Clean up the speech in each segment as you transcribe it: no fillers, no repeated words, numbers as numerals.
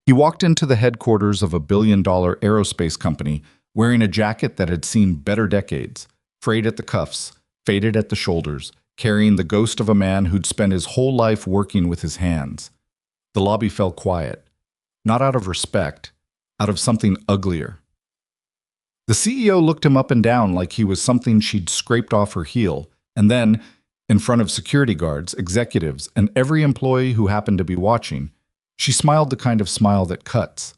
He walked into the headquarters of a billion-dollar aerospace company wearing a jacket that had seen better decades, frayed at the cuffs, faded at the shoulders, carrying the ghost of a man who'd spent his whole life working with his hands. The lobby fell quiet, not out of respect, out of something uglier. The CEO looked him up and down like he was something she'd scraped off her heel, and then, in front of security guards, executives, and every employee who happened to be watching, she smiled the kind of smile that cuts.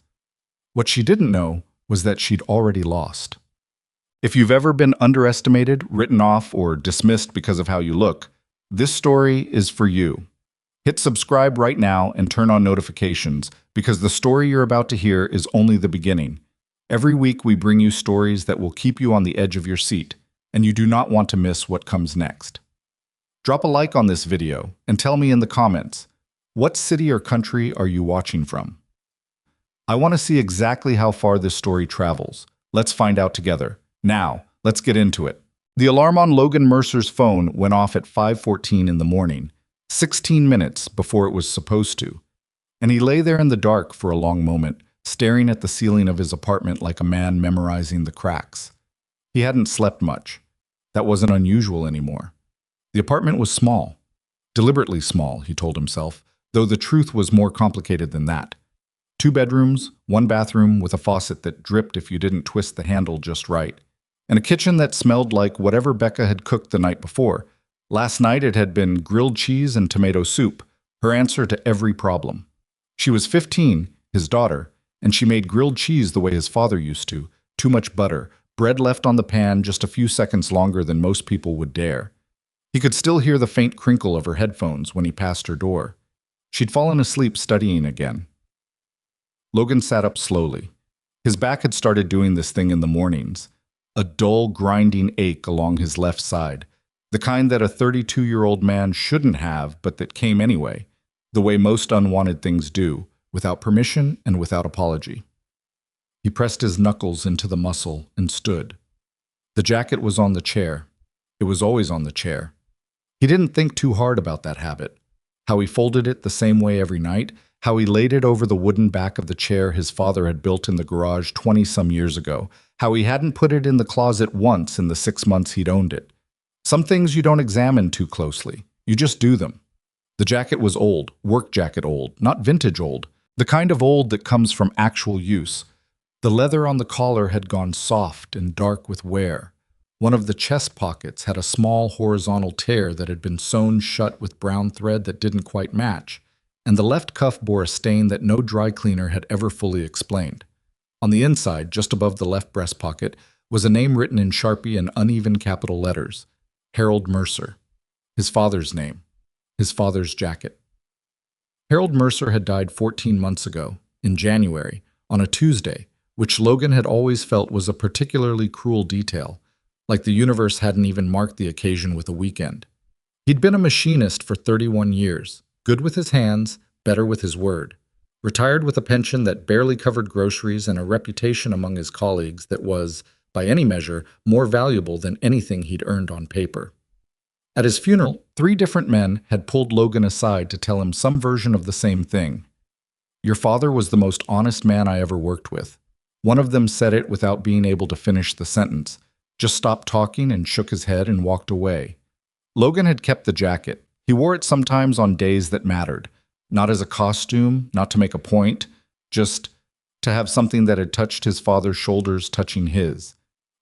What she didn't know was that she'd already lost. If you've ever been underestimated, written off, or dismissed because of how you look, this story is for you. Hit subscribe right now and turn on notifications, because the story you're about to hear is only the beginning. Every week we bring you stories that will keep you on the edge of your seat, and you do not want to miss what comes next. Drop a like on this video and tell me in the comments, what city or country are you watching from? I want to see exactly how far this story travels. Let's find out together. Now, let's get into it. The alarm on Logan Mercer's phone went off at 5:14 in the morning, 16 minutes before it was supposed to. And he lay there in the dark for a long moment, staring at the ceiling of his apartment like a man memorizing the cracks. He hadn't slept much. That wasn't unusual anymore. The apartment was small. Deliberately small, he told himself, though the truth was more complicated than that. 2 bedrooms, 1 bathroom with a faucet that dripped if you didn't twist the handle just right, and a kitchen that smelled like whatever Becca had cooked the night before. Last night it had been grilled cheese and tomato soup, her answer to every problem. She was 15, his daughter, and she made grilled cheese the way his father used to, too much butter, bread left on the pan just a few seconds longer than most people would dare. He could still hear the faint crinkle of her headphones when he passed her door. She'd fallen asleep studying again. Logan sat up slowly. His back had started doing this thing in the mornings, a dull, grinding ache along his left side, the kind that a 32-year-old man shouldn't have, but that came anyway, the way most unwanted things do, without permission and without apology. He pressed his knuckles into the muscle and stood. The jacket was on the chair. It was always on the chair. He didn't think too hard about that habit. How he folded it the same way every night, how he laid it over the wooden back of the chair his father had built in the garage 20-some years ago, how he hadn't put it in the closet once in the 6 months he'd owned it. Some things you don't examine too closely. You just do them. The jacket was old, work jacket old, not vintage old, the kind of old that comes from actual use. The leather on the collar had gone soft and dark with wear. One of the chest pockets had a small horizontal tear that had been sewn shut with brown thread that didn't quite match, and the left cuff bore a stain that no dry cleaner had ever fully explained. On the inside, just above the left breast pocket, was a name written in Sharpie in uneven capital letters, Harold Mercer. His father's name. His father's jacket. Harold Mercer had died 14 months ago, in January, on a Tuesday, which Logan had always felt was a particularly cruel detail, like the universe hadn't even marked the occasion with a weekend. He'd been a machinist for 31 years, good with his hands, better with his word, retired with a pension that barely covered groceries and a reputation among his colleagues that was, by any measure, more valuable than anything he'd earned on paper. At his funeral, 3 different men had pulled Logan aside to tell him some version of the same thing. "Your father was the most honest man I ever worked with." One of them said it without being able to finish the sentence, just stopped talking and shook his head and walked away. Logan had kept the jacket. He wore it sometimes on days that mattered, not as a costume, not to make a point, just to have something that had touched his father's shoulders touching his.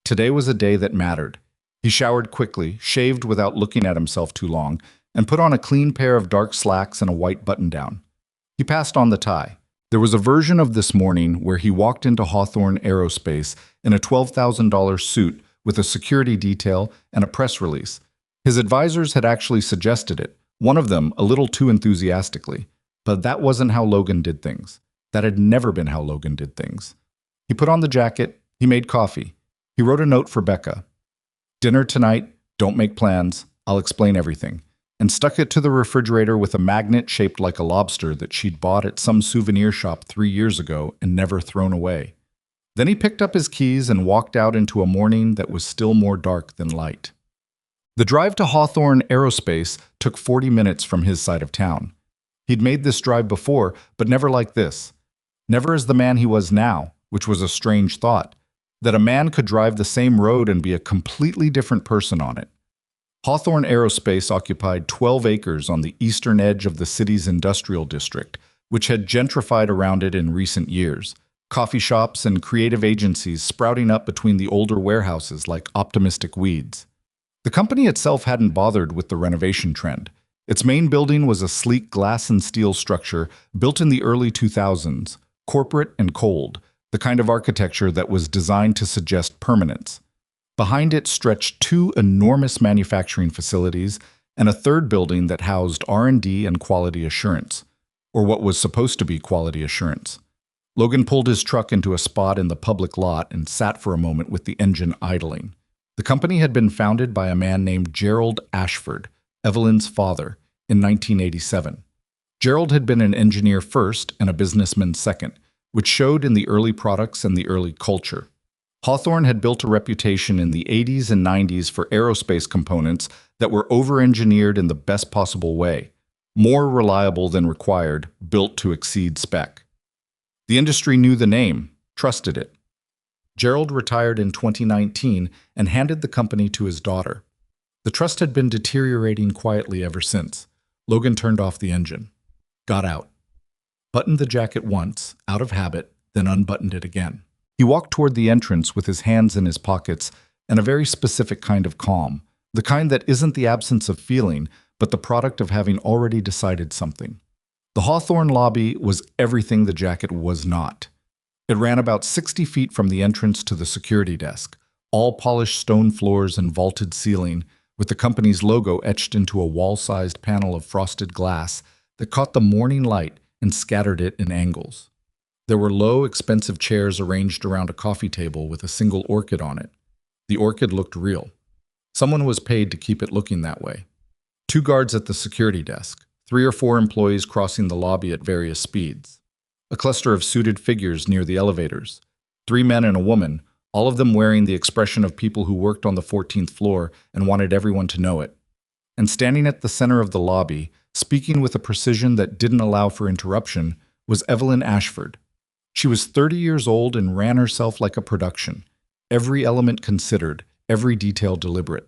Today was a day that mattered. He showered quickly, shaved without looking at himself too long, and put on a clean pair of dark slacks and a white button-down. He passed on the tie. There was a version of this morning where he walked into Hawthorne Aerospace in a $12,000 suit with a security detail and a press release. His advisors had actually suggested it, one of them a little too enthusiastically, but that wasn't how Logan did things. That had never been how Logan did things. He put on the jacket, he made coffee. He wrote a note for Becca. "Dinner tonight, don't make plans, I'll explain everything," and stuck it to the refrigerator with a magnet shaped like a lobster that she'd bought at some souvenir shop 3 years ago and never thrown away. Then he picked up his keys and walked out into a morning that was still more dark than light. The drive to Hawthorne Aerospace took 40 minutes from his side of town. He'd made this drive before, but never like this. Never as the man he was now, which was a strange thought, that a man could drive the same road and be a completely different person on it. Hawthorne Aerospace occupied 12 acres on the eastern edge of the city's industrial district, which had gentrified around it in recent years. Coffee shops and creative agencies sprouting up between the older warehouses like optimistic weeds. The company itself hadn't bothered with the renovation trend. Its main building was a sleek glass and steel structure built in the early 2000s, corporate and cold, the kind of architecture that was designed to suggest permanence. Behind it stretched two enormous manufacturing facilities and a third building that housed R&D and quality assurance, or what was supposed to be quality assurance. Logan pulled his truck into a spot in the public lot and sat for a moment with the engine idling. The company had been founded by a man named Gerald Ashford, Evelyn's father, in 1987. Gerald had been an engineer first and a businessman second, which showed in the early products and the early culture. Hawthorne had built a reputation in the 80s and 90s for aerospace components that were over-engineered in the best possible way, more reliable than required, built to exceed spec. The industry knew the name, trusted it. Gerald retired in 2019 and handed the company to his daughter. The trust had been deteriorating quietly ever since. Logan turned off the engine, got out, buttoned the jacket once, out of habit, then unbuttoned it again. He walked toward the entrance with his hands in his pockets and a very specific kind of calm, the kind that isn't the absence of feeling, but the product of having already decided something. The Hawthorne lobby was everything the jacket was not. It ran about 60 feet from the entrance to the security desk, all polished stone floors and vaulted ceiling, with the company's logo etched into a wall-sized panel of frosted glass that caught the morning light and scattered it in angles. There were low, expensive chairs arranged around a coffee table with a single orchid on it. The orchid looked real. Someone was paid to keep it looking that way. 2 guards at the security desk, 3 or 4 employees crossing the lobby at various speeds. A cluster of suited figures near the elevators. 3 men and a woman, all of them wearing the expression of people who worked on the 14th floor and wanted everyone to know it. And standing at the center of the lobby, speaking with a precision that didn't allow for interruption, was Evelyn Ashford. She was 30 years old and ran herself like a production, every element considered, every detail deliberate.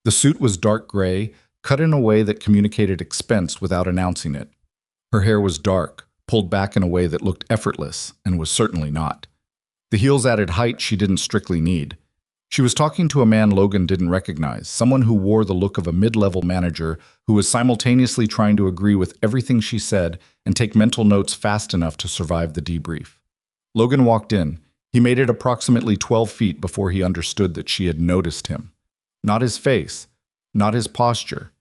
The suit was dark gray, cut in a way that communicated expense without announcing it. Her hair was dark, pulled back in a way that looked effortless, and was certainly not. The heels added height she didn't strictly need. She was talking to a man Logan didn't recognize, someone who wore the look of a mid-level manager who was simultaneously trying to agree with everything she said and take mental notes fast enough to survive the debrief. Logan walked in. He made it approximately 12 feet before he understood that she had noticed him. Not his face, not his posture,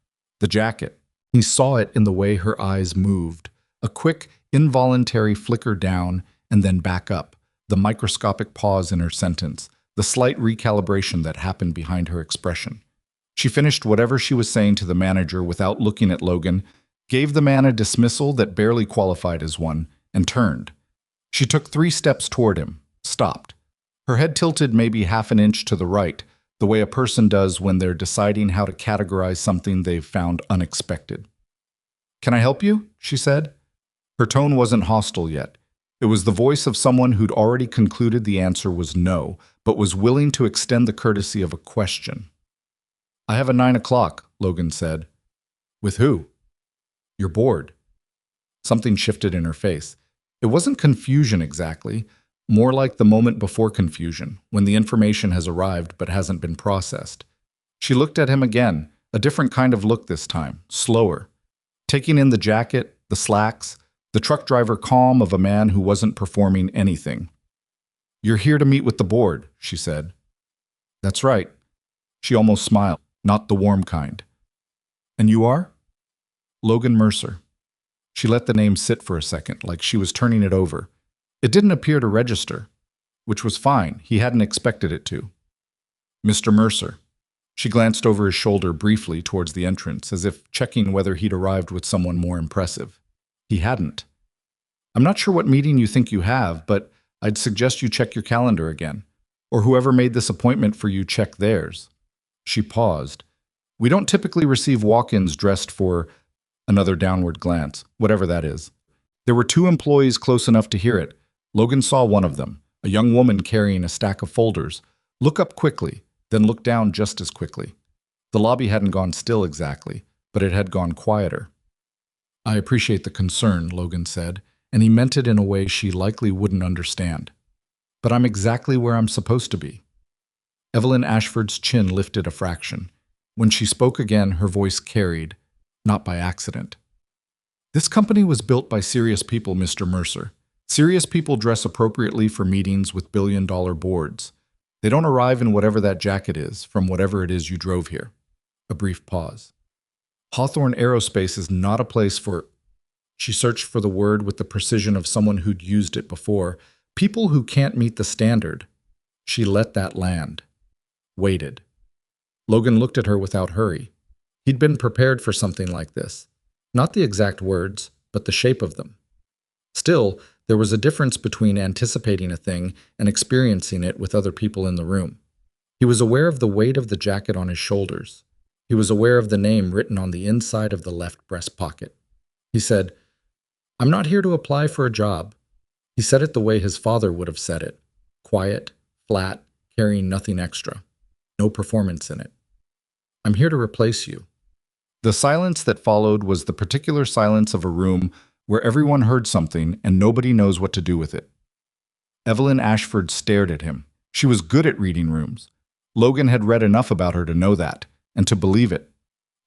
the jacket. He saw it in the way her eyes moved, a quick, involuntary flicker down and then back up, the microscopic pause in her sentence, the slight recalibration that happened behind her expression. She finished whatever she was saying to the manager without looking at Logan, gave the man a dismissal that barely qualified as one, and turned. She took 3 steps toward him, stopped. Her head tilted maybe half an inch to the right, the way a person does when they're deciding how to categorize something they've found unexpected. "Can I help you?" she said. Her tone wasn't hostile yet. It was the voice of someone who'd already concluded the answer was no, but was willing to extend the courtesy of a question. "I have a 9 o'clock, Logan said. "With who?" "You're bored." Something shifted in her face. It wasn't confusion exactly, more like the moment before confusion, when the information has arrived but hasn't been processed. She looked at him again, a different kind of look this time, slower, taking in the jacket, the slacks, the truck driver calm of a man who wasn't performing anything. "You're here to meet with the board," she said. "That's right." She almost smiled, not the warm kind. "And you are?" "Logan Mercer." She let the name sit for a second, like she was turning it over. It didn't appear to register, which was fine. He hadn't expected it to. "Mr. Mercer." She glanced over his shoulder briefly towards the entrance, as if checking whether he'd arrived with someone more impressive. He hadn't. "I'm not sure what meeting you think you have, but I'd suggest you check your calendar again. Or whoever made this appointment for you check theirs." She paused. "We don't typically receive walk-ins dressed for..." Another downward glance, whatever that is. There were 2 employees close enough to hear it, Logan saw one of them, a young woman carrying a stack of folders, look up quickly, then look down just as quickly. The lobby hadn't gone still exactly, but it had gone quieter. "I appreciate the concern," Logan said, and he meant it in a way she likely wouldn't understand. "But I'm exactly where I'm supposed to be." Evelyn Ashford's chin lifted a fraction. When she spoke again, her voice carried, not by accident. "This company was built by serious people, Mr. Mercer. Serious people dress appropriately for meetings with billion-dollar boards. They don't arrive in whatever that jacket is, from whatever it is you drove here." A brief pause. "Hawthorne Aerospace is not a place for—" She searched for the word with the precision of someone who'd used it before. "People who can't meet the standard." She let that land. Waited. Logan looked at her without hurry. He'd been prepared for something like this. Not the exact words, but the shape of them. Still, there was a difference between anticipating a thing and experiencing it with other people in the room. He was aware of the weight of the jacket on his shoulders. He was aware of the name written on the inside of the left breast pocket. He said, "I'm not here to apply for a job." He said it the way his father would have said it. Quiet, flat, carrying nothing extra. No performance in it. "I'm here to replace you." The silence that followed was the particular silence of a room where everyone heard something and nobody knows what to do with it. Evelyn Ashford stared at him. She was good at reading rooms. Logan had read enough about her to know that, and to believe it.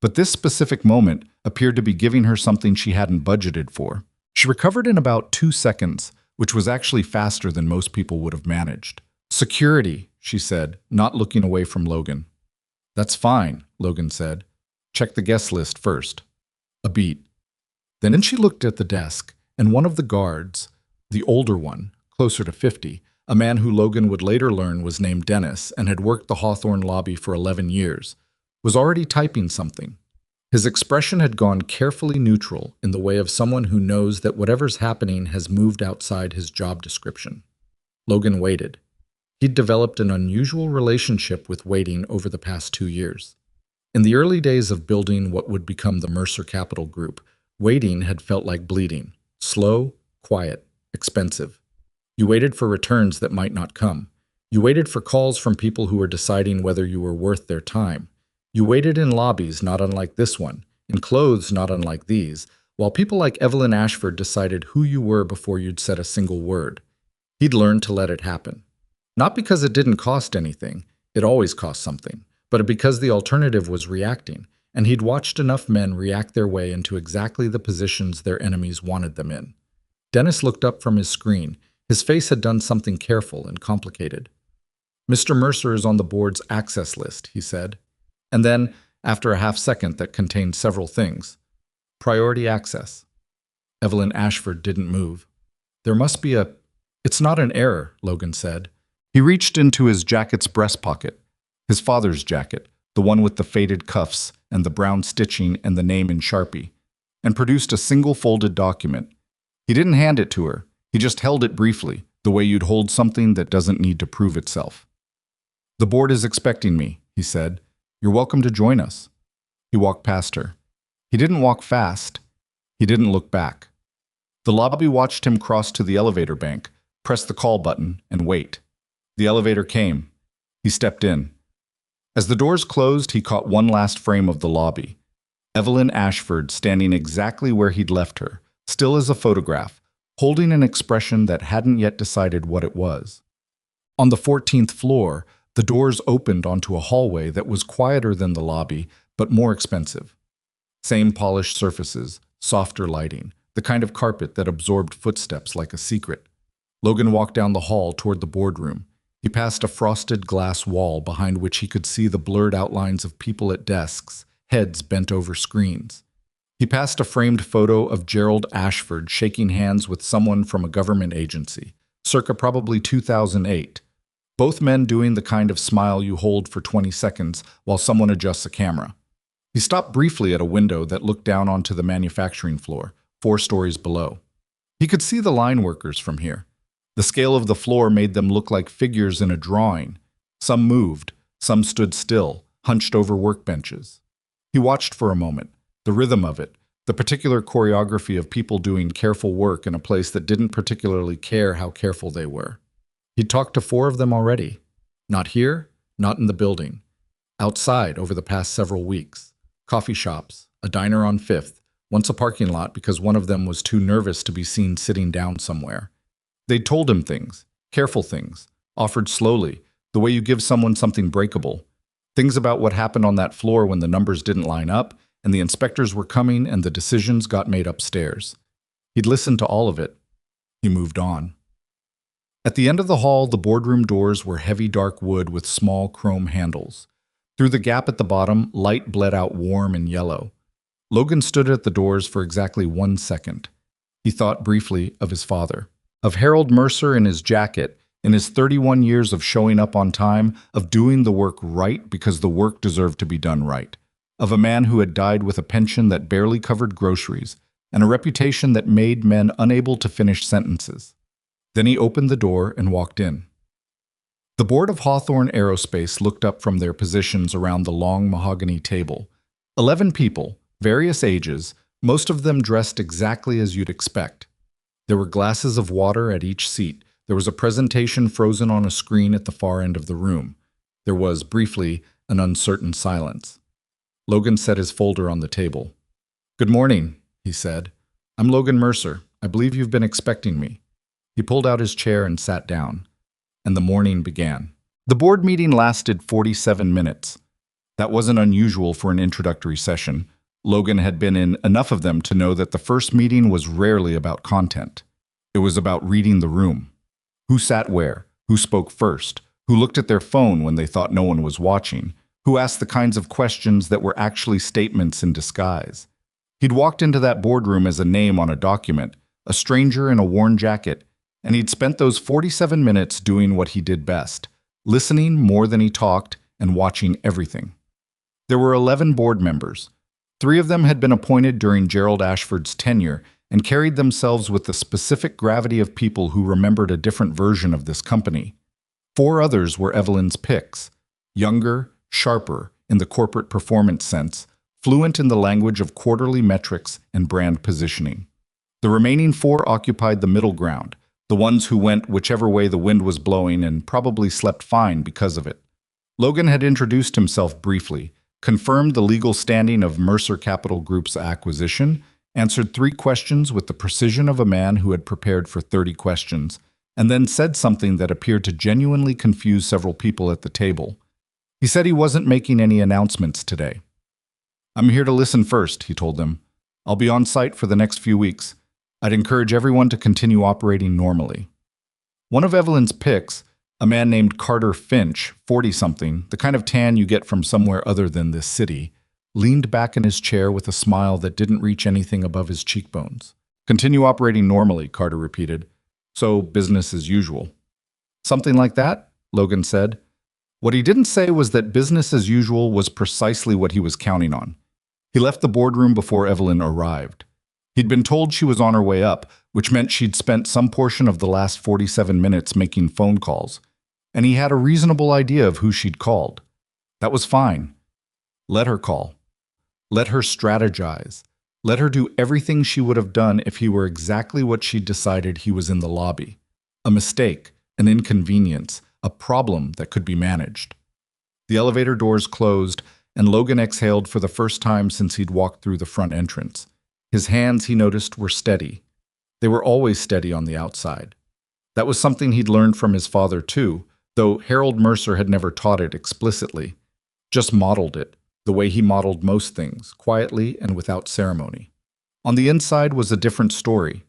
But this specific moment appeared to be giving her something she hadn't budgeted for. She recovered in about 2 seconds, which was actually faster than most people would have managed. "Security," she said, not looking away from Logan. "That's fine," Logan said. "Check the guest list first." A beat. Then she looked at the desk, and one of the guards, the older one, closer to 50, a man who Logan would later learn was named Dennis and had worked the Hawthorne lobby for 11 years, was already typing something. His expression had gone carefully neutral in the way of someone who knows that whatever's happening has moved outside his job description. Logan waited. He'd developed an unusual relationship with waiting over the past 2 years. In the early days of building what would become the Mercer Capital Group, waiting had felt like bleeding. Slow, quiet, expensive. You waited for returns that might not come. You waited for calls from people who were deciding whether you were worth their time. You waited in lobbies not unlike this one, in clothes not unlike these, while people like Evelyn Ashford decided who you were before you'd said a single word. He'd learned to let it happen. Not because it didn't cost anything, it always cost something, but because the alternative was reacting, and he'd watched enough men react their way into exactly the positions their enemies wanted them in. Dennis looked up from his screen. His face had done something careful and complicated. "Mr. Mercer is on the board's access list," he said. And then, after a half-second that contained several things, "Priority access." Evelyn Ashford didn't move. "There must be a—" "It's not an error," Logan said. He reached into his jacket's breast pocket, his father's jacket, the one with the faded cuffs and the brown stitching and the name in Sharpie, and produced a single folded document. He didn't hand it to her. He just held it briefly, the way you'd hold something that doesn't need to prove itself. "The board is expecting me," he said. "You're welcome to join us." He walked past her. He didn't walk fast. He didn't look back. The lobby watched him cross to the elevator bank, press the call button, and wait. The elevator came. He stepped in. As the doors closed, he caught one last frame of the lobby. Evelyn Ashford standing exactly where he'd left her, still as a photograph, holding an expression that hadn't yet decided what it was. On the 14th floor, the doors opened onto a hallway that was quieter than the lobby, but more expensive. Same polished surfaces, softer lighting, the kind of carpet that absorbed footsteps like a secret. Logan walked down the hall toward the boardroom. He passed a frosted glass wall behind which he could see the blurred outlines of people at desks, heads bent over screens. He passed a framed photo of Gerald Ashford shaking hands with someone from a government agency, circa probably 2008. Both men doing the kind of smile you hold for 20 seconds while someone adjusts a camera. He stopped briefly at a window that looked down onto the manufacturing floor, 4 stories below. He could see the line workers from here. The scale of the floor made them look like figures in a drawing. Some moved, some stood still, hunched over workbenches. He watched for a moment, the rhythm of it, The particular choreography of people doing careful work in a place that didn't particularly care how careful they were. He'd talked to 4 of them already. Not here, not in the building. Outside over the past several weeks. Coffee shops, a diner on 5th, once a parking lot because one of them was too nervous to be seen sitting down somewhere. They'd told him things, careful things, offered slowly, the way you give someone something breakable. Things about what happened on that floor when the numbers didn't line up, and the inspectors were coming and the decisions got made upstairs. He'd listened to all of it. He moved on. At the end of the hall, the boardroom doors were heavy dark wood with small chrome handles. Through the gap at the bottom, light bled out warm and yellow. Logan stood at the doors for exactly 1 second. He thought briefly of his father, of Harold Mercer in his jacket, in his 31 years of showing up on time, of doing the work right because the work deserved to be done right, of a man who had died with a pension that barely covered groceries and a reputation that made men unable to finish sentences. Then he opened the door and walked in. The board of Hawthorne Aerospace looked up from their positions around the long mahogany table. 11 people, various ages, most of them dressed exactly as you'd expect. There were glasses of water at each seat. There was a presentation frozen on a screen at the far end of the room. There was, briefly, an uncertain silence. Logan set his folder on the table. "Good morning," he said. "I'm Logan Mercer. I believe you've been expecting me." He pulled out his chair and sat down. And the morning began. The board meeting lasted 47 minutes. That wasn't unusual for an introductory session. Logan had been in enough of them to know that the first meeting was rarely about content. It was about reading the room. Who sat where? Who spoke first? Who looked at their phone when they thought no one was watching? Who asked the kinds of questions that were actually statements in disguise? He'd walked into that boardroom as a name on a document, a stranger in a worn jacket, and he'd spent those 47 minutes doing what he did best, listening more than he talked and watching everything. There were 11 board members. 3 of them had been appointed during Gerald Ashford's tenure and carried themselves with the specific gravity of people who remembered a different version of this company. 4 others were Evelyn's picks, younger, sharper in the corporate performance sense, fluent in the language of quarterly metrics and brand positioning. The remaining 4 occupied the middle ground, the ones who went whichever way the wind was blowing and probably slept fine because of it. Logan had introduced himself briefly, confirmed the legal standing of Mercer Capital Group's acquisition, answered 3 questions with the precision of a man who had prepared for 30 questions, and then said something that appeared to genuinely confuse several people at the table. He said he wasn't making any announcements today. "I'm here to listen first," he told them. "I'll be on site for the next few weeks. I'd encourage everyone to continue operating normally." One of Evelyn's picks, a man named Carter Finch, 40-something, the kind of tan you get from somewhere other than this city, leaned back in his chair with a smile that didn't reach anything above his cheekbones. "Continue operating normally," Carter repeated. "So business as usual." "Something like that?" Logan said. What he didn't say was that business as usual was precisely what he was counting on. He left the boardroom before Evelyn arrived. He'd been told she was on her way up, which meant she'd spent some portion of the last 47 minutes making phone calls, and he had a reasonable idea of who she'd called. That was fine. Let her call. Let her strategize. Let her do everything she would have done if he were exactly what she'd decided he was in the lobby. A mistake, an inconvenience, a problem that could be managed. The elevator doors closed, and Logan exhaled for the first time since he'd walked through the front entrance. His hands, he noticed, were steady. They were always steady on the outside. That was something he'd learned from his father, too, though Harold Mercer had never taught it explicitly, just modeled it, the way he modeled most things, quietly and without ceremony. On the inside was a different story.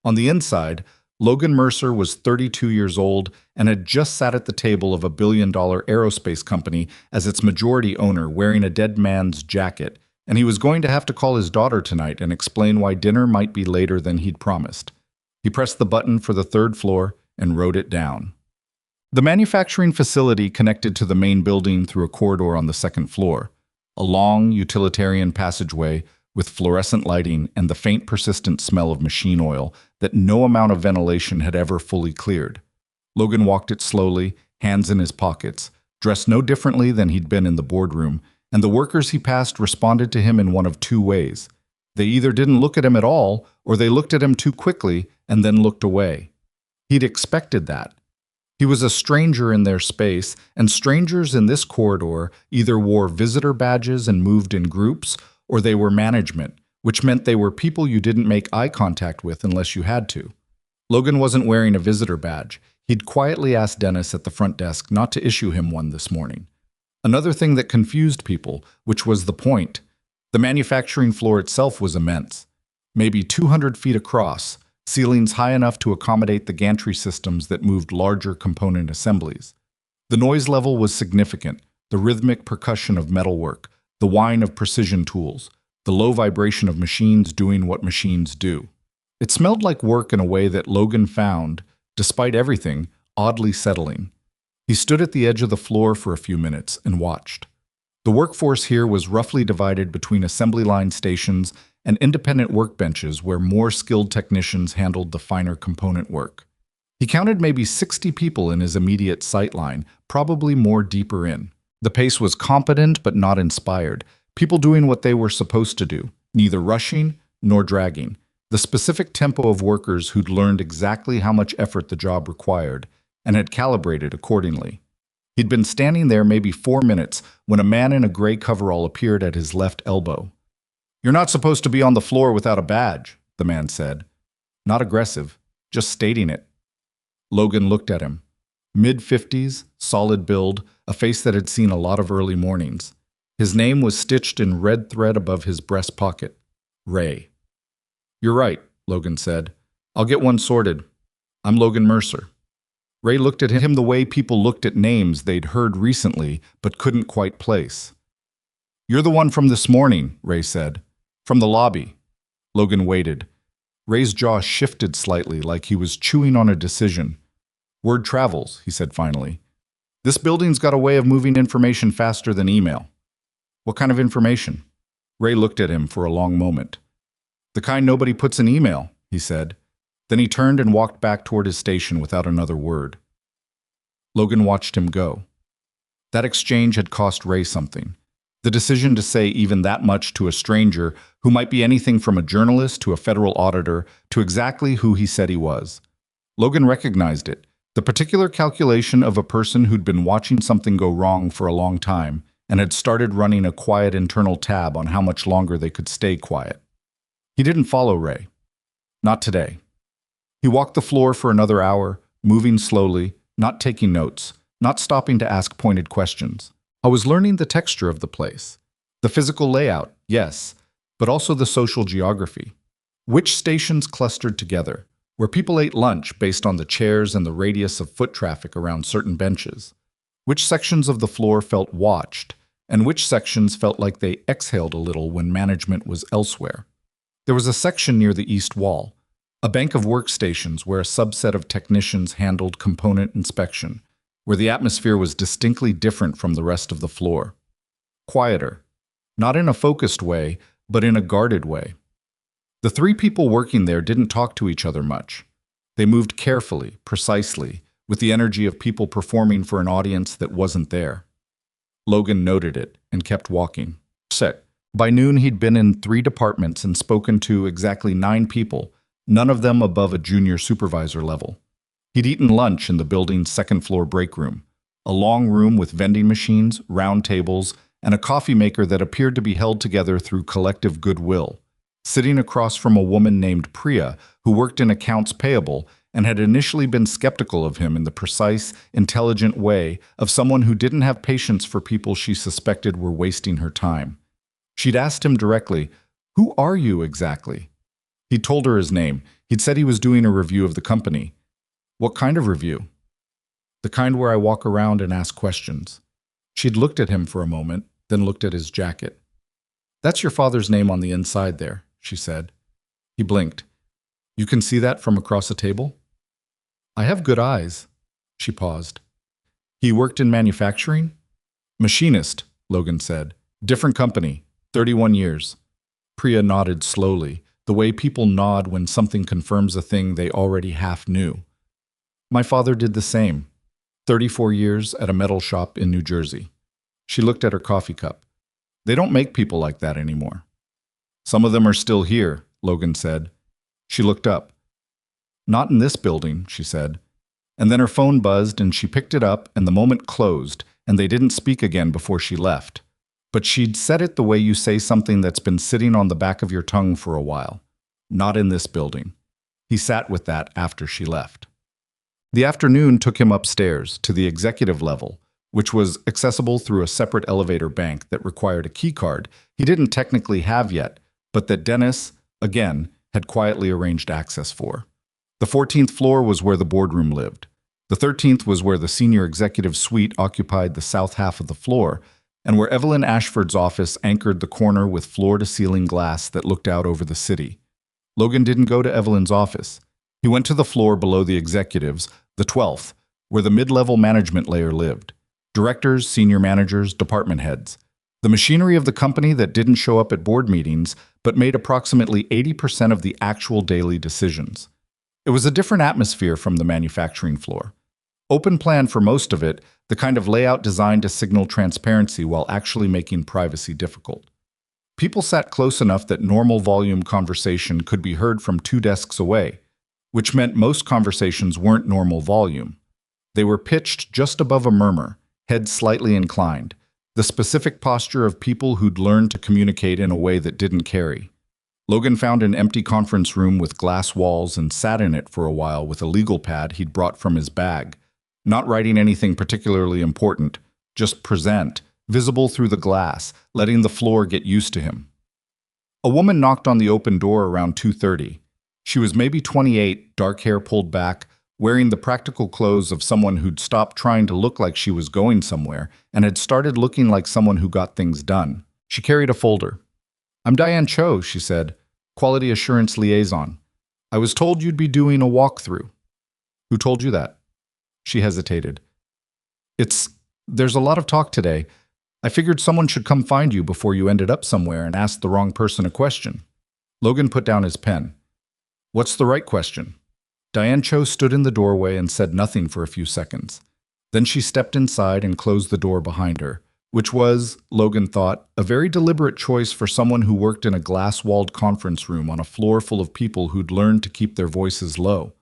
On the inside, Logan Mercer was 32 years old and had just sat at the table of a billion-dollar aerospace company as its majority owner, wearing a dead man's jacket, and he was going to have to call his daughter tonight and explain why dinner might be later than he'd promised. He pressed the button for the 3rd floor and wrote it down. The manufacturing facility connected to the main building through a corridor on the 2nd floor, a long, utilitarian passageway with fluorescent lighting and the faint, persistent smell of machine oil that no amount of ventilation had ever fully cleared. Logan walked it slowly, hands in his pockets, dressed no differently than he'd been in the boardroom, and the workers he passed responded to him in one of 2 ways. They either didn't look at him at all, or they looked at him too quickly and then looked away. He'd expected that. He was a stranger in their space, and strangers in this corridor either wore visitor badges and moved in groups, or they were management, which meant they were people you didn't make eye contact with unless you had to. Logan wasn't wearing a visitor badge. He'd quietly asked Dennis at the front desk not to issue him one this morning. Another thing that confused people, which was the point. The manufacturing floor itself was immense, maybe 200 feet across, ceilings high enough to accommodate the gantry systems that moved larger component assemblies. The noise level was significant, the rhythmic percussion of metalwork, the whine of precision tools, the low vibration of machines doing what machines do. It smelled like work in a way that Logan found, despite everything, oddly settling. He stood at the edge of the floor for a few minutes and watched. The workforce here was roughly divided between assembly line stations and independent workbenches where more skilled technicians handled the finer component work. He counted maybe 60 people in his immediate sightline, probably more deeper in. The pace was competent but not inspired, people doing what they were supposed to do, neither rushing nor dragging. The specific tempo of workers who'd learned exactly how much effort the job required and had calibrated accordingly. He'd been standing there maybe 4 minutes when a man in a gray coverall appeared at his left elbow. "You're not supposed to be on the floor without a badge," the man said. Not aggressive, just stating it. Logan looked at him. Mid-50s, solid build, a face that had seen a lot of early mornings. His name was stitched in red thread above his breast pocket. Ray. "You're right," Logan said. "I'll get one sorted. I'm Logan Mercer." Ray looked at him the way people looked at names they'd heard recently but couldn't quite place. "You're the one from this morning," Ray said. "From the lobby." Logan waited. Ray's jaw shifted slightly like he was chewing on a decision. "Word travels," he said finally. "This building's got a way of moving information faster than email." "What kind of information?" Ray looked at him for a long moment. "The kind nobody puts in email," he said. Then he turned and walked back toward his station without another word. Logan watched him go. That exchange had cost Ray something. The decision to say even that much to a stranger who might be anything from a journalist to a federal auditor to exactly who he said he was. Logan recognized it, the particular calculation of a person who'd been watching something go wrong for a long time and had started running a quiet internal tab on how much longer they could stay quiet. He didn't follow Ray. Not today. He walked the floor for another hour, moving slowly, not taking notes, not stopping to ask pointed questions. I was learning the texture of the place. The physical layout, yes, but also the social geography. Which stations clustered together, where people ate lunch based on the chairs and the radius of foot traffic around certain benches. Which sections of the floor felt watched, and which sections felt like they exhaled a little when management was elsewhere. There was a section near the east wall, a bank of workstations where a subset of technicians handled component inspection, where the atmosphere was distinctly different from the rest of the floor. Quieter. Not in a focused way, but in a guarded way. The three people working there didn't talk to each other much. They moved carefully, precisely, with the energy of people performing for an audience that wasn't there. Logan noted it and kept walking. By noon, he'd been in 3 departments and spoken to exactly 9 people, none of them above a junior supervisor level. He'd eaten lunch in the building's second-floor break room, a long room with vending machines, round tables, and a coffee maker that appeared to be held together through collective goodwill, sitting across from a woman named Priya who worked in accounts payable and had initially been skeptical of him in the precise, intelligent way of someone who didn't have patience for people she suspected were wasting her time. She'd asked him directly, "Who are you exactly?" He'd told her his name. He'd said he was doing a review of the company. "What kind of review?" "The kind where I walk around and ask questions." She'd looked at him for a moment, then looked at his jacket. "That's your father's name on the inside there," she said. He blinked. "You can see that from across a table?" "I have good eyes." She paused. "He worked in manufacturing?" "Machinist," Logan said. "Different company, 31 years. Priya nodded slowly, the way people nod when something confirms a thing they already half knew. "My father did the same. 34 years at a metal shop in New Jersey." She looked at her coffee cup. "They don't make people like that anymore." Some of them are still here, Logan said. She looked up. Not in this building, she said. And then her phone buzzed and she picked it up and the moment closed and they didn't speak again before she left. But she'd said it the way you say something that's been sitting on the back of your tongue for a while. Not in this building. He sat with that after she left. The afternoon took him upstairs to the executive level, which was accessible through a separate elevator bank that required a key card he didn't technically have yet, but that Dennis, again, had quietly arranged access for. The 14th floor was where the boardroom lived. The 13th was where the senior executive suite occupied the south half of the floor, and where Evelyn Ashford's office anchored the corner with floor-to-ceiling glass that looked out over the city. Logan didn't go to Evelyn's office. He went to the floor below the executives, the 12th, where the mid-level management layer lived. Directors, senior managers, department heads. The machinery of the company that didn't show up at board meetings, but made approximately 80% of the actual daily decisions. It was a different atmosphere from the manufacturing floor. Open plan for most of it, the kind of layout designed to signal transparency while actually making privacy difficult. People sat close enough that normal volume conversation could be heard from 2 desks away, which meant most conversations weren't normal volume. They were pitched just above a murmur, heads slightly inclined, the specific posture of people who'd learned to communicate in a way that didn't carry. Logan found an empty conference room with glass walls and sat in it for a while with a legal pad he'd brought from his bag, not writing anything particularly important, just present, visible through the glass, letting the floor get used to him. A woman knocked on the open door around 2:30. She was maybe 28, dark hair pulled back, wearing the practical clothes of someone who'd stopped trying to look like she was going somewhere and had started looking like someone who got things done. She carried a folder. "I'm Diane Cho," she said, "Quality Assurance Liaison. I was told you'd be doing a walkthrough." "Who told you that?" She hesitated. There's a lot of talk today. I figured someone should come find you before you ended up somewhere and asked the wrong person a question." Logan put down his pen. "What's the right question?" Diane Cho stood in the doorway and said nothing for a few seconds. Then she stepped inside and closed the door behind her, which was, Logan thought, a very deliberate choice for someone who worked in a glass-walled conference room on a floor full of people who'd learned to keep their voices low.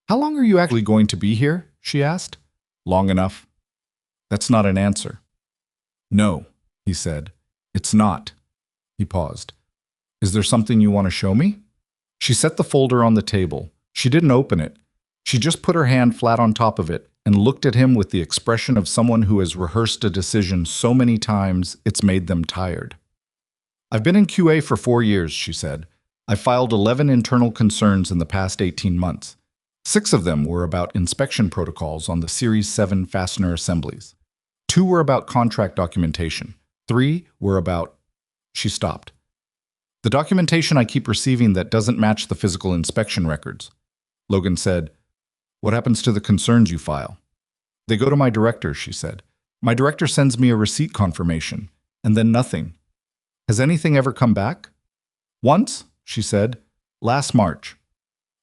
"How long are you actually going to be here?" she asked. "Long enough." "That's not an answer." "No," he said. "It's not." He paused. "Is there something you want to show me?" She set the folder on the table. She didn't open it. She just put her hand flat on top of it and looked at him with the expression of someone who has rehearsed a decision so many times it's made them tired. "I've been in QA for 4 years," she said. "I filed 11 internal concerns in the past 18 months. 6 of them were about inspection protocols on the Series 7 fastener assemblies. 2 were about contract documentation. 3 were about—" She stopped. "The documentation I keep receiving that doesn't match the physical inspection records." Logan said, "What happens to the concerns you file?" "They go to my director," she said. "My director sends me a receipt confirmation, and then nothing." "Has anything ever come back?" "Once," she said, "last March.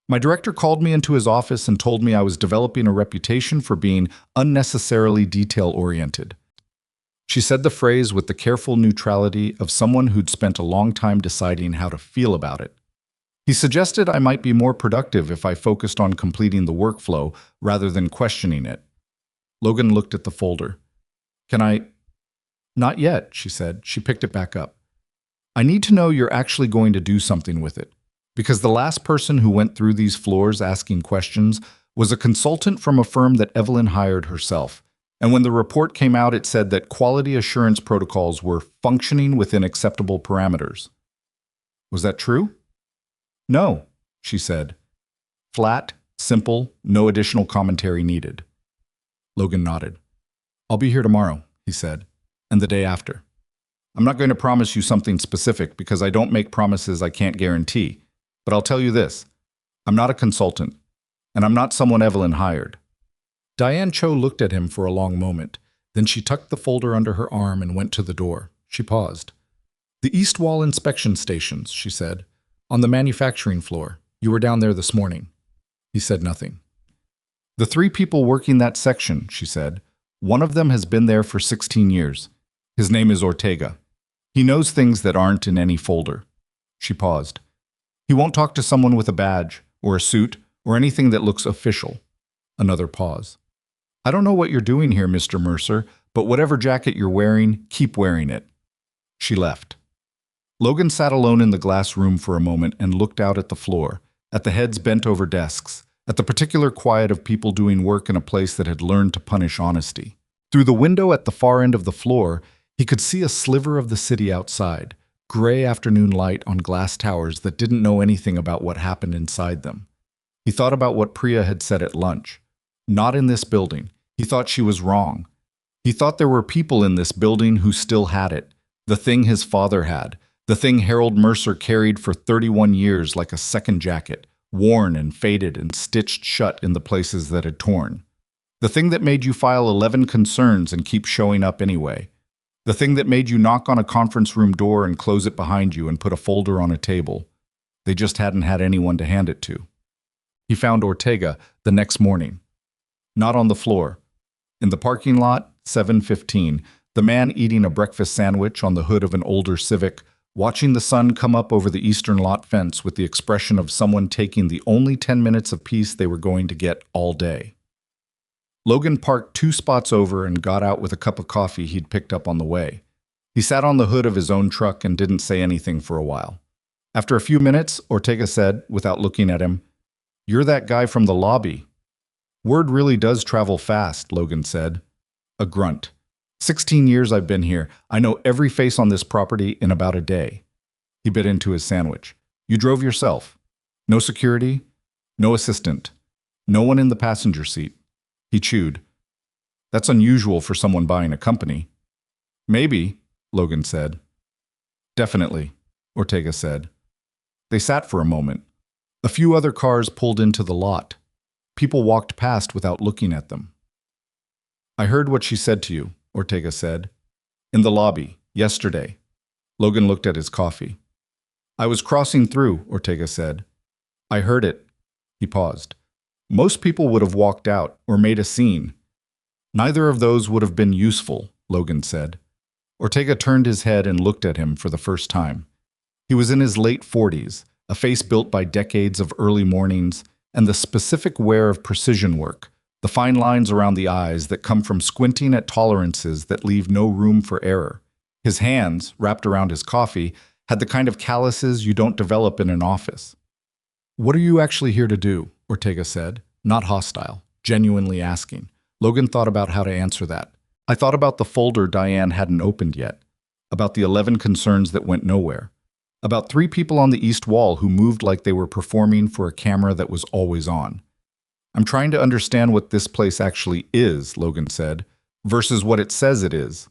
My director called me into his office and told me I was developing a reputation for being unnecessarily detail-oriented." She said the phrase with the careful neutrality of someone who'd spent a long time deciding how to feel about it. He suggested I might be more productive if I focused on completing the workflow rather than questioning it. Logan looked at the folder. "Can I—" "Not yet," she said. She picked it back up. "I need to know you're actually going to do something with it. Because the last person who went through these floors asking questions was a consultant from a firm that Evelyn hired herself. And when the report came out, it said that quality assurance protocols were functioning within acceptable parameters." "Was that true?" "No," she said. Flat, simple, no additional commentary needed. Logan nodded. "I'll be here tomorrow," he said, "and the day after. I'm not going to promise you something specific because I don't make promises I can't guarantee. But I'll tell you this, I'm not a consultant, and I'm not someone Evelyn hired." Diane Cho looked at him for a long moment. Then she tucked the folder under her arm and went to the door. She paused. "The East Wall inspection stations," she said. "On the manufacturing floor. You were down there this morning." He said nothing. "The 3 people working that section," she said. "One of them has been there for 16 years. His name is Ortega. He knows things that aren't in any folder." She paused. He won't talk to someone with a badge, or a suit, or anything that looks official. Another pause. I don't know what you're doing here, Mr. Mercer, but whatever jacket you're wearing, keep wearing it. She left. Logan sat alone in the glass room for a moment and looked out at the floor, at the heads bent over desks, at the particular quiet of people doing work in a place that had learned to punish honesty. Through the window at the far end of the floor, he could see a sliver of the city outside, gray afternoon light on glass towers that didn't know anything about what happened inside them. He thought about what Priya had said at lunch. Not in this building. He thought she was wrong. He thought there were people in this building who still had it, the thing his father had, the thing Harold Mercer carried for 31 years like a second jacket, worn and faded and stitched shut in the places that had torn. The thing that made you file 11 concerns and keep showing up anyway. The thing that made you knock on a conference room door and close it behind you and put a folder on a table. They just hadn't had anyone to hand it to. He found Ortega the next morning. Not on the floor. In the parking lot, 7:15, the man eating a breakfast sandwich on the hood of an older Civic, watching the sun come up over the eastern lot fence with the expression of someone taking the only 10 minutes of peace they were going to get all day. Logan parked 2 spots over and got out with a cup of coffee he'd picked up on the way. He sat on the hood of his own truck and didn't say anything for a while. After a few minutes, Ortega said, without looking at him, "You're that guy from the lobby." "Word really does travel fast," Logan said. A grunt. 16 years I've been here. I know every face on this property in about a day." He bit into his sandwich. "You drove yourself? No security? No assistant? No one in the passenger seat?" He chewed. "That's unusual for someone buying a company." "Maybe," Logan said. "Definitely," Ortega said. They sat for a moment. A few other cars pulled into the lot. People walked past without looking at them. "I heard what she said to you," Ortega said. "In the lobby, yesterday." Logan looked at his coffee. "I was crossing through," Ortega said. "I heard it." He paused. "Most people would have walked out or made a scene." "Neither of those would have been useful," Logan said. Ortega turned his head and looked at him for the first time. He was in his late 40s, a face built by decades of early mornings and the specific wear of precision work, the fine lines around the eyes that come from squinting at tolerances that leave no room for error. His hands, wrapped around his coffee, had the kind of calluses you don't develop in an office. "What are you actually here to do?" Ortega said, not hostile, genuinely asking. Logan thought about how to answer that. "I thought about the folder Diane hadn't opened yet, about the 11 concerns that went nowhere, about 3 people on the east wall who moved like they were performing for a camera that was always on. I'm trying to understand what this place actually is," Logan said, "versus what it says it is."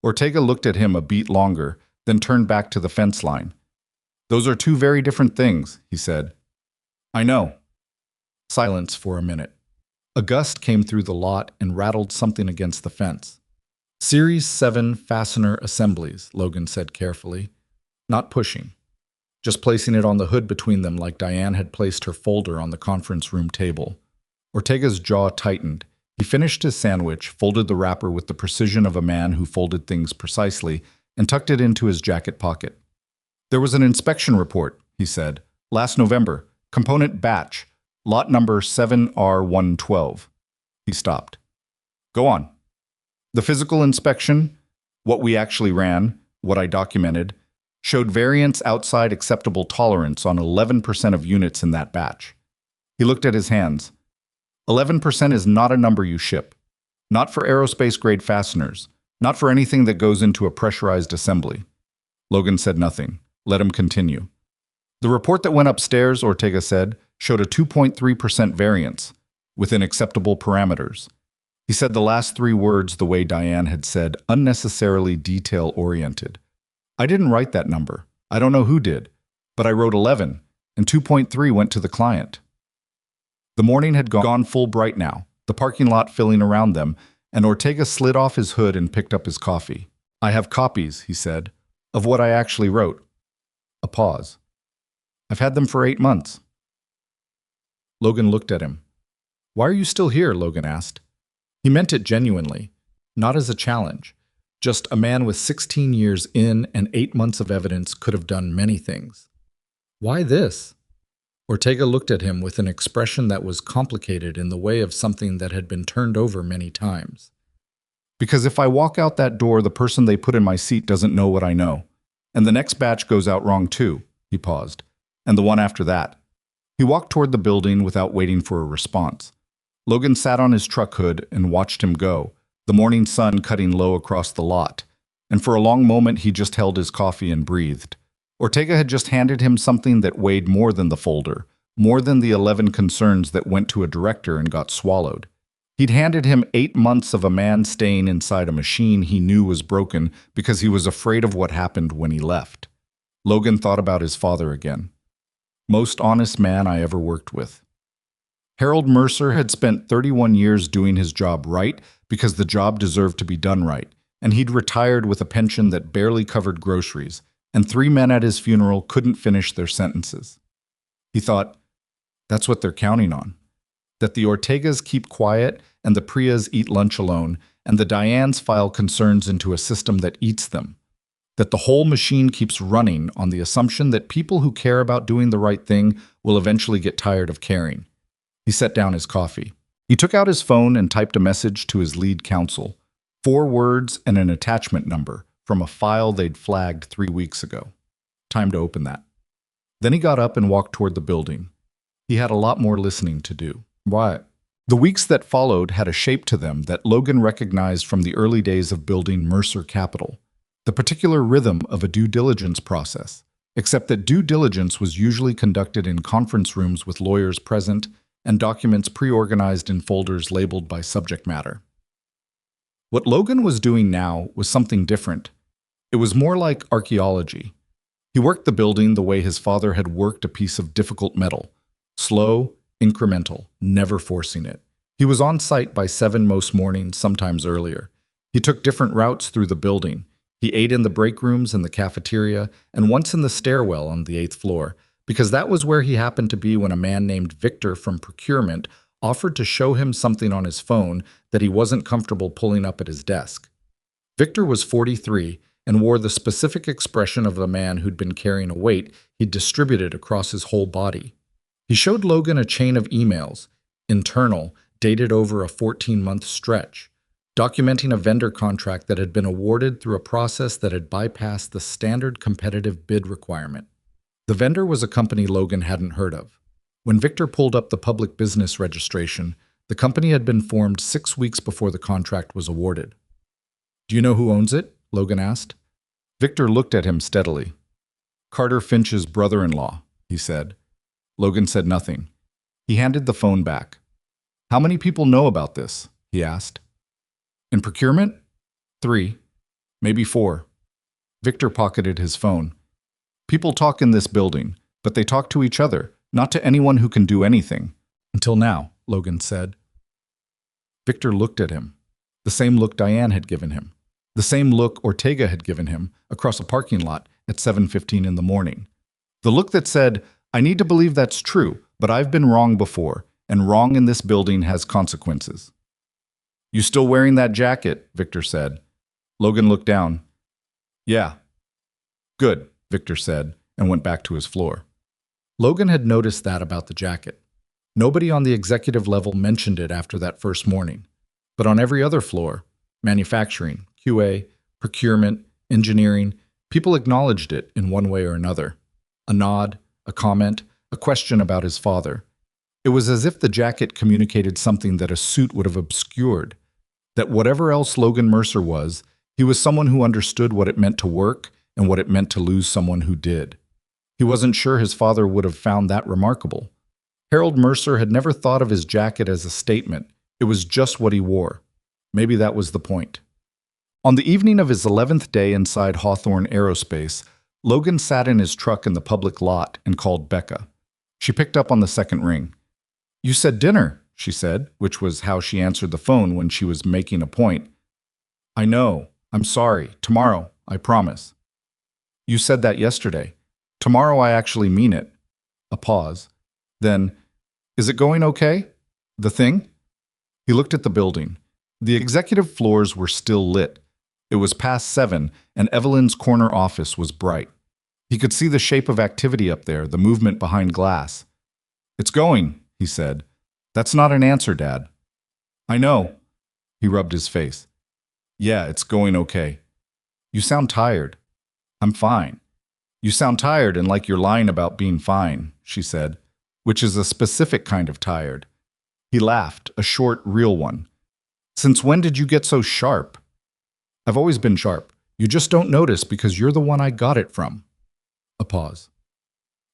Ortega looked at him a beat longer, then turned back to the fence line. "Those are 2 very different things," he said. "I know." Silence for a minute. A gust came through the lot and rattled something against the fence. "Series 7 fastener assemblies," Logan said carefully. Not pushing. Just placing it on the hood between them like Diane had placed her folder on the conference room table. Ortega's jaw tightened. He finished his sandwich, folded the wrapper with the precision of a man who folded things precisely, and tucked it into his jacket pocket. "There was an inspection report," he said. "Last November. Component batch. Lot number 7R112. He stopped. "Go on." "The physical inspection, what we actually ran, what I documented, showed variance outside acceptable tolerance on 11% of units in that batch." He looked at his hands. 11% is not a number you ship. Not for aerospace-grade fasteners. Not for anything that goes into a pressurized assembly. Logan said nothing. Let him continue. "The report that went upstairs," Ortega said, "showed a 2.3% variance, within acceptable parameters." He said the last 3 words the way Diane had said, unnecessarily detail-oriented. "I didn't write that number. I don't know who did. But I wrote 11, and 2.3 went to the client." The morning had gone full bright now, the parking lot filling around them, and Ortega slid off his hood and picked up his coffee. "I have copies," he said, "of what I actually wrote." A pause. "I've had them for 8 months." Logan looked at him. "Why are you still here?" Logan asked. He meant it genuinely, not as a challenge. Just a man with 16 years in and 8 months of evidence could have done many things. Why this? Ortega looked at him with an expression that was complicated in the way of something that had been turned over many times. Because if I walk out that door, the person they put in my seat doesn't know what I know. And the next batch goes out wrong too, he paused. And the one after that. He walked toward the building without waiting for a response. Logan sat on his truck hood and watched him go, the morning sun cutting low across the lot. And for a long moment he just held his coffee and breathed. Ortega had just handed him something that weighed more than the folder, more than the 11 concerns that went to a director and got swallowed. He'd handed him 8 months of a man staying inside a machine he knew was broken because he was afraid of what happened when he left. Logan thought about his father again. Most honest man I ever worked with. Harold Mercer had spent 31 years doing his job right because the job deserved to be done right, and he'd retired with a pension that barely covered groceries, and 3 men at his funeral couldn't finish their sentences. He thought, that's what they're counting on. That the Ortegas keep quiet and the Prias eat lunch alone, and the Dianes file concerns into a system that eats them. That the whole machine keeps running on the assumption that people who care about doing the right thing will eventually get tired of caring. He set down his coffee. He took out his phone and typed a message to his lead counsel, 4 words and an attachment number from a file they'd flagged 3 weeks ago. Time to open that. Then he got up and walked toward the building. He had a lot more listening to do. Why? The weeks that followed had a shape to them that Logan recognized from the early days of building Mercer Capital. The particular rhythm of a due diligence process, except that due diligence was usually conducted in conference rooms with lawyers present and documents pre-organized in folders labeled by subject matter. What Logan was doing now was something different. It was more like archaeology. He worked the building the way his father had worked a piece of difficult metal, slow, incremental, never forcing it. He was on site by 7 most mornings, sometimes earlier. He took different routes through the building. He ate in the break rooms and the cafeteria, and once in the stairwell on the 8th floor, because that was where he happened to be when a man named Victor from procurement offered to show him something on his phone that he wasn't comfortable pulling up at his desk. Victor was 43 and wore the specific expression of a man who'd been carrying a weight he'd distributed across his whole body. He showed Logan a chain of emails, internal, dated over a 14-month stretch, documenting a vendor contract that had been awarded through a process that had bypassed the standard competitive bid requirement. The vendor was a company Logan hadn't heard of. When Victor pulled up the public business registration, the company had been formed 6 weeks before the contract was awarded. "Do you know who owns it?" Logan asked. Victor looked at him steadily. "Carter Finch's brother-in-law," he said. Logan said nothing. He handed the phone back. "How many people know about this?" he asked. "In procurement? 3, maybe 4. Victor pocketed his phone. "People talk in this building, but they talk to each other, not to anyone who can do anything. Until now," Logan said. Victor looked at him. The same look Diane had given him. The same look Ortega had given him across a parking lot at 7:15 in the morning. The look that said, "I need to believe that's true, but I've been wrong before, and wrong in this building has consequences." "You still wearing that jacket?" Victor said. Logan looked down. "Yeah." "Good," Victor said, and went back to his floor. Logan had noticed that about the jacket. Nobody on the executive level mentioned it after that first morning. But on every other floor, manufacturing, QA, procurement, engineering, people acknowledged it in one way or another. A nod, a comment, a question about his father. It was as if the jacket communicated something that a suit would have obscured. That whatever else Logan Mercer was, he was someone who understood what it meant to work and what it meant to lose someone who did. He wasn't sure his father would have found that remarkable. Harold Mercer had never thought of his jacket as a statement. It was just what he wore. Maybe that was the point. On the evening of his 11th day inside Hawthorne Aerospace, Logan sat in his truck in the public lot and called Becca. She picked up on the second ring. "You said dinner," she said, which was how she answered the phone when she was making a point. "I know. I'm sorry. Tomorrow, I promise." "You said that yesterday. Tomorrow I actually mean it." A pause. Then, "Is it going okay? The thing?" He looked at the building. The executive floors were still lit. It was past 7, and Evelyn's corner office was bright. He could see the shape of activity up there, the movement behind glass. "It's going," he said. "That's not an answer, Dad." "I know." He rubbed his face. "Yeah, it's going okay." "You sound tired." "I'm fine." "You sound tired and like you're lying about being fine," she said, which is a specific kind of tired. He laughed, a short, real one. "Since when did you get so sharp?" "I've always been sharp. You just don't notice because you're the one I got it from." A pause.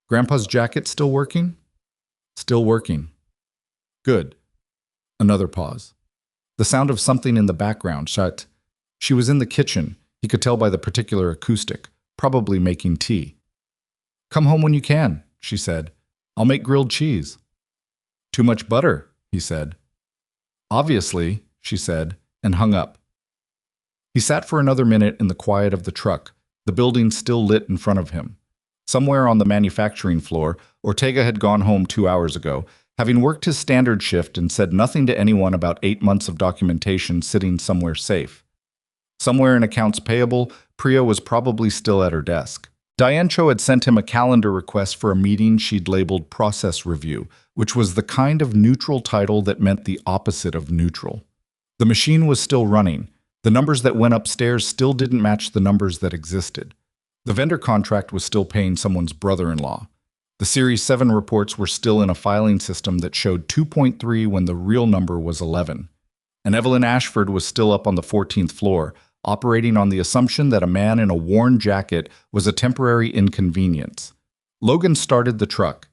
"Grandpa's jacket still working?" "Still working." "Good." Another pause. The sound of something in the background shut. She was in the kitchen. He could tell by the particular acoustic, probably making tea. "Come home when you can," she said. "I'll make grilled cheese." "Too much butter," he said. "Obviously," she said, and hung up. He sat for another minute in the quiet of the truck, the building still lit in front of him. Somewhere on the manufacturing floor, Ortega had gone home 2 hours ago, having worked his standard shift and said nothing to anyone about 8 months of documentation sitting somewhere safe. Somewhere in accounts payable, Priya was probably still at her desk. Diane Cho had sent him a calendar request for a meeting she'd labeled Process Review, which was the kind of neutral title that meant the opposite of neutral. The machine was still running. The numbers that went upstairs still didn't match the numbers that existed. The vendor contract was still paying someone's brother-in-law. The Series 7 reports were still in a filing system that showed 2.3 when the real number was 11. And Evelyn Ashford was still up on the 14th floor, operating on the assumption that a man in a worn jacket was a temporary inconvenience. Logan started the truck.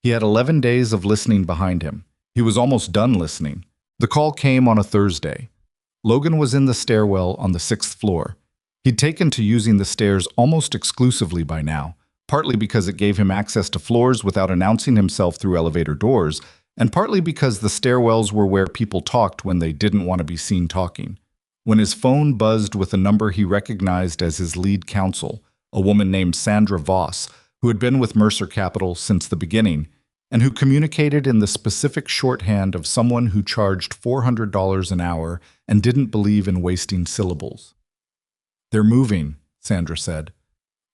He had 11 days of listening behind him. He was almost done listening. The call came on a Thursday. Logan was in the stairwell on the 6th floor. He'd taken to using the stairs almost exclusively by now, partly because it gave him access to floors without announcing himself through elevator doors, and partly because the stairwells were where people talked when they didn't want to be seen talking. When his phone buzzed with a number he recognized as his lead counsel, a woman named Sandra Voss, who had been with Mercer Capital since the beginning, and who communicated in the specific shorthand of someone who charged $400 an hour and didn't believe in wasting syllables. "They're moving," Sandra said.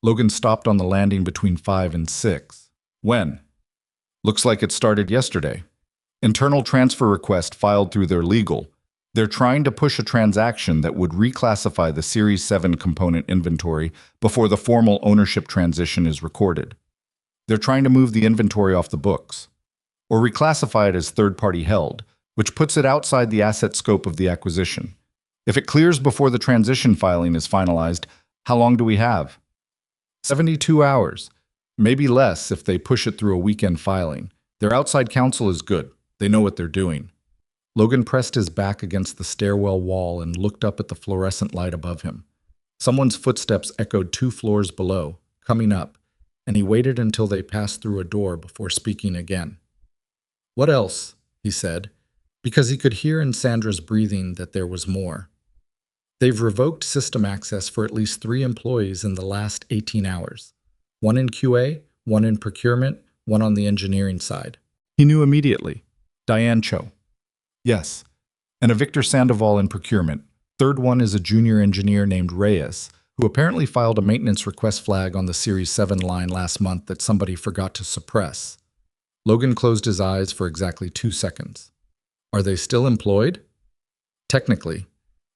Logan stopped on the landing between 5 and 6. "When?" "Looks like it started yesterday. Internal transfer request filed through their legal. They're trying to push a transaction that would reclassify the Series 7 component inventory before the formal ownership transition is recorded. They're trying to move the inventory off the books, or reclassify it as third-party held, which puts it outside the asset scope of the acquisition. If it clears before the transition filing is finalized, how long do we have?" 72 hours. Maybe less if they push it through a weekend filing. Their outside counsel is good. They know what they're doing. Logan pressed his back against the stairwell wall and looked up at the fluorescent light above him. Someone's footsteps echoed 2 floors below, coming up, and he waited until they passed through a door before speaking again. "What else?" he said, because he could hear in Sandra's breathing that there was more. "They've revoked system access for at least 3 employees in the last 18 hours. 1 in QA, 1 in procurement, 1 on the engineering side." He knew immediately. Diane Cho. "Yes. And a Victor Sandoval in procurement. Third one is a junior engineer named Reyes, who apparently filed a maintenance request flag on the Series 7 line last month that somebody forgot to suppress." Logan closed his eyes for exactly 2 seconds. "Are they still employed?" "Technically.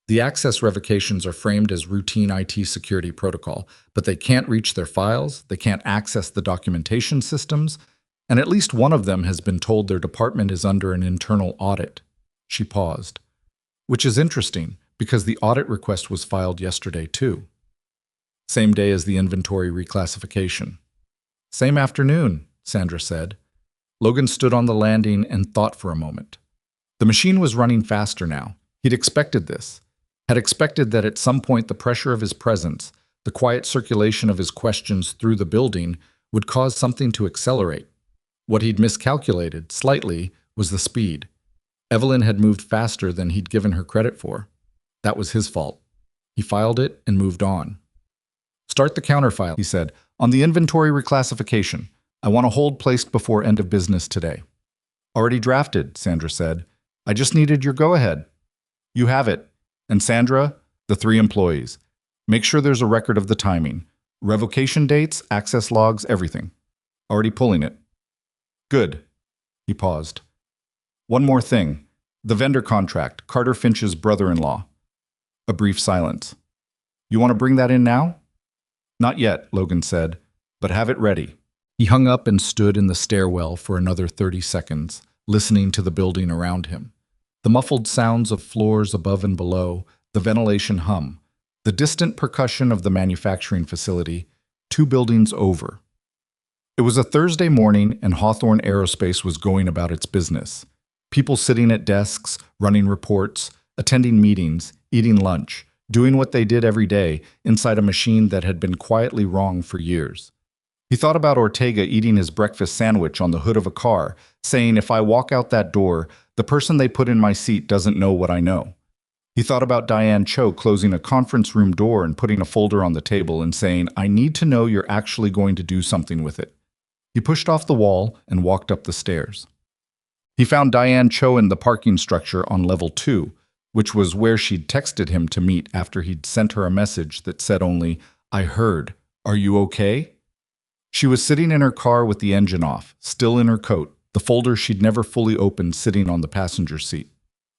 The access revocations are framed as routine IT security protocol, but they can't reach their files, they can't access the documentation systems, and at least one of them has been told their department is under an internal audit." She paused. "Which is interesting, because the audit request was filed yesterday too." "Same day as the inventory reclassification." "Same afternoon," Sandra said. Logan stood on the landing and thought for a moment. The machine was running faster now. He'd expected this. Had expected that at some point the pressure of his presence, the quiet circulation of his questions through the building, would cause something to accelerate. What he'd miscalculated, slightly, was the speed. Evelyn had moved faster than he'd given her credit for. That was his fault. He filed it and moved on. "Start the counterfile," he said. "On the inventory reclassification. I want a hold placed before end of business today." "Already drafted," Sandra said. "I just needed your go-ahead." "You have it. And Sandra, the 3 employees. Make sure there's a record of the timing. Revocation dates, access logs, everything. Already pulling it. Good. He paused. One more thing. The vendor contract, Carter Finch's brother-in-law. A brief silence. You want to bring that in now? Not yet, Logan said, but have it ready. He hung up and stood in the stairwell for another 30 seconds, listening to the building around him. The muffled sounds of floors above and below, the ventilation hum, the distant percussion of the manufacturing facility, 2 buildings over. It was a Thursday morning and Hawthorne Aerospace was going about its business. People sitting at desks, running reports, attending meetings, eating lunch, doing what they did every day inside a machine that had been quietly wrong for years. He thought about Ortega eating his breakfast sandwich on the hood of a car, saying, if I walk out that door, the person they put in my seat doesn't know what I know. He thought about Diane Cho closing a conference room door and putting a folder on the table and saying, I need to know you're actually going to do something with it. He pushed off the wall and walked up the stairs. He found Diane Cho in the parking structure on level 2, which was where she'd texted him to meet after he'd sent her a message that said only, I heard. Are you okay? She was sitting in her car with the engine off, still in her coat, the folder she'd never fully opened sitting on the passenger seat.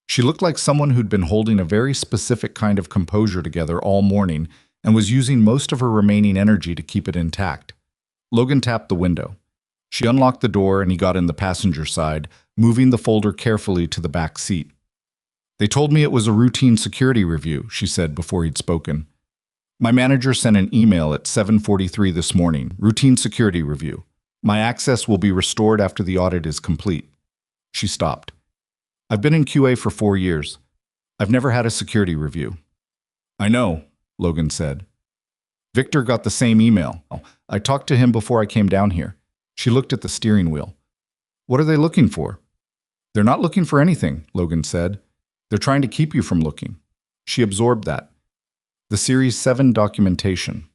She looked like someone who'd been holding a very specific kind of composure together all morning and was using most of her remaining energy to keep it intact. Logan tapped the window. She unlocked the door and he got in the passenger side, moving the folder carefully to the back seat. They told me it was a routine security review, she said before he'd spoken. My manager sent an email at 7:43 this morning, routine security review. My access will be restored after the audit is complete. She stopped. I've been in QA for 4 years. I've never had a security review. I know, Logan said. Victor got the same email. I talked to him before I came down here. She looked at the steering wheel. What are they looking for? They're not looking for anything, Logan said. They're trying to keep you from looking. She absorbed that. The Series 7 documentation.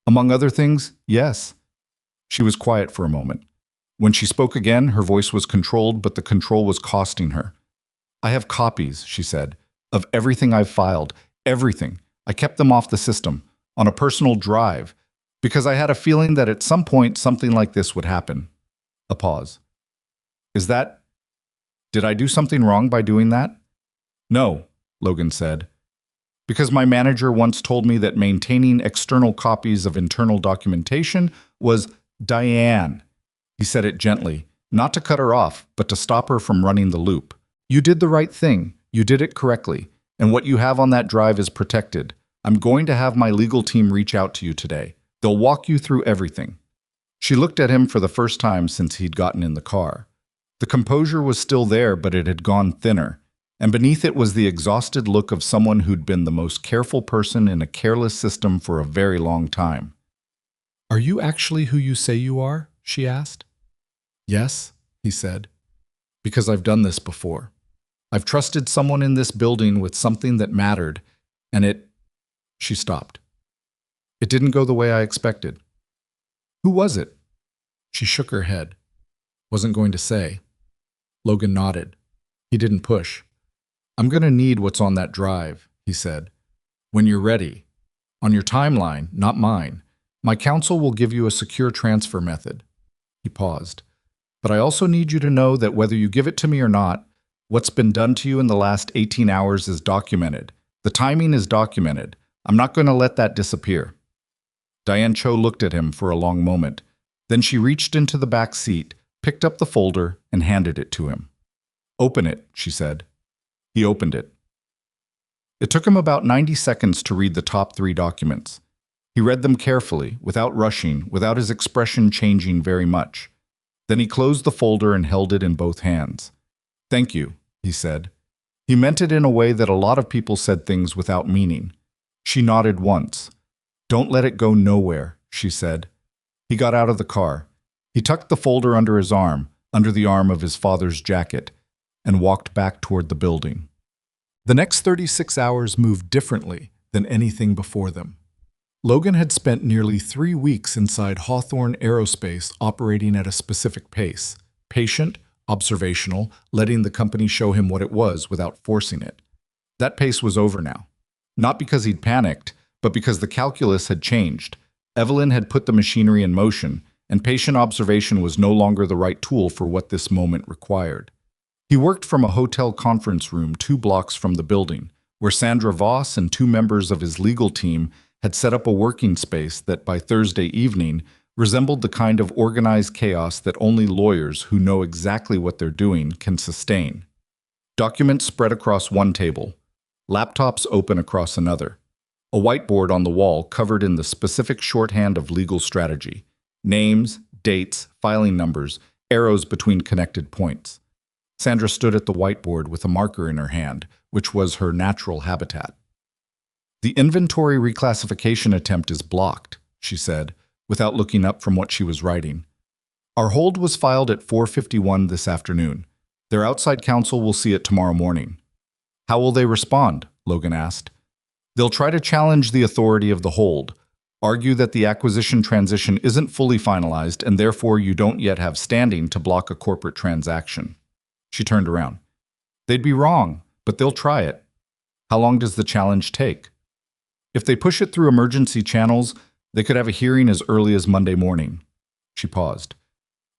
Among other things, yes. She was quiet for a moment. When she spoke again, her voice was controlled, but the control was costing her. I have copies, she said, of everything I've filed, everything. I kept them off the system, on a personal drive, because I had a feeling that at some point something like this would happen. A pause. Did I do something wrong by doing that? No, Logan said. Because my manager once told me that maintaining external copies of internal documentation was Diane. He said it gently, not to cut her off, but to stop her from running the loop. You did the right thing. You did it correctly. And what you have on that drive is protected. I'm going to have my legal team reach out to you today. They'll walk you through everything. She looked at him for the first time since he'd gotten in the car. The composure was still there, but it had gone thinner. And beneath it was the exhausted look of someone who'd been the most careful person in a careless system for a very long time. Are you actually who you say you are? She asked. Yes, he said. Because I've done this before. I've trusted someone in this building with something that mattered, and it... She stopped. It didn't go the way I expected. Who was it? She shook her head. Wasn't going to say. Logan nodded. He didn't push. I'm going to need what's on that drive, he said. When you're ready. On your timeline, not mine. My counsel will give you a secure transfer method. He paused. But I also need you to know that whether you give it to me or not, what's been done to you in the last 18 hours is documented. The timing is documented. I'm not going to let that disappear. Diane Cho looked at him for a long moment. Then she reached into the back seat, picked up the folder, and handed it to him. Open it, she said. He opened it. It took him about 90 seconds to read the top 3 documents. He read them carefully, without rushing, without his expression changing very much. Then he closed the folder and held it in both hands. Thank you, he said. He meant it in a way that a lot of people said things without meaning. She nodded once. Don't let it go nowhere, she said. He got out of the car. He tucked the folder under his arm, under the arm of his father's jacket, and walked back toward the building. The next 36 hours moved differently than anything before them. Logan had spent nearly 3 weeks inside Hawthorne Aerospace operating at a specific pace, patient, observational, letting the company show him what it was without forcing it. That pace was over now. Not because he'd panicked, but because the calculus had changed. Evelyn had put the machinery in motion, and patient observation was no longer the right tool for what this moment required. He worked from a hotel conference room 2 blocks from the building, where Sandra Voss and 2 members of his legal team had set up a working space that by Thursday evening resembled the kind of organized chaos that only lawyers who know exactly what they're doing can sustain. Documents spread across one table, laptops open across another, a whiteboard on the wall covered in the specific shorthand of legal strategy, names, dates, filing numbers, arrows between connected points. Sandra stood at the whiteboard with a marker in her hand, which was her natural habitat. "The inventory reclassification attempt is blocked," she said, without looking up from what she was writing. "Our hold was filed at 4:51 this afternoon. Their outside counsel will see it tomorrow morning." "How will they respond?" Logan asked. "They'll try to challenge the authority of the hold, argue that the acquisition transition isn't fully finalized and therefore you don't yet have standing to block a corporate transaction." She turned around. "They'd be wrong, but they'll try it. How long does the challenge take?" "If they push it through emergency channels, they could have a hearing as early as Monday morning." She paused.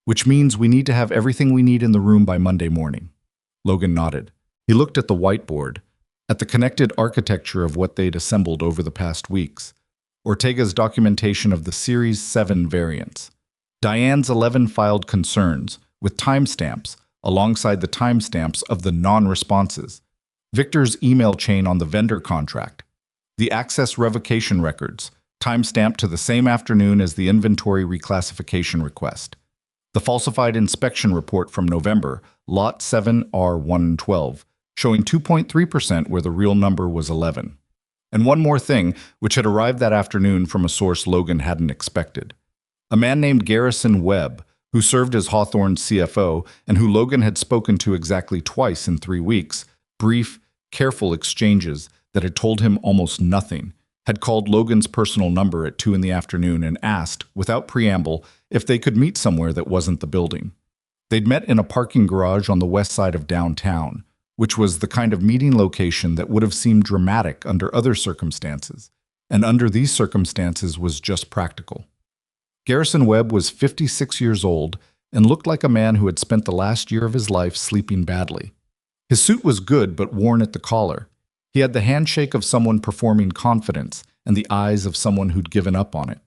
"Which means we need to have everything we need in the room by Monday morning." Logan nodded. He looked at the whiteboard, at the connected architecture of what they'd assembled over the past weeks, Ortega's documentation of the Series 7 variants, Diane's 11 filed concerns, with timestamps, alongside the timestamps of the non-responses, Victor's email chain on the vendor contract, the access revocation records, timestamped to the same afternoon as the inventory reclassification request, the falsified inspection report from November, Lot 7R112, showing 2.3% where the real number was 11. And one more thing, which had arrived that afternoon from a source Logan hadn't expected. A man named Garrison Webb, who served as Hawthorne's CFO and who Logan had spoken to exactly twice in 3 weeks, brief, careful exchanges that had told him almost nothing, had called Logan's personal number at 2 in the afternoon and asked, without preamble, if they could meet somewhere that wasn't the building. They'd met in a parking garage on the west side of downtown, which was the kind of meeting location that would have seemed dramatic under other circumstances, and under these circumstances was just practical. Garrison Webb was 56 years old and looked like a man who had spent the last year of his life sleeping badly. His suit was good but worn at the collar. He had the handshake of someone performing confidence and the eyes of someone who'd given up on it.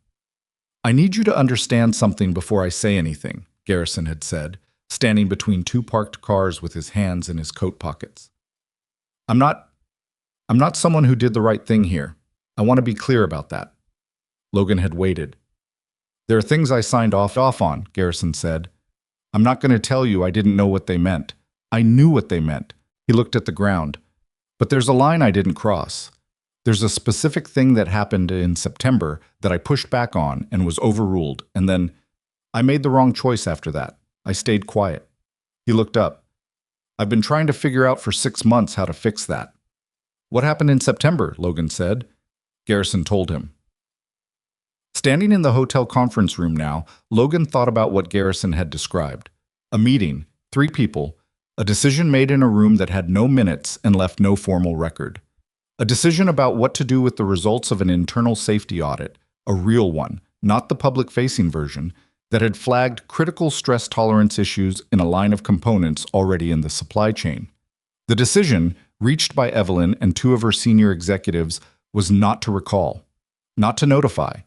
"I need you to understand something before I say anything," Garrison had said, standing between 2 parked cars with his hands in his coat pockets. I'm not someone who did the right thing here. I want to be clear about that." Logan had waited. "There are things I signed off on," Garrison said. "I'm not going to tell you I didn't know what they meant. I knew what they meant." He looked at the ground. "But there's a line I didn't cross. There's a specific thing that happened in September that I pushed back on and was overruled, and then I made the wrong choice after that. I stayed quiet." He looked up. "I've been trying to figure out for 6 months how to fix that." "What happened in September?" Logan said. Garrison told him. Standing in the hotel conference room now, Logan thought about what Garrison had described. A meeting, 3 people, a decision made in a room that had no minutes and left no formal record. A decision about what to do with the results of an internal safety audit, a real one, not the public-facing version, that had flagged critical stress tolerance issues in a line of components already in the supply chain. The decision, reached by Evelyn and 2 of her senior executives, was not to recall, not to notify,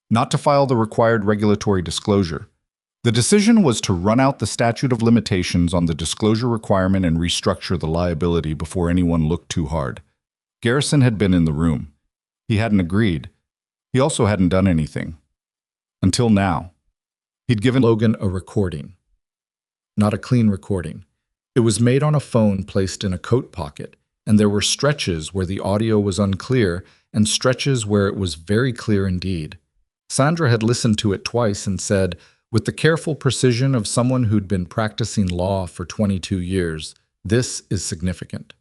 not to file the required regulatory disclosure. The decision was to run out the statute of limitations on the disclosure requirement and restructure the liability before anyone looked too hard. Garrison had been in the room. He hadn't agreed. He also hadn't done anything. Until now. He'd given Logan a recording. Not a clean recording. It was made on a phone placed in a coat pocket, and there were stretches where the audio was unclear and stretches where it was very clear indeed. Sandra had listened to it twice and said, with the careful precision of someone who'd been practicing law for 22 years, "This is significant."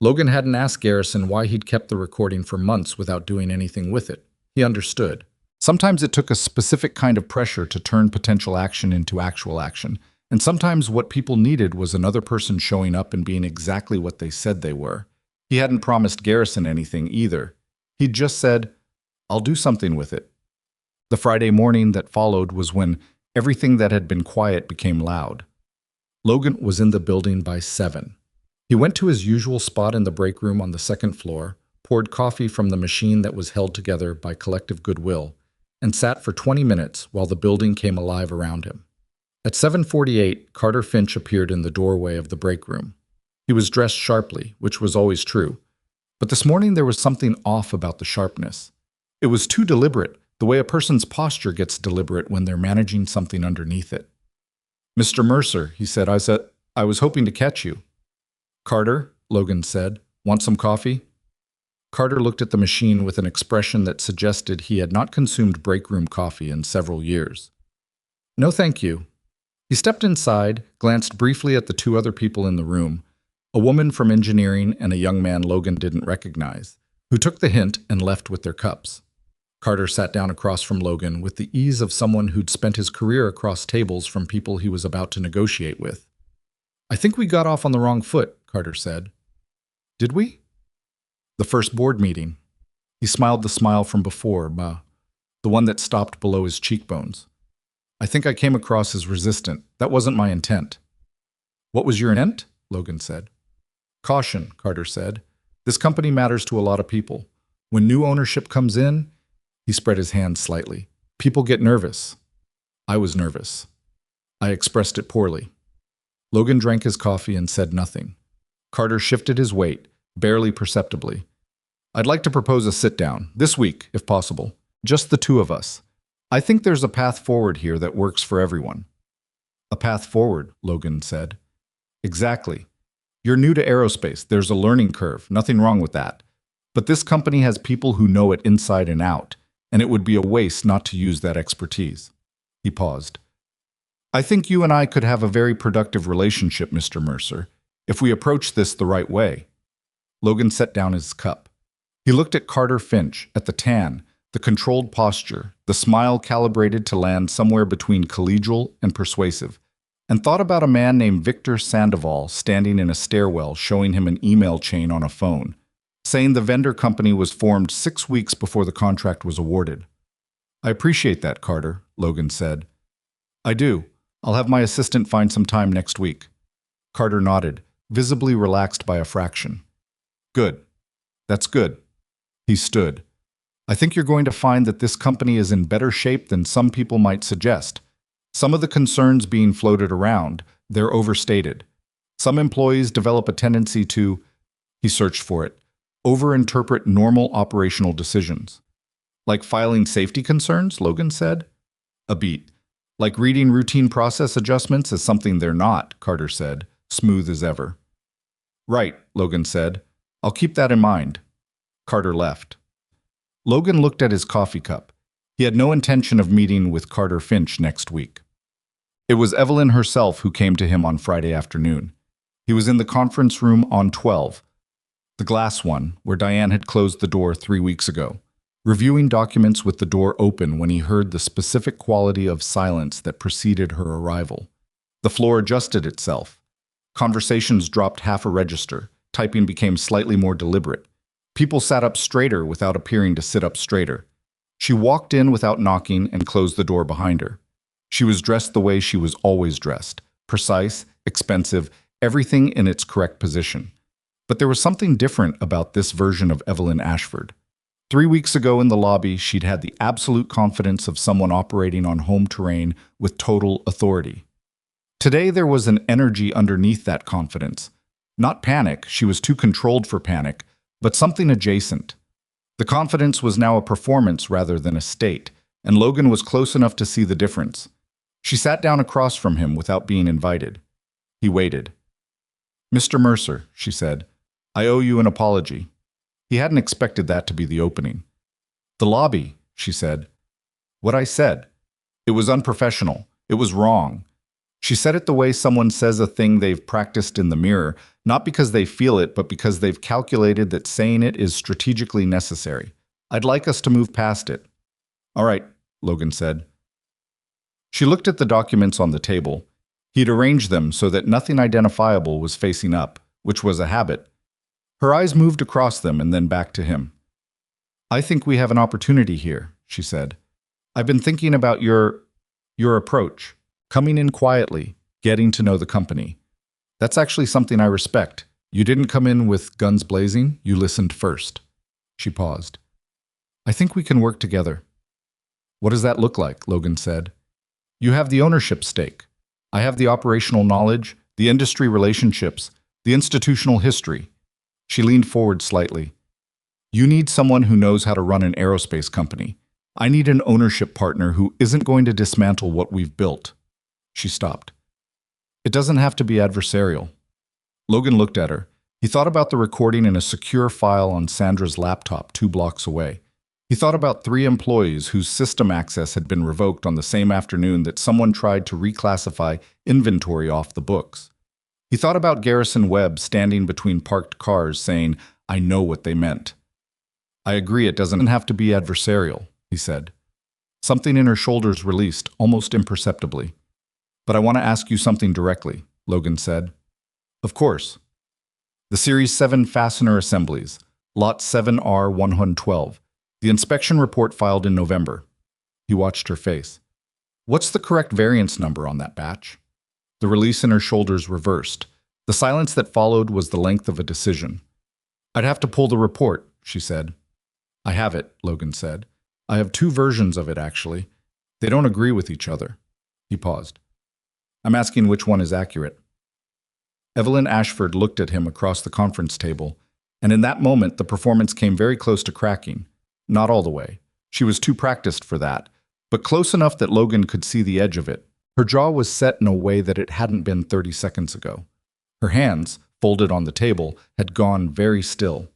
Logan hadn't asked Garrison why he'd kept the recording for months without doing anything with it. He understood. Sometimes it took a specific kind of pressure to turn potential action into actual action, and sometimes what people needed was another person showing up and being exactly what they said they were. He hadn't promised Garrison anything either. He'd just said, "I'll do something with it." The Friday morning that followed was when everything that had been quiet became loud. Logan was in the building by 7. He went to his usual spot in the break room on the second floor, poured coffee from the machine that was held together by collective goodwill, and sat for 20 minutes while the building came alive around him. At 7:48, Carter Finch appeared in the doorway of the break room. He was dressed sharply, which was always true. But this morning there was something off about the sharpness. It was too deliberate, the way a person's posture gets deliberate when they're managing something underneath it. "Mr. Mercer," he said, I was hoping to catch you." "Carter," Logan said, "want some coffee?" Carter looked at the machine with an expression that suggested he had not consumed break room coffee in several years. "No, thank you." He stepped inside, glanced briefly at the two other people in the room, a woman from engineering and a young man Logan didn't recognize, who took the hint and left with their cups. Carter sat down across from Logan with the ease of someone who'd spent his career across tables from people he was about to negotiate with. "I think we got off on the wrong foot," Carter said. "Did we?" "The first board meeting." He smiled the smile from before, the one that stopped below his cheekbones. "I think I came across as resistant. That wasn't my intent." "What was your intent?" Logan said. "Caution," Carter said. "This company matters to a lot of people. When new ownership comes in," he spread his hands slightly, "people get nervous." I was nervous. I expressed it poorly. Logan drank his coffee and said nothing. Carter shifted his weight, barely perceptibly. "I'd like to propose a sit-down, this week, if possible. Just the two of us. I think there's a path forward here that works for everyone." "A path forward," Logan said. "Exactly. You're new to aerospace. There's a learning curve. Nothing wrong with that. But this company has people who know it inside and out, and it would be a waste not to use that expertise." He paused. "I think you and I could have a very productive relationship, Mr. Mercer, if we approach this the right way." Logan set down his cup. He looked at Carter Finch, at the tan, the controlled posture, the smile calibrated to land somewhere between collegial and persuasive, and thought about a man named Victor Sandoval standing in a stairwell showing him an email chain on a phone, saying the vendor company was formed 6 weeks before the contract was awarded. "I appreciate that, Carter," Logan said. "I do. I'll have my assistant find some time next week." Carter nodded, visibly relaxed by a fraction. "Good. That's good." He stood. "I think you're going to find that this company is in better shape than some people might suggest. Some of the concerns being floated around, they're overstated. Some employees develop a tendency to," he searched for it, "overinterpret normal operational decisions." "Like filing safety concerns," Logan said. "A beat. Like reading routine process adjustments as something they're not," Carter said, smooth as ever. "Right," Logan said. "I'll keep that in mind." Carter left. Logan looked at his coffee cup. He had no intention of meeting with Carter Finch next week. It was Evelyn herself who came to him on Friday afternoon. He was in the conference room on 12, the glass one, where Diane had closed the door 3 weeks ago, reviewing documents with the door open when he heard the specific quality of silence that preceded her arrival. The floor adjusted itself. Conversations dropped half a register. Typing became slightly more deliberate. People sat up straighter without appearing to sit up straighter. She walked in without knocking and closed the door behind her. She was dressed the way she was always dressed, precise, expensive, everything in its correct position. But there was something different about this version of Evelyn Ashford. 3 weeks ago in the lobby, she'd had the absolute confidence of someone operating on home terrain with total authority. Today there was an energy underneath that confidence. Not panic, she was too controlled for panic, but something adjacent. The confidence was now a performance rather than a state, and Logan was close enough to see the difference. She sat down across from him without being invited. He waited. "Mr. Mercer," she said, "I owe you an apology." He hadn't expected that to be the opening. "The lobby," she said. "What I said. It was unprofessional. It was wrong." She said it the way someone says a thing they've practiced in the mirror, not because they feel it, but because they've calculated that saying it is strategically necessary. "I'd like us to move past it." "All right," Logan said. She looked at the documents on the table. He'd arranged them so that nothing identifiable was facing up, which was a habit. Her eyes moved across them and then back to him. "I think we have an opportunity here," she said. I've been thinking about your approach, coming in quietly, getting to know the company. That's actually something I respect. You didn't come in with guns blazing, you listened first. She paused. I think we can work together. What does that look like? Logan said. You have the ownership stake. I have the operational knowledge, the industry relationships, the institutional history. She leaned forward slightly. You need someone who knows how to run an aerospace company. I need an ownership partner who isn't going to dismantle what we've built. She stopped. It doesn't have to be adversarial. Logan looked at her. He thought about the recording in a secure file on Sandra's laptop 2 blocks away. He thought about 3 employees whose system access had been revoked on the same afternoon that someone tried to reclassify inventory off the books. He thought about Garrison Webb standing between parked cars saying, I know what they meant. I agree, it doesn't have to be adversarial, he said. Something in her shoulders released, almost imperceptibly. But I want to ask you something directly, Logan said. Of course. The Series 7 fastener assemblies, Lot 7R112, the inspection report filed in November. He watched her face. What's the correct variance number on that batch? The release in her shoulders reversed. The silence that followed was the length of a decision. I'd have to pull the report, she said. I have it, Logan said. I have 2 versions of it, actually. They don't agree with each other. He paused. I'm asking which one is accurate. Evelyn Ashford looked at him across the conference table, and in that moment the performance came very close to cracking. Not all the way. She was too practiced for that, but close enough that Logan could see the edge of it. Her jaw was set in a way that it hadn't been 30 seconds ago. Her hands, folded on the table, had gone very still.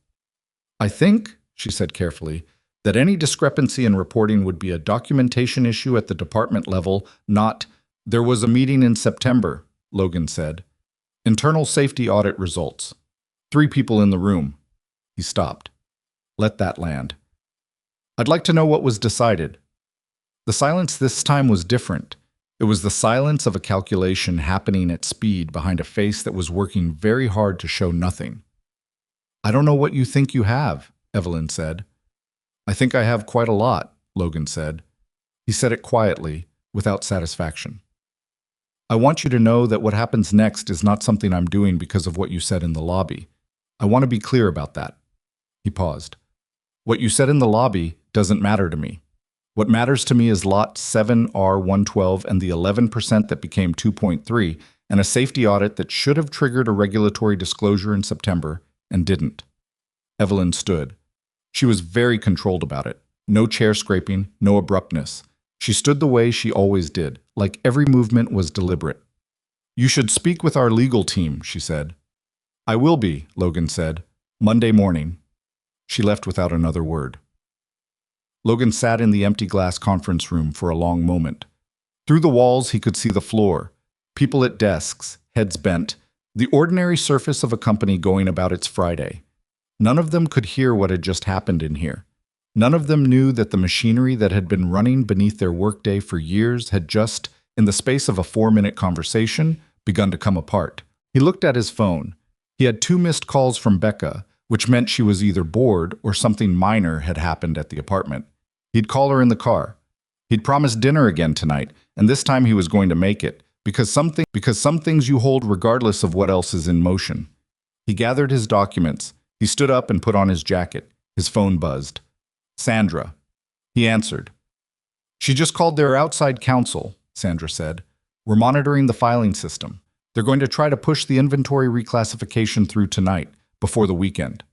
I think, she said carefully, that any discrepancy in reporting would be a documentation issue at the department level, not, there was a meeting in September, Logan said. Internal safety audit results. 3 people in the room. He stopped. Let that land. I'd like to know what was decided. The silence this time was different. It was the silence of a calculation happening at speed behind a face that was working very hard to show nothing. I don't know what you think you have, Evelyn said. I think I have quite a lot, Logan said. He said it quietly, without satisfaction. I want you to know that what happens next is not something I'm doing because of what you said in the lobby. I want to be clear about that. He paused. What you said in the lobby doesn't matter to me. What matters to me is Lot 7R112 and the 11% that became 2.3 and a safety audit that should have triggered a regulatory disclosure in September and didn't. Evelyn stood. She was very controlled about it. No chair scraping, no abruptness. She stood the way she always did, like every movement was deliberate. You should speak with our legal team, she said. I will be, Logan said. Monday morning. She left without another word. Logan sat in the empty glass conference room for a long moment. Through the walls he could see the floor, people at desks, heads bent, the ordinary surface of a company going about its Friday. None of them could hear what had just happened in here. None of them knew that the machinery that had been running beneath their workday for years had just, in the space of a 4-minute conversation, begun to come apart. He looked at his phone. He had 2 missed calls from Becca, which meant she was either bored or something minor had happened at the apartment. He'd call her in the car. He'd promised dinner again tonight, and this time he was going to make it, because some things you hold regardless of what else is in motion. He gathered his documents. He stood up and put on his jacket. His phone buzzed. Sandra. He answered. She just called their outside counsel, Sandra said. We're monitoring the filing system. They're going to try to push the inventory reclassification through tonight, before the weekend.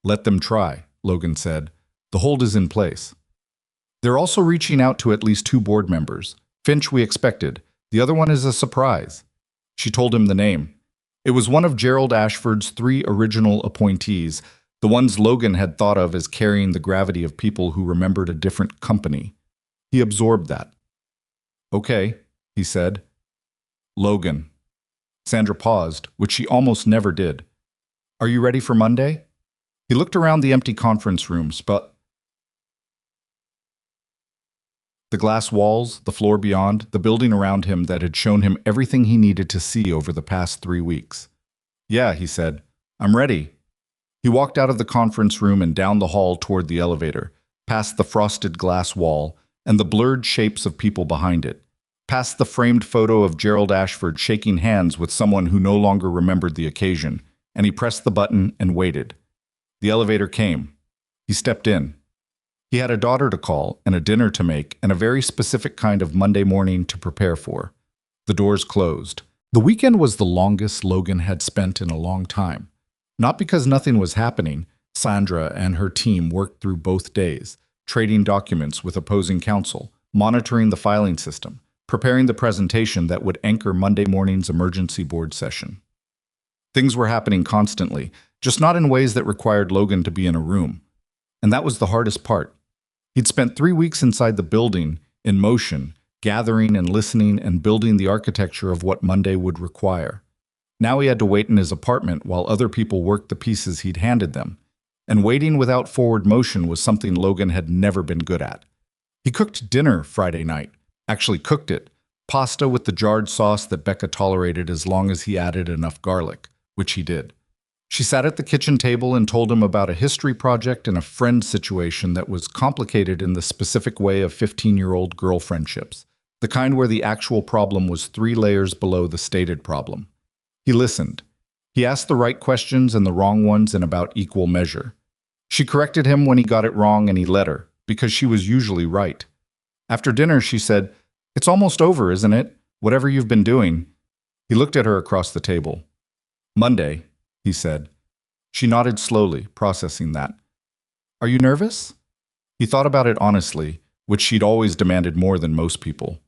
Let them try, Logan said. The hold is in place. They're also reaching out to at least 2 board members. Finch we expected. The other one is a surprise. She told him the name. It was one of Gerald Ashford's 3 original appointees, the ones Logan had thought of as carrying the gravity of people who remembered a different company. He absorbed that. Okay, he said. Logan. Sandra paused, which she almost never did. Are you ready for Monday? He looked around the empty conference rooms, but the glass walls, the floor beyond, the building around him that had shown him everything he needed to see over the past 3 weeks. Yeah, he said. I'm ready. He walked out of the conference room and down the hall toward the elevator, past the frosted glass wall, and the blurred shapes of people behind it, past the framed photo of Gerald Ashford shaking hands with someone who no longer remembered the occasion, and he pressed the button and waited. The elevator came. He stepped in. He had a daughter to call and a dinner to make and a very specific kind of Monday morning to prepare for. The doors closed. The weekend was the longest Logan had spent in a long time. Not because nothing was happening. Sandra and her team worked through both days, trading documents with opposing counsel, monitoring the filing system, preparing the presentation that would anchor Monday morning's emergency board session. Things were happening constantly, just not in ways that required Logan to be in a room. And that was the hardest part. He'd spent 3 weeks inside the building, in motion, gathering and listening and building the architecture of what Monday would require. Now he had to wait in his apartment while other people worked the pieces he'd handed them. And waiting without forward motion was something Logan had never been good at. He cooked dinner Friday night. Actually cooked it. Pasta with the jarred sauce that Becca tolerated as long as he added enough garlic, which he did. She sat at the kitchen table and told him about a history project and a friend situation that was complicated in the specific way of 15-year-old girl friendships, the kind where the actual problem was 3 layers below the stated problem. He listened. He asked the right questions and the wrong ones in about equal measure. She corrected him when he got it wrong and he let her, because she was usually right. After dinner, she said, "It's almost over, isn't it? Whatever you've been doing." He looked at her across the table. "Monday," he said. She nodded slowly, processing that. "Are you nervous?" He thought about it honestly, which she'd always demanded more than most people.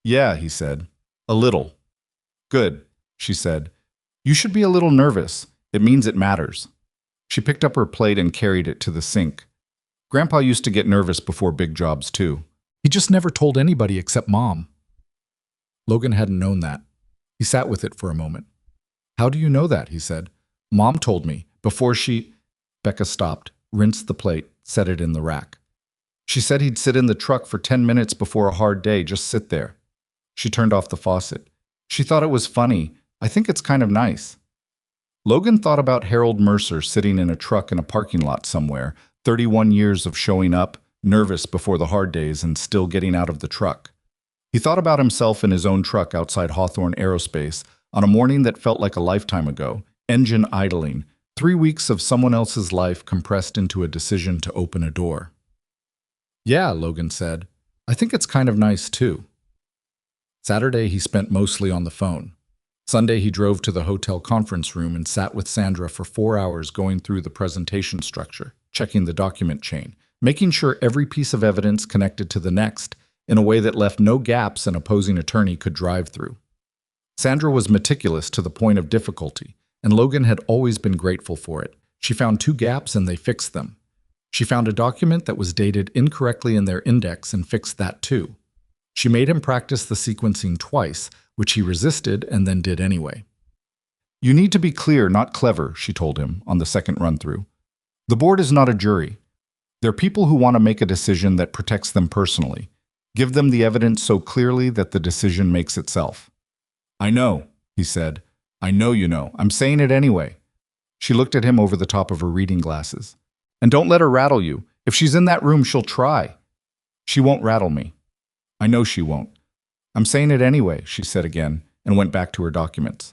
"Yeah," he said. "A little." "Good," she said. "You should be a little nervous. It means it matters." She picked up her plate and carried it to the sink. Grandpa used to get nervous before big jobs, too. He just never told anybody except Mom. Logan hadn't known that. He sat with it for a moment. "How do you know that?" he said. "Mom told me, before she—" Becca stopped, rinsed the plate, set it in the rack. "She said he'd sit in the truck for 10 minutes before a hard day, just sit there." She turned off the faucet. "She thought it was funny. I think it's kind of nice." Logan thought about Harold Mercer sitting in a truck in a parking lot somewhere, 31 years of showing up, nervous before the hard days and still getting out of the truck. He thought about himself in his own truck outside Hawthorne Aerospace on a morning that felt like a lifetime ago, engine idling, 3 weeks of someone else's life compressed into a decision to open a door. "Yeah," Logan said. "I think it's kind of nice, too." Saturday he spent mostly on the phone. Sunday he drove to the hotel conference room and sat with Sandra for 4 hours going through the presentation structure, checking the document chain, making sure every piece of evidence connected to the next in a way that left no gaps an opposing attorney could drive through. Sandra was meticulous to the point of difficulty, and Logan had always been grateful for it. She found 2 gaps and they fixed them. She found a document that was dated incorrectly in their index and fixed that too. She made him practice the sequencing twice, which he resisted and then did anyway. "You need to be clear, not clever," she told him on the second run-through. "The board is not a jury. They're people who want to make a decision that protects them personally. Give them the evidence so clearly that the decision makes itself." "I know," he said. "I know you know. I'm saying it anyway." She looked at him over the top of her reading glasses. "And don't let her rattle you. If she's in that room, she'll try." "She won't rattle me." "I know she won't." "I'm saying it anyway," she said again, and went back to her documents.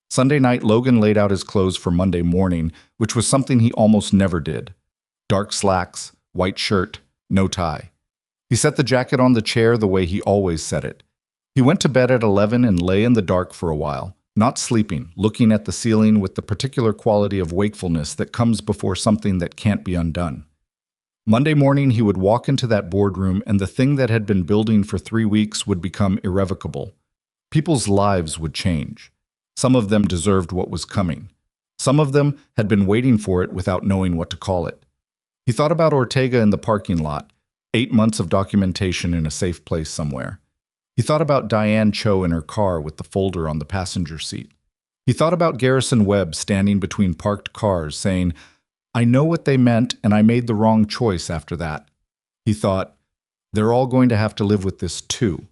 Sunday night, Logan laid out his clothes for Monday morning, which was something he almost never did. Dark slacks, white shirt, no tie. He set the jacket on the chair the way he always set it. He went to bed at 11 and lay in the dark for a while, not sleeping, looking at the ceiling with the particular quality of wakefulness that comes before something that can't be undone. Monday morning, he would walk into that boardroom and the thing that had been building for 3 weeks would become irrevocable. People's lives would change. Some of them deserved what was coming. Some of them had been waiting for it without knowing what to call it. He thought about Ortega in the parking lot, 8 months of documentation in a safe place somewhere. He thought about Diane Cho in her car with the folder on the passenger seat. He thought about Garrison Webb standing between parked cars saying, "I know what they meant and I made the wrong choice after that." He thought, they're all going to have to live with this too.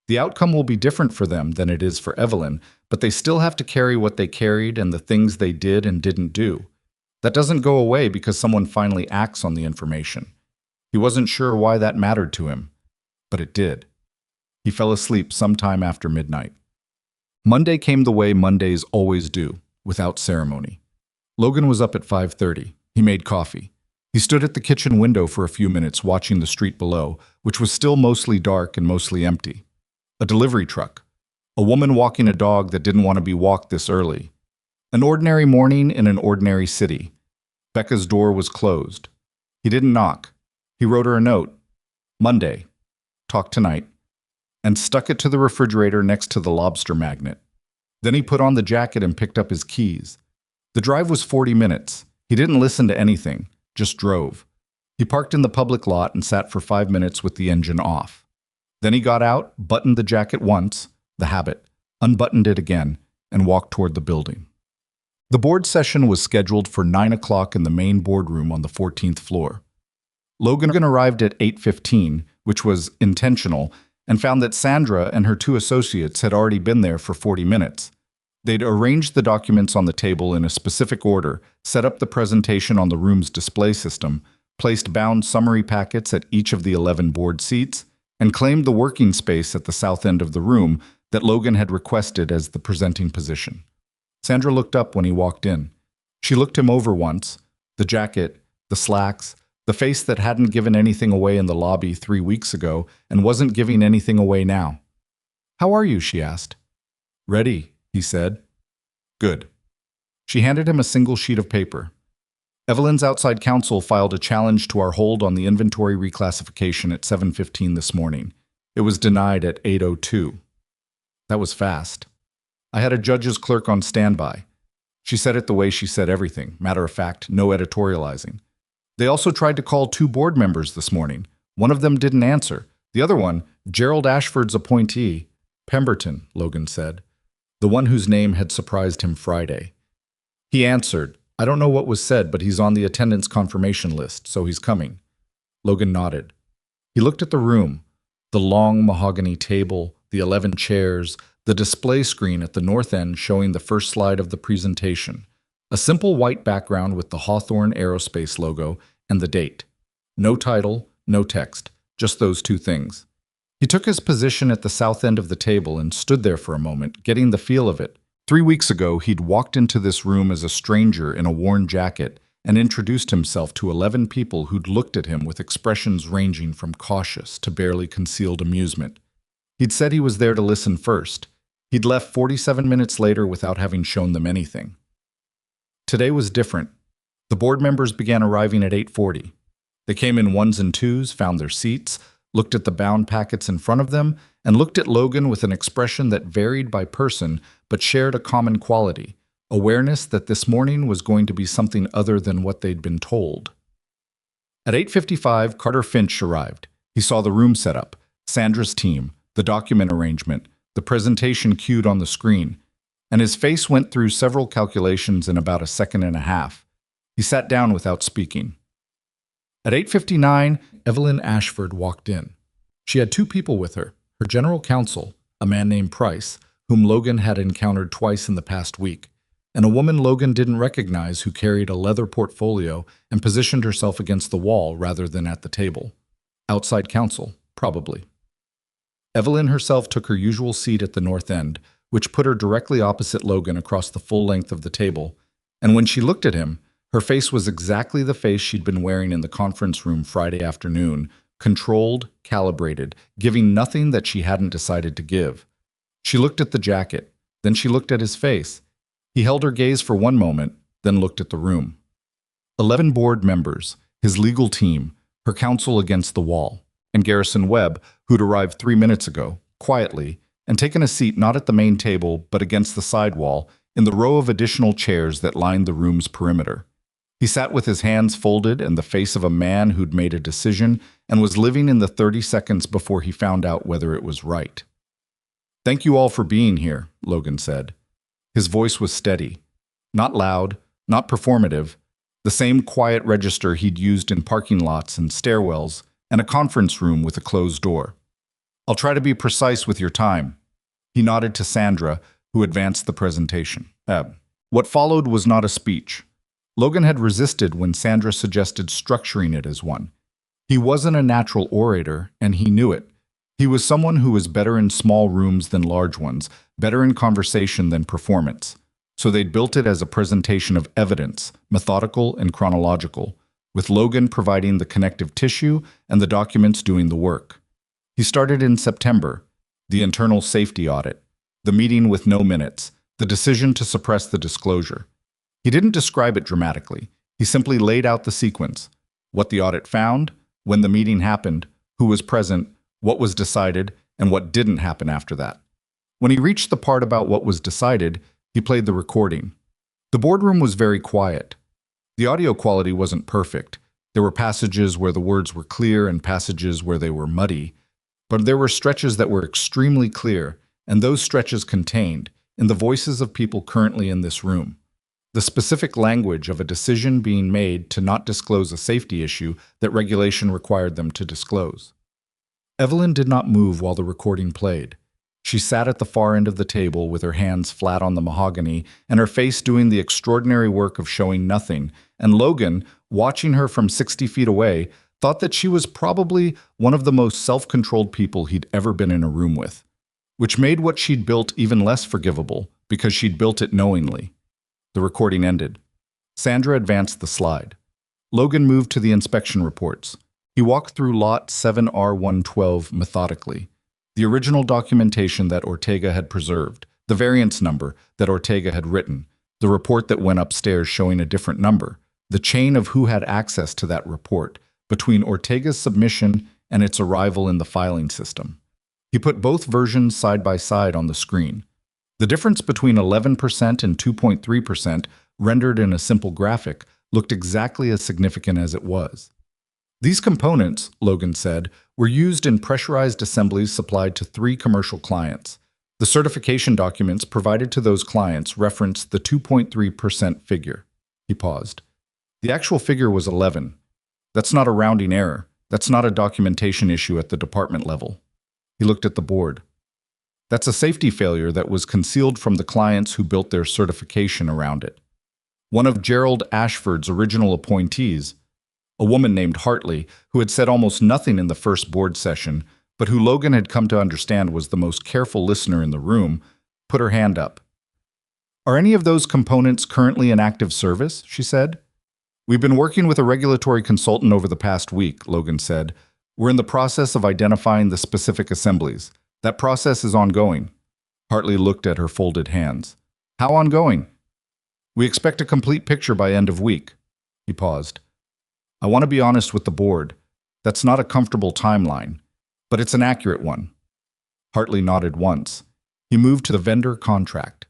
The outcome will be different for them than it is for Evelyn, but they still have to carry what they carried and the things they did and didn't do. That doesn't go away because someone finally acts on the information. He wasn't sure why that mattered to him, but it did. He fell asleep sometime after midnight. Monday came the way Mondays always do, without ceremony. Logan was up at 5:30. He made coffee. He stood at the kitchen window for a few minutes watching the street below, which was still mostly dark and mostly empty. A delivery truck. A woman walking a dog that didn't want to be walked this early. An ordinary morning in an ordinary city. Becca's door was closed. He didn't knock. He wrote her a note. Monday. Talk tonight. And stuck it to the refrigerator next to the lobster magnet. Then he put on the jacket and picked up his keys. The drive was 40 minutes. He didn't listen to anything, just drove. He parked in the public lot and sat for 5 minutes with the engine off. Then he got out, buttoned the jacket once, the habit, unbuttoned it again, and walked toward the building. The board session was scheduled for 9 o'clock in the main boardroom on the 14th floor. Logan arrived at 8:15, which was intentional, and found that Sandra and her 2 associates had already been there for 40 minutes. They'd arranged the documents on the table in a specific order, set up the presentation on the room's display system, placed bound summary packets at each of the 11 board seats, and claimed the working space at the south end of the room that Logan had requested as the presenting position. Sandra looked up when he walked in. She looked him over once, the jacket, the slacks, the face that hadn't given anything away in the lobby 3 weeks ago and wasn't giving anything away now. "How are you?" she asked. "Ready," he said. "Good." She handed him a single sheet of paper. Evelyn's outside counsel filed a challenge to our hold on the inventory reclassification at 7:15 this morning. It was denied at 8:02. That was fast. I had a judge's clerk on standby. She said it the way she said everything, matter of fact, no editorializing. They also tried to call 2 board members this morning. One of them didn't answer. The other one, Gerald Ashford's appointee, Pemberton, Logan said, the one whose name had surprised him Friday. He answered, "I don't know what was said, but he's on the attendance confirmation list, so he's coming." Logan nodded. He looked at the room, the long mahogany table, the 11 chairs, the display screen at the north end showing the first slide of the presentation. A simple white background with the Hawthorne Aerospace logo and the date. No title, no text, just those 2 things. He took his position at the south end of the table and stood there for a moment, getting the feel of it. 3 weeks ago, he'd walked into this room as a stranger in a worn jacket and introduced himself to 11 people who'd looked at him with expressions ranging from cautious to barely concealed amusement. He'd said he was there to listen first. He'd left 47 minutes later without having shown them anything. Today was different. The board members began arriving at 8:40. They came in 1s and 2s, found their seats, looked at the bound packets in front of them, and looked at Logan with an expression that varied by person but shared a common quality, awareness that this morning was going to be something other than what they'd been told. At 8:55, Carter Finch arrived. He saw the room set up, Sandra's team, the document arrangement, the presentation cued on the screen, and his face went through several calculations in about a second and a half. He sat down without speaking. At 8:59, Evelyn Ashford walked in. She had 2 people with her, her general counsel, a man named Price, whom Logan had encountered twice in the past week, and a woman Logan didn't recognize who carried a leather portfolio and positioned herself against the wall rather than at the table. Outside counsel, probably. Evelyn herself took her usual seat at the north end, which put her directly opposite Logan across the full length of the table, and when she looked at him, her face was exactly the face she'd been wearing in the conference room Friday afternoon, controlled, calibrated, giving nothing that she hadn't decided to give. She looked at the jacket, then she looked at his face. He held her gaze for one moment, then looked at the room. 11 board members, his legal team, her counsel against the wall, and Garrison Webb, who'd arrived 3 minutes ago, quietly, and taken a seat not at the main table but against the side wall, in the row of additional chairs that lined the room's perimeter. He sat with his hands folded and the face of a man who'd made a decision and was living in the 30 seconds before he found out whether it was right. "Thank you all for being here," Logan said. His voice was steady, not loud, not performative, the same quiet register he'd used in parking lots and stairwells and a conference room with a closed door. "I'll try to be precise with your time." He nodded to Sandra, who advanced the presentation. What followed was not a speech. Logan had resisted when Sandra suggested structuring it as one. He wasn't a natural orator, and he knew it. He was someone who was better in small rooms than large ones, better in conversation than performance. So they'd built it as a presentation of evidence, methodical and chronological, with Logan providing the connective tissue and the documents doing the work. He started in September, the internal safety audit, the meeting with no minutes, the decision to suppress the disclosure. He didn't describe it dramatically. He simply laid out the sequence: what the audit found, when the meeting happened, who was present, what was decided, and what didn't happen after that. When he reached the part about what was decided, he played the recording. The boardroom was very quiet. The audio quality wasn't perfect. There were passages where the words were clear and passages where they were muddy. But there were stretches that were extremely clear, and those stretches contained, in the voices of people currently in this room, the specific language of a decision being made to not disclose a safety issue that regulation required them to disclose. Evelyn did not move while the recording played. She sat at the far end of the table with her hands flat on the mahogany and her face doing the extraordinary work of showing nothing, and Logan, watching her from 60 feet away, thought that she was probably one of the most self-controlled people he'd ever been in a room with, which made what she'd built even less forgivable because she'd built it knowingly. The recording ended. Sandra advanced the slide. Logan moved to the inspection reports. He walked through Lot 7R112 methodically. The original documentation that Ortega had preserved, the variance number that Ortega had written, the report that went upstairs showing a different number, the chain of who had access to that report, between Ortega's submission and its arrival in the filing system. He put both versions side by side on the screen. The difference between 11% and 2.3%, rendered in a simple graphic, looked exactly as significant as it was. These components, Logan said, were used in pressurized assemblies supplied to 3 commercial clients. The certification documents provided to those clients referenced the 2.3% figure. He paused. The actual figure was 11. That's not a rounding error. That's not a documentation issue at the department level. He looked at the board. That's a safety failure that was concealed from the clients who built their certification around it. One of Gerald Ashford's original appointees, a woman named Hartley, who had said almost nothing in the first board session, but who Logan had come to understand was the most careful listener in the room, put her hand up. "Are any of those components currently in active service?" she said. "We've been working with a regulatory consultant over the past week," Logan said. "We're in the process of identifying the specific assemblies. That process is ongoing." Hartley looked at her folded hands. "How ongoing?" "We expect a complete picture by end of week." He paused. "I want to be honest with the board. That's not a comfortable timeline, but it's an accurate one." Hartley nodded once. He moved to the vendor contract.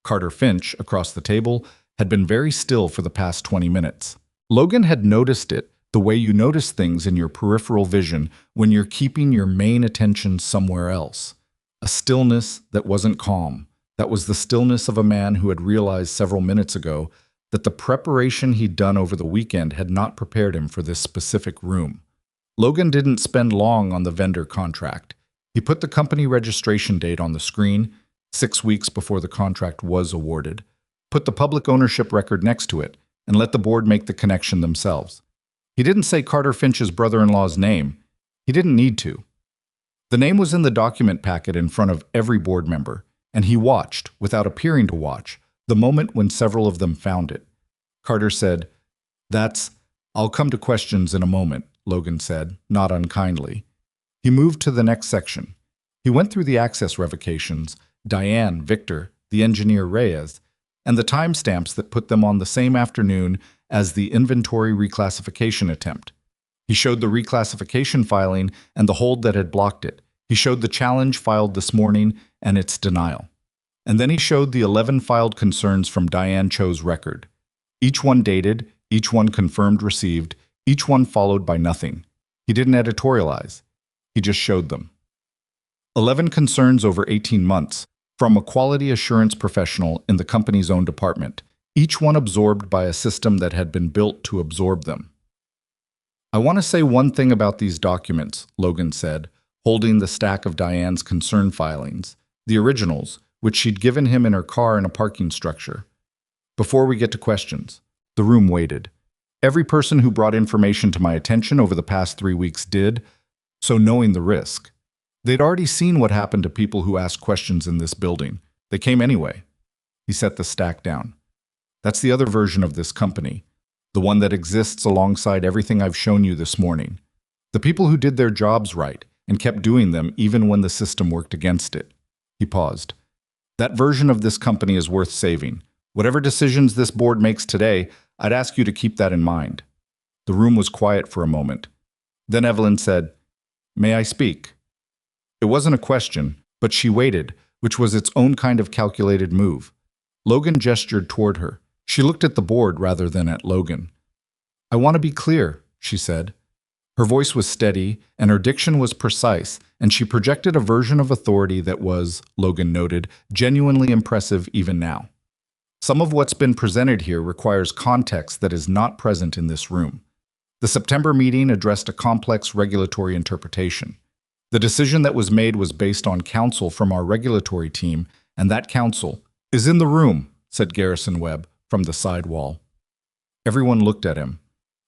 Carter Finch, across the table, had been very still for the past 20 minutes. Logan had noticed it, the way you notice things in your peripheral vision when you're keeping your main attention somewhere else. A stillness that wasn't calm. That was the stillness of a man who had realized several minutes ago that the preparation he'd done over the weekend had not prepared him for this specific room. Logan didn't spend long on the vendor contract. He put the company registration date on the screen, 6 weeks before the contract was awarded, put the public ownership record next to it, and let the board make the connection themselves. He didn't say Carter Finch's brother-in-law's name. He didn't need to. The name was in the document packet in front of every board member, and he watched, without appearing to watch, the moment when several of them found it. Carter said, "I'll come to questions in a moment," Logan said, not unkindly. He moved to the next section. He went through the access revocations, Diane, Victor, the engineer Reyes, and the timestamps that put them on the same afternoon as the inventory reclassification attempt. He showed the reclassification filing and the hold that had blocked it. He showed the challenge filed this morning and its denial. And then he showed the 11 filed concerns from Diane Cho's record. Each one dated, each one confirmed received, each one followed by nothing. He didn't editorialize. He just showed them. 11 concerns over 18 months, from a quality assurance professional in the company's own department, each one absorbed by a system that had been built to absorb them. "I want to say one thing about these documents," Logan said, holding the stack of Diane's concern filings, the originals, which she'd given him in her car in a parking structure. "Before we get to questions." The room waited. Every person who brought information to my attention over the past 3 weeks did, so knowing the risk. They'd already seen what happened to people who asked questions in this building. They came anyway. He set the stack down. That's the other version of this company, the one that exists alongside everything I've shown you this morning. The people who did their jobs right and kept doing them even when the system worked against it. He paused. That version of this company is worth saving. Whatever decisions this board makes today, I'd ask you to keep that in mind. The room was quiet for a moment. Then Evelyn said, "May I speak?" It wasn't a question, but she waited, which was its own kind of calculated move. Logan gestured toward her. She looked at the board rather than at Logan. "I want to be clear," she said. Her voice was steady, and her diction was precise, and she projected a version of authority that was, Logan noted, genuinely impressive even now. Some of what's been presented here requires context that is not present in this room. The September meeting addressed a complex regulatory interpretation. The decision that was made was based on counsel from our regulatory team, and that counsel is in the room, said Garrison Webb from the side wall. Everyone looked at him.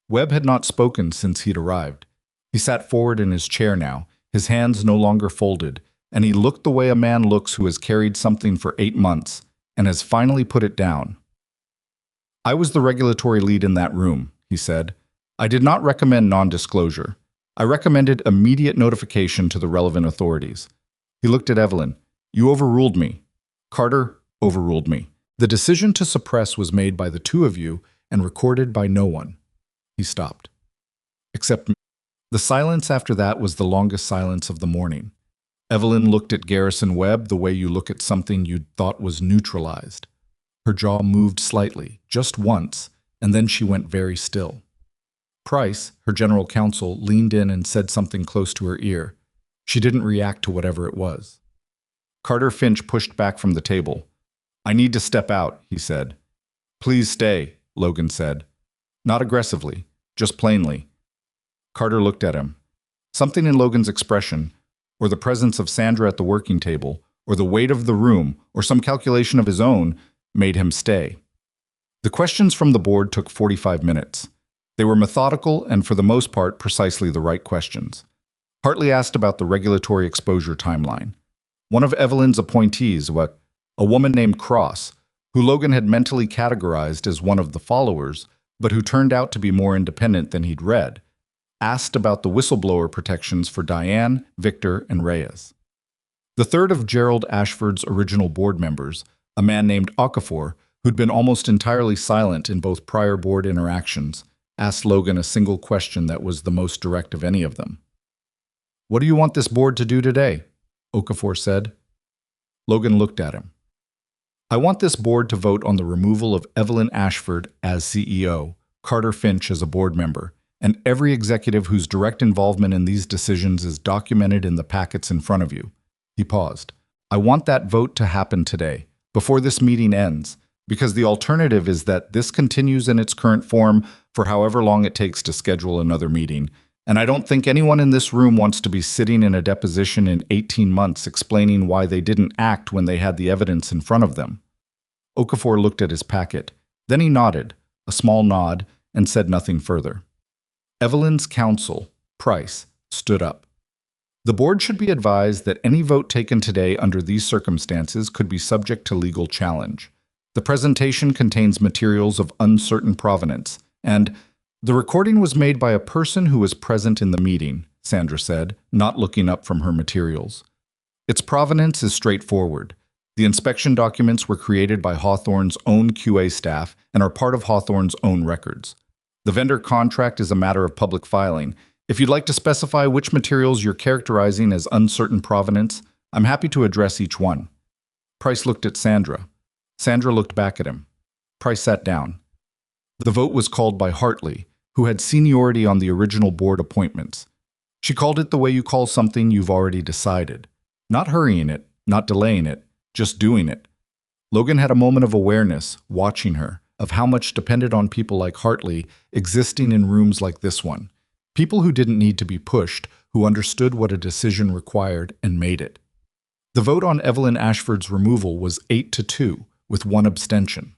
Webb had not spoken since he'd arrived. He sat forward in his chair now, his hands no longer folded, and he looked the way a man looks who has carried something for 8 months and has finally put it down. "I was the regulatory lead in that room," he said. "I did not recommend non-disclosure. I recommended immediate notification to the relevant authorities." He looked at Evelyn. "You overruled me. Carter overruled me. The decision to suppress was made by the two of you and recorded by no one." He stopped. "Except me." The silence after that was the longest silence of the morning. Evelyn looked at Garrison Webb the way you look at something you'd thought was neutralized. Her jaw moved slightly, just once, and then she went very still. Price, her general counsel, leaned in and said something close to her ear. She didn't react to whatever it was. Carter Finch pushed back from the table. "I need to step out," he said. "Please stay," Logan said. Not aggressively, just plainly. Carter looked at him. Something in Logan's expression, or the presence of Sandra at the working table, or the weight of the room, or some calculation of his own, made him stay. The questions from the board took 45 minutes. They were methodical and, for the most part, precisely the right questions. Hartley asked about the regulatory exposure timeline. One of Evelyn's appointees, a woman named Cross, who Logan had mentally categorized as one of the followers, but who turned out to be more independent than he'd read, asked about the whistleblower protections for Diane, Victor, and Reyes. The third of Gerald Ashford's original board members, a man named Okafor, who'd been almost entirely silent in both prior board interactions, asked Logan a single question that was the most direct of any of them. "What do you want this board to do today?" Okafor said. Logan looked at him. "I want this board to vote on the removal of Evelyn Ashford as CEO, Carter Finch as a board member, and every executive whose direct involvement in these decisions is documented in the packets in front of you." He paused. "I want that vote to happen today, before this meeting ends, because the alternative is that this continues in its current form for however long it takes to schedule another meeting, and I don't think anyone in this room wants to be sitting in a deposition in 18 months explaining why they didn't act when they had the evidence in front of them." Okafor looked at his packet. Then he nodded, a small nod, and said nothing further. Evelyn's counsel, Price, stood up. "The board should be advised that any vote taken today under these circumstances could be subject to legal challenge. The presentation contains materials of uncertain provenance, and the recording was made by a person who was present in the meeting," Sandra said, not looking up from her materials. "Its provenance is straightforward. The inspection documents were created by Hawthorne's own QA staff and are part of Hawthorne's own records. The vendor contract is a matter of public filing. If you'd like to specify which materials you're characterizing as uncertain provenance, I'm happy to address each one." Price looked at Sandra. Sandra looked back at him. Price sat down. The vote was called by Hartley, who had seniority on the original board appointments. She called it the way you call something you've already decided. Not hurrying it, not delaying it, just doing it. Logan had a moment of awareness, watching her, of how much depended on people like Hartley existing in rooms like this one. People who didn't need to be pushed, who understood what a decision required and made it. The vote on Evelyn Ashford's removal was 8-2, with one abstention.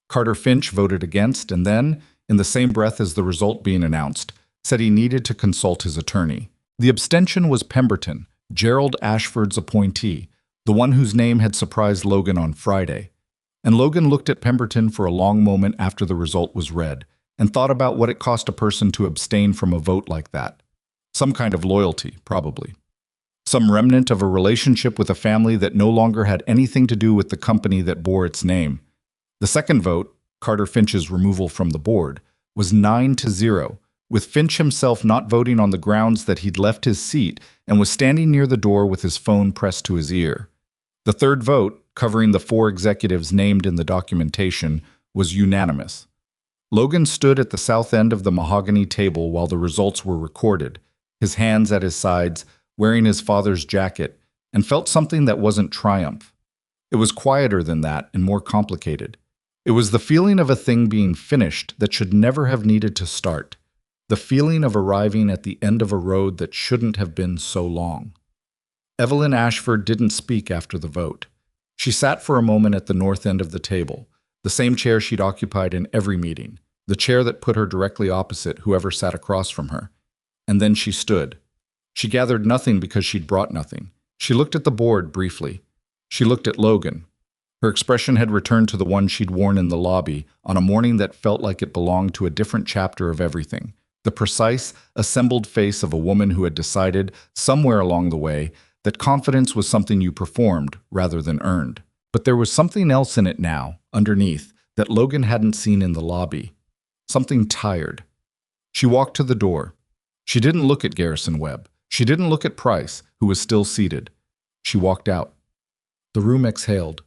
Carter Finch voted against, and then, in the same breath as the result being announced, said he needed to consult his attorney. The abstention was Pemberton, Gerald Ashford's appointee, the one whose name had surprised Logan on Friday. And Logan looked at Pemberton for a long moment after the result was read, and thought about what it cost a person to abstain from a vote like that. Some kind of loyalty, probably. Some remnant of a relationship with a family that no longer had anything to do with the company that bore its name. The second vote, Carter Finch's removal from the board, was 9-0, with Finch himself not voting on the grounds that he'd left his seat and was standing near the door with his phone pressed to his ear. The third vote, covering the 4 executives named in the documentation, was unanimous. Logan stood at the south end of the mahogany table while the results were recorded, his hands at his sides, wearing his father's jacket, and felt something that wasn't triumph. It was quieter than that and more complicated. It was the feeling of a thing being finished that should never have needed to start, the feeling of arriving at the end of a road that shouldn't have been so long. Evelyn Ashford didn't speak after the vote. She sat for a moment at the north end of the table, the same chair she'd occupied in every meeting, the chair that put her directly opposite whoever sat across from her. And then she stood. She gathered nothing because she'd brought nothing. She looked at the board briefly. She looked at Logan. Her expression had returned to the one she'd worn in the lobby on a morning that felt like it belonged to a different chapter of everything. The precise, assembled face of a woman who had decided, somewhere along the way, that confidence was something you performed rather than earned. But there was something else in it now, underneath, that Logan hadn't seen in the lobby. Something tired. She walked to the door. She didn't look at Garrison Webb. She didn't look at Price, who was still seated. She walked out. The room exhaled.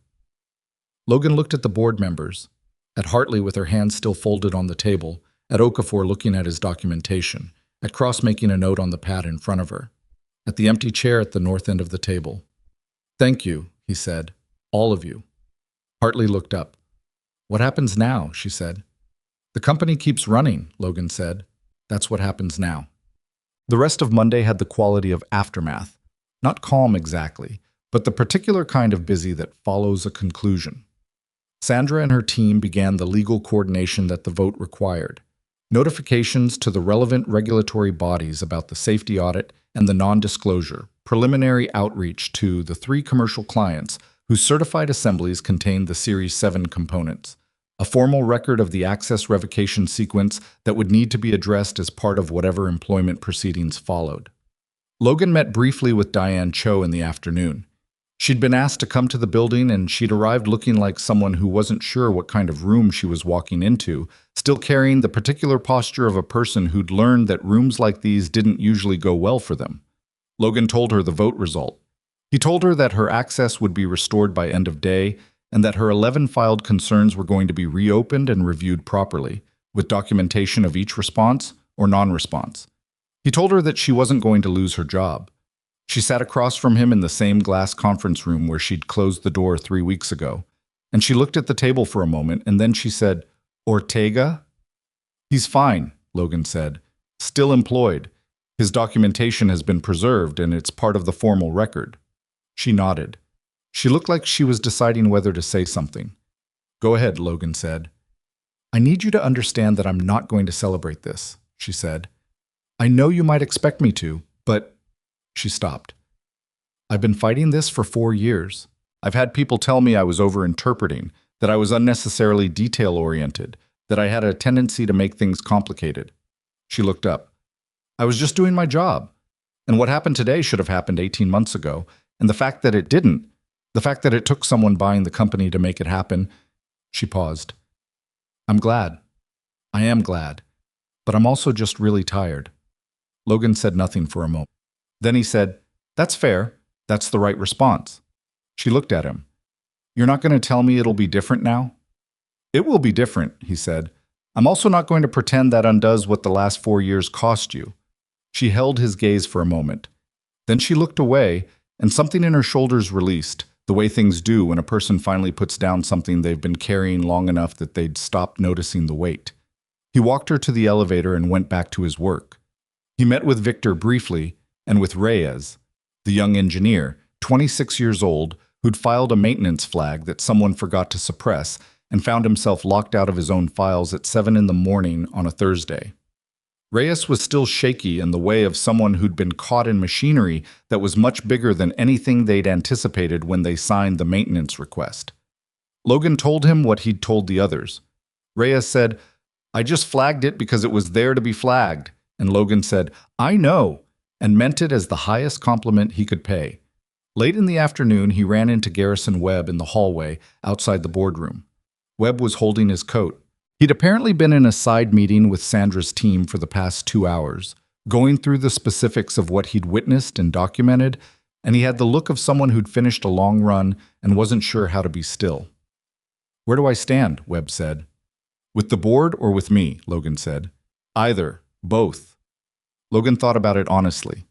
Logan looked at the board members, at Hartley with her hands still folded on the table, at Okafor looking at his documentation, at Cross making a note on the pad in front of her, at the empty chair at the north end of the table. "Thank you," he said. "All of you." Hartley looked up. "What happens now?" she said. "The company keeps running," Logan said. "That's what happens now." The rest of Monday had the quality of aftermath. Not calm exactly, but the particular kind of busy that follows a conclusion. Sandra and her team began the legal coordination that the vote required. Notifications to the relevant regulatory bodies about the safety audit and the non-disclosure, preliminary outreach to the 3 commercial clients whose certified assemblies contained the Series 7 components, a formal record of the access revocation sequence that would need to be addressed as part of whatever employment proceedings followed. Logan met briefly with Diane Cho in the afternoon. She'd been asked to come to the building, and she'd arrived looking like someone who wasn't sure what kind of room she was walking into, still carrying the particular posture of a person who'd learned that rooms like these didn't usually go well for them. Logan told her the vote result. He told her that her access would be restored by end of day, and that her 11 filed concerns were going to be reopened and reviewed properly, with documentation of each response or non-response. He told her that she wasn't going to lose her job. She sat across from him in the same glass conference room where she'd closed the door 3 weeks ago, and she looked at the table for a moment, and then she said, "Ortega?" "He's fine," Logan said. "Still employed. His documentation has been preserved, and it's part of the formal record." She nodded. She looked like she was deciding whether to say something. "Go ahead," Logan said. "I need you to understand that I'm not going to celebrate this," she said. "I know you might expect me to, but—" She stopped. "I've been fighting this for 4 years. I've had people tell me I was over-interpreting, that I was unnecessarily detail-oriented, that I had a tendency to make things complicated." She looked up. "I was just doing my job. And what happened today should have happened 18 months ago, and the fact that it didn't, the fact that it took someone buying the company to make it happen—" She paused. "I'm glad. I am glad. But I'm also just really tired." Logan said nothing for a moment. Then he said, "That's fair. That's the right response." She looked at him. "You're not going to tell me it'll be different now?" "It will be different," he said. "I'm also not going to pretend that undoes what the last 4 years cost you." She held his gaze for a moment. Then she looked away, and something in her shoulders released, the way things do when a person finally puts down something they've been carrying long enough that they'd stopped noticing the weight. He walked her to the elevator and went back to his work. He met with Victor briefly, and with Reyes, the young engineer, 26 years old, who'd filed a maintenance flag that someone forgot to suppress and found himself locked out of his own files at 7 in the morning on a Thursday. Reyes was still shaky in the way of someone who'd been caught in machinery that was much bigger than anything they'd anticipated when they signed the maintenance request. Logan told him what he'd told the others. Reyes said, "I just flagged it because it was there to be flagged." And Logan said, "I know," and meant it as the highest compliment he could pay. Late in the afternoon, he ran into Garrison Webb in the hallway outside the boardroom. Webb was holding his coat. He'd apparently been in a side meeting with Sandra's team for the past 2 hours, going through the specifics of what he'd witnessed and documented, and he had the look of someone who'd finished a long run and wasn't sure how to be still. "Where do I stand?" Webb said. "With the board or with me?" Logan said. "Either. Both." Logan thought about it honestly.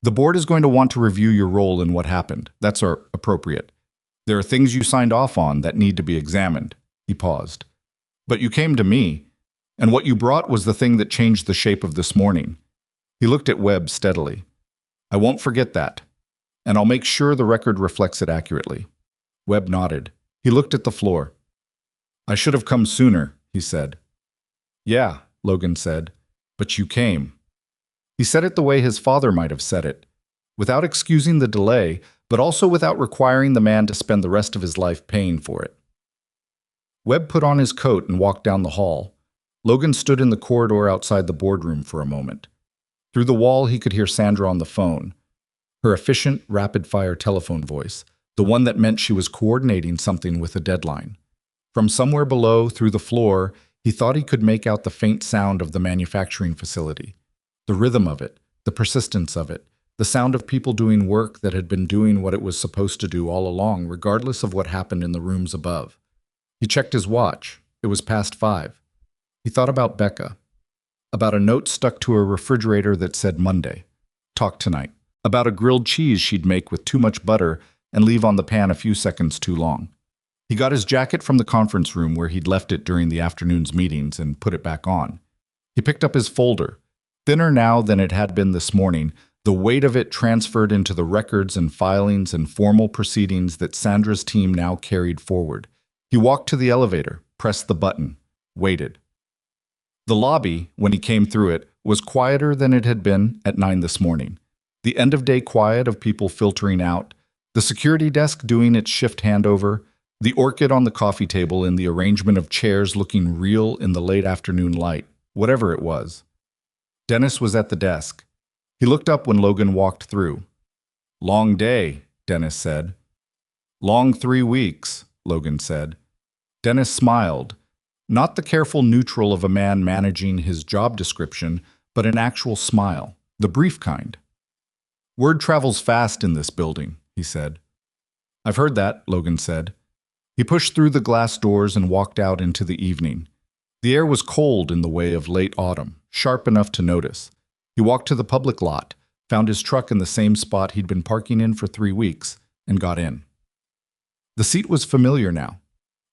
"The board is going to want to review your role in what happened. That's appropriate. There are things you signed off on that need to be examined." He paused. "But you came to me, and what you brought was the thing that changed the shape of this morning." He looked at Webb steadily. "I won't forget that, and I'll make sure the record reflects it accurately." Webb nodded. He looked at the floor. "I should have come sooner," he said. "Yeah," Logan said, "but you came." He said it the way his father might have said it, without excusing the delay, but also without requiring the man to spend the rest of his life paying for it. Webb put on his coat and walked down the hall. Logan stood in the corridor outside the boardroom for a moment. Through the wall, he could hear Sandra on the phone, her efficient, rapid-fire telephone voice, the one that meant she was coordinating something with a deadline. From somewhere below, through the floor, he thought he could make out the faint sound of the manufacturing facility, the rhythm of it, the persistence of it, the sound of people doing work that had been doing what it was supposed to do all along, regardless of what happened in the rooms above. He checked his watch. It was past 5. He thought about Becca, about a note stuck to a refrigerator that said Monday, talk tonight, about a grilled cheese she'd make with too much butter and leave on the pan a few seconds too long. He got his jacket from the conference room where he'd left it during the afternoon's meetings and put it back on. He picked up his folder. Thinner now than it had been this morning, the weight of it transferred into the records and filings and formal proceedings that Sandra's team now carried forward. He walked to the elevator, pressed the button, waited. The lobby, when he came through it, was quieter than it had been at 9 this morning. The end-of-day quiet of people filtering out, the security desk doing its shift handover, the orchid on the coffee table in the arrangement of chairs looking real in the late afternoon light, whatever it was. Dennis was at the desk. He looked up when Logan walked through. "Long day," Dennis said. "Long 3 weeks," Logan said. Dennis smiled, not the careful neutral of a man managing his job description, but an actual smile, the brief kind. "Word travels fast in this building," he said. "I've heard that," Logan said. He pushed through the glass doors and walked out into the evening. The air was cold in the way of late autumn, sharp enough to notice. He walked to the public lot, found his truck in the same spot he'd been parking in for 3 weeks, and got in. The seat was familiar now.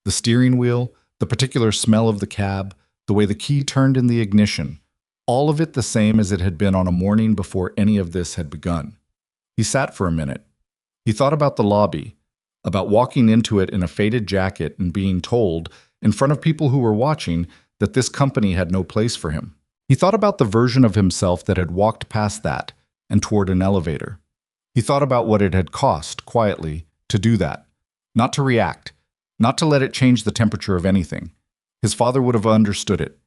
The steering wheel, the particular smell of the cab, the way the key turned in the ignition, all of it the same as it had been on a morning before any of this had begun. He sat for a minute. He thought about the lobby, about walking into it in a faded jacket and being told, in front of people who were watching, that this company had no place for him. He thought about the version of himself that had walked past that and toward an elevator. He thought about what it had cost, quietly, to do that, not to react, not to let it change the temperature of anything. His father would have understood it.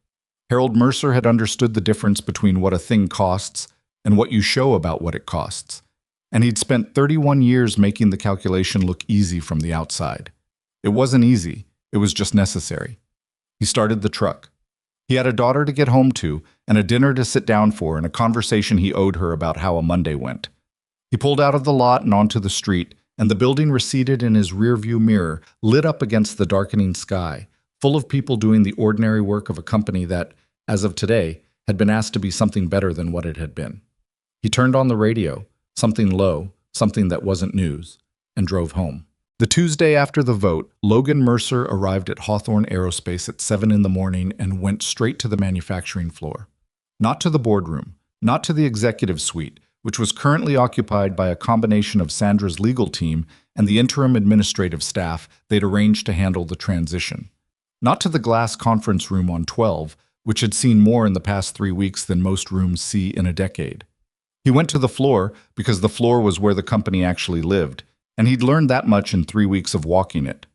Harold Mercer had understood the difference between what a thing costs and what you show about what it costs. And he'd spent 31 years making the calculation look easy from the outside. It wasn't easy. It was just necessary. He started the truck. He had a daughter to get home to and a dinner to sit down for and a conversation he owed her about how a Monday went. He pulled out of the lot and onto the street, and the building receded in his rearview mirror, lit up against the darkening sky, full of people doing the ordinary work of a company that, as of today, had been asked to be something better than what it had been. He turned on the radio, something low, something that wasn't news, and drove home. The Tuesday after the vote, Logan Mercer arrived at Hawthorne Aerospace at 7 in the morning and went straight to the manufacturing floor. Not to the boardroom, not to the executive suite, which was currently occupied by a combination of Sandra's legal team and the interim administrative staff they'd arranged to handle the transition. Not to the glass conference room on 12, which had seen more in the past 3 weeks than most rooms see in a decade. He went to the floor because the floor was where the company actually lived, and he'd learned that much in 3 weeks of walking it.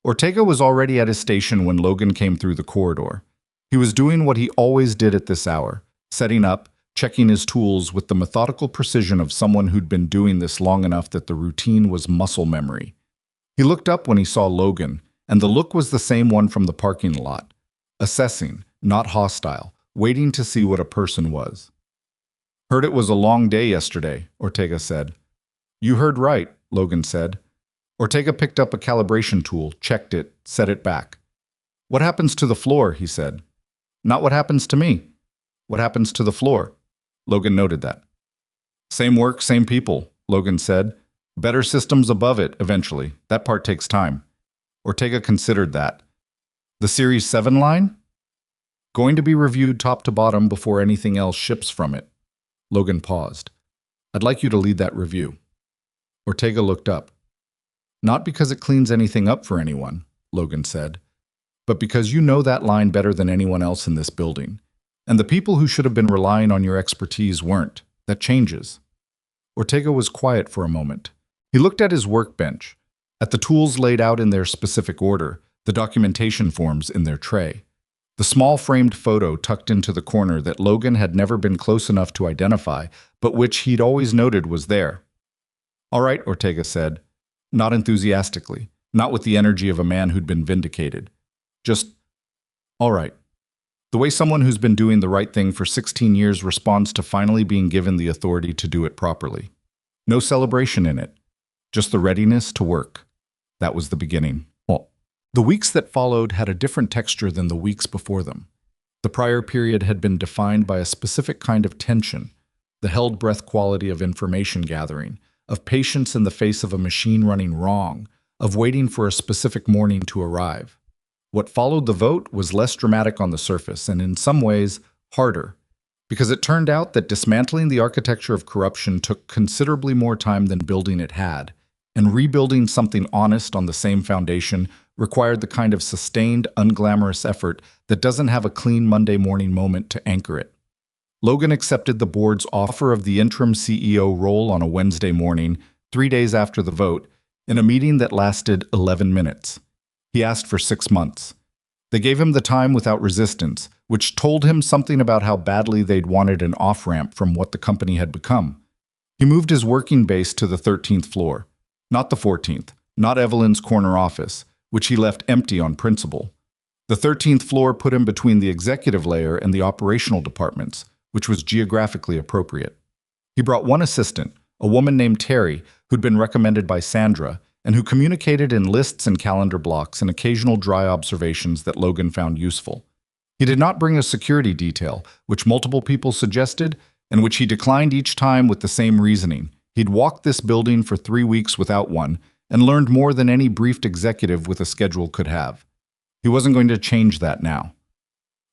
Ortega was already at his station when Logan came through the corridor. He was doing what he always did at this hour, setting up, checking his tools with the methodical precision of someone who'd been doing this long enough that the routine was muscle memory. He looked up when he saw Logan, and the look was the same one from the parking lot. Assessing, not hostile, waiting to see what a person was. "Heard it was a long day yesterday," Ortega said. "You heard right," Logan said. Ortega picked up a calibration tool, checked it, set it back. "What happens to the floor?" he said. "Not what happens to me. What happens to the floor?" Logan noted that. "Same work, same people," Logan said. "Better systems above it, eventually. That part takes time." Ortega considered that. "The Series 7 line?" "Going to be reviewed top to bottom before anything else ships from it." Logan paused. "I'd like you to lead that review." Ortega looked up. "Not because it cleans anything up for anyone," Logan said, "but because you know that line better than anyone else in this building. And the people who should have been relying on your expertise weren't. That changes." Ortega was quiet for a moment. He looked at his workbench, at the tools laid out in their specific order, the documentation forms in their tray. The small framed photo tucked into the corner that Logan had never been close enough to identify, but which he'd always noted was there. "All right," Ortega said, not enthusiastically, not with the energy of a man who'd been vindicated. Just, all right. The way someone who's been doing the right thing for 16 years responds to finally being given the authority to do it properly. No celebration in it, just the readiness to work. That was the beginning. Well, the weeks that followed had a different texture than the weeks before them. The prior period had been defined by a specific kind of tension, the held breath quality of information gathering, of patience in the face of a machine running wrong, of waiting for a specific morning to arrive. What followed the vote was less dramatic on the surface and in some ways harder, because it turned out that dismantling the architecture of corruption took considerably more time than building it had, and rebuilding something honest on the same foundation required the kind of sustained, unglamorous effort that doesn't have a clean Monday morning moment to anchor it. Logan accepted the board's offer of the interim CEO role on a Wednesday morning, 3 days after the vote, in a meeting that lasted 11 minutes. He asked for 6 months. They gave him the time without resistance, which told him something about how badly they'd wanted an off-ramp from what the company had become. He moved his working base to the 13th floor, not the 14th, not Evelyn's corner office, which he left empty on principle. The 13th floor put him between the executive layer and the operational departments, which was geographically appropriate. He brought one assistant, a woman named Terry, who'd been recommended by Sandra, and who communicated in lists and calendar blocks and occasional dry observations that Logan found useful. He did not bring a security detail, which multiple people suggested, and which he declined each time with the same reasoning. He'd walked this building for 3 weeks without one, and learned more than any briefed executive with a schedule could have. He wasn't going to change that now.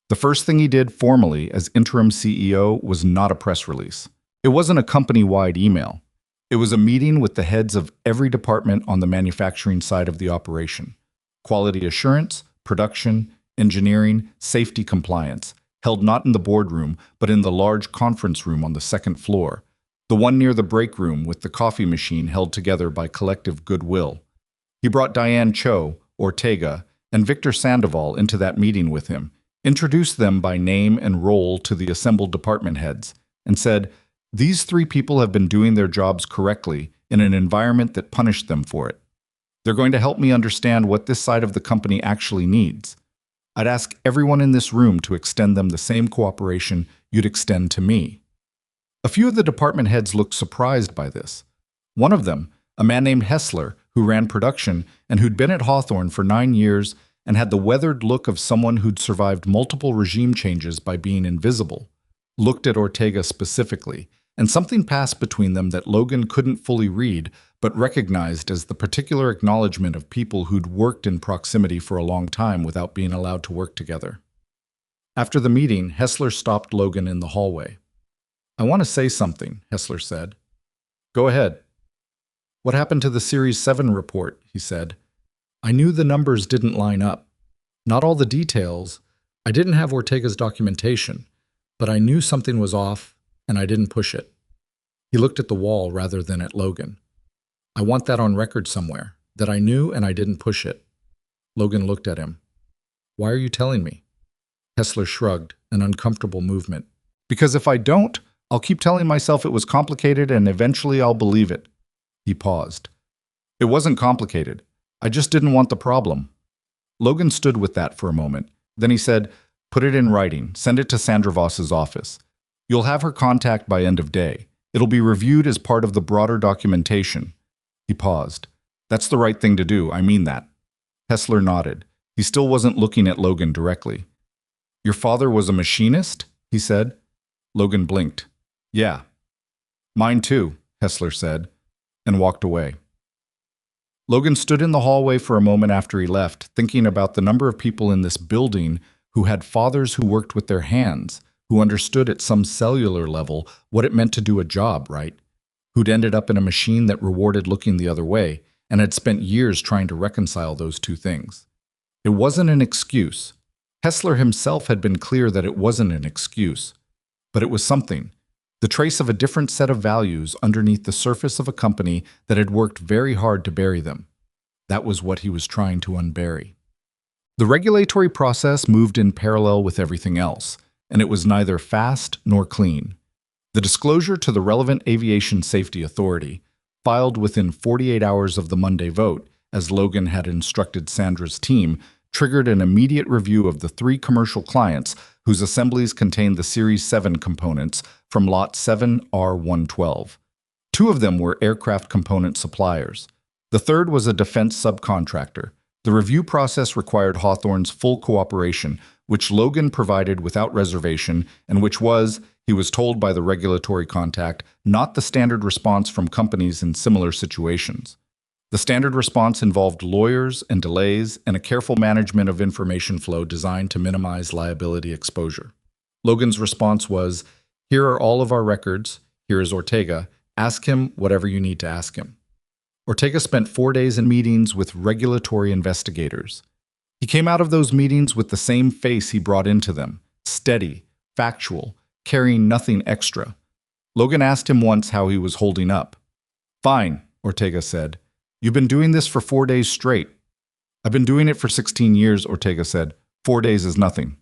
The first thing he did formally as interim CEO was not a press release. It wasn't a company-wide email. It was a meeting with the heads of every department on the manufacturing side of the operation. Quality assurance, production, engineering, safety compliance, held not in the boardroom, but in the large conference room on the second floor, the one near the break room with the coffee machine held together by collective goodwill. He brought Diane Cho, Ortega, and Victor Sandoval into that meeting with him, introduced them by name and role to the assembled department heads, and said, "These 3 people have been doing their jobs correctly in an environment that punished them for it. They're going to help me understand what this side of the company actually needs. I'd ask everyone in this room to extend them the same cooperation you'd extend to me." A few of the department heads looked surprised by this. One of them, a man named Hessler, who ran production and who'd been at Hawthorne for 9 years and had the weathered look of someone who'd survived multiple regime changes by being invisible, looked at Ortega specifically, and something passed between them that Logan couldn't fully read, but recognized as the particular acknowledgement of people who'd worked in proximity for a long time without being allowed to work together. After the meeting, Hessler stopped Logan in the hallway. I want to say something, Hessler said. Go ahead. What happened to the Series 7 report? He said. I knew the numbers didn't line up. Not all the details. I didn't have Ortega's documentation, but I knew something was off, and I didn't push it. He looked at the wall rather than at Logan. I want that on record somewhere, that I knew and I didn't push it. Logan looked at him. Why are you telling me? Hessler shrugged, an uncomfortable movement. Because if I don't, I'll keep telling myself it was complicated and eventually I'll believe it. He paused. It wasn't complicated. I just didn't want the problem. Logan stood with that for a moment. Then he said, put it in writing, send it to Sandra Voss's office. You'll have her contact by end of day. It'll be reviewed as part of the broader documentation. He paused. That's the right thing to do, I mean that. Hessler nodded. He still wasn't looking at Logan directly. Your father was a machinist? He said. Logan blinked. Yeah. Mine too, Hessler said, and walked away. Logan stood in the hallway for a moment after he left, thinking about the number of people in this building who had fathers who worked with their hands, who understood at some cellular level what it meant to do a job, right? Who'd ended up in a machine that rewarded looking the other way, and had spent years trying to reconcile those two things. It wasn't an excuse. Hessler himself had been clear that it wasn't an excuse. But it was something, the trace of a different set of values underneath the surface of a company that had worked very hard to bury them. That was what he was trying to unbury. The regulatory process moved in parallel with everything else, and it was neither fast nor clean. The disclosure to the relevant aviation safety authority, filed within 48 hours of the Monday vote, as Logan had instructed Sandra's team, triggered an immediate review of the 3 commercial clients whose assemblies contained the Series 7 components from Lot 7R112. 2 of them were aircraft component suppliers. The third was a defense subcontractor. The review process required Hawthorne's full cooperation, which Logan provided without reservation, and which was, he was told by the regulatory contact, not the standard response from companies in similar situations. The standard response involved lawyers and delays and a careful management of information flow designed to minimize liability exposure. Logan's response was, here are all of our records, here is Ortega, ask him whatever you need to ask him. Ortega spent 4 days in meetings with regulatory investigators. He came out of those meetings with the same face he brought into them, steady, factual, carrying nothing extra. Logan asked him once how he was holding up. Fine, Ortega said. You've been doing this for 4 days straight. I've been doing it for 16 years, Ortega said. 4 days is nothing.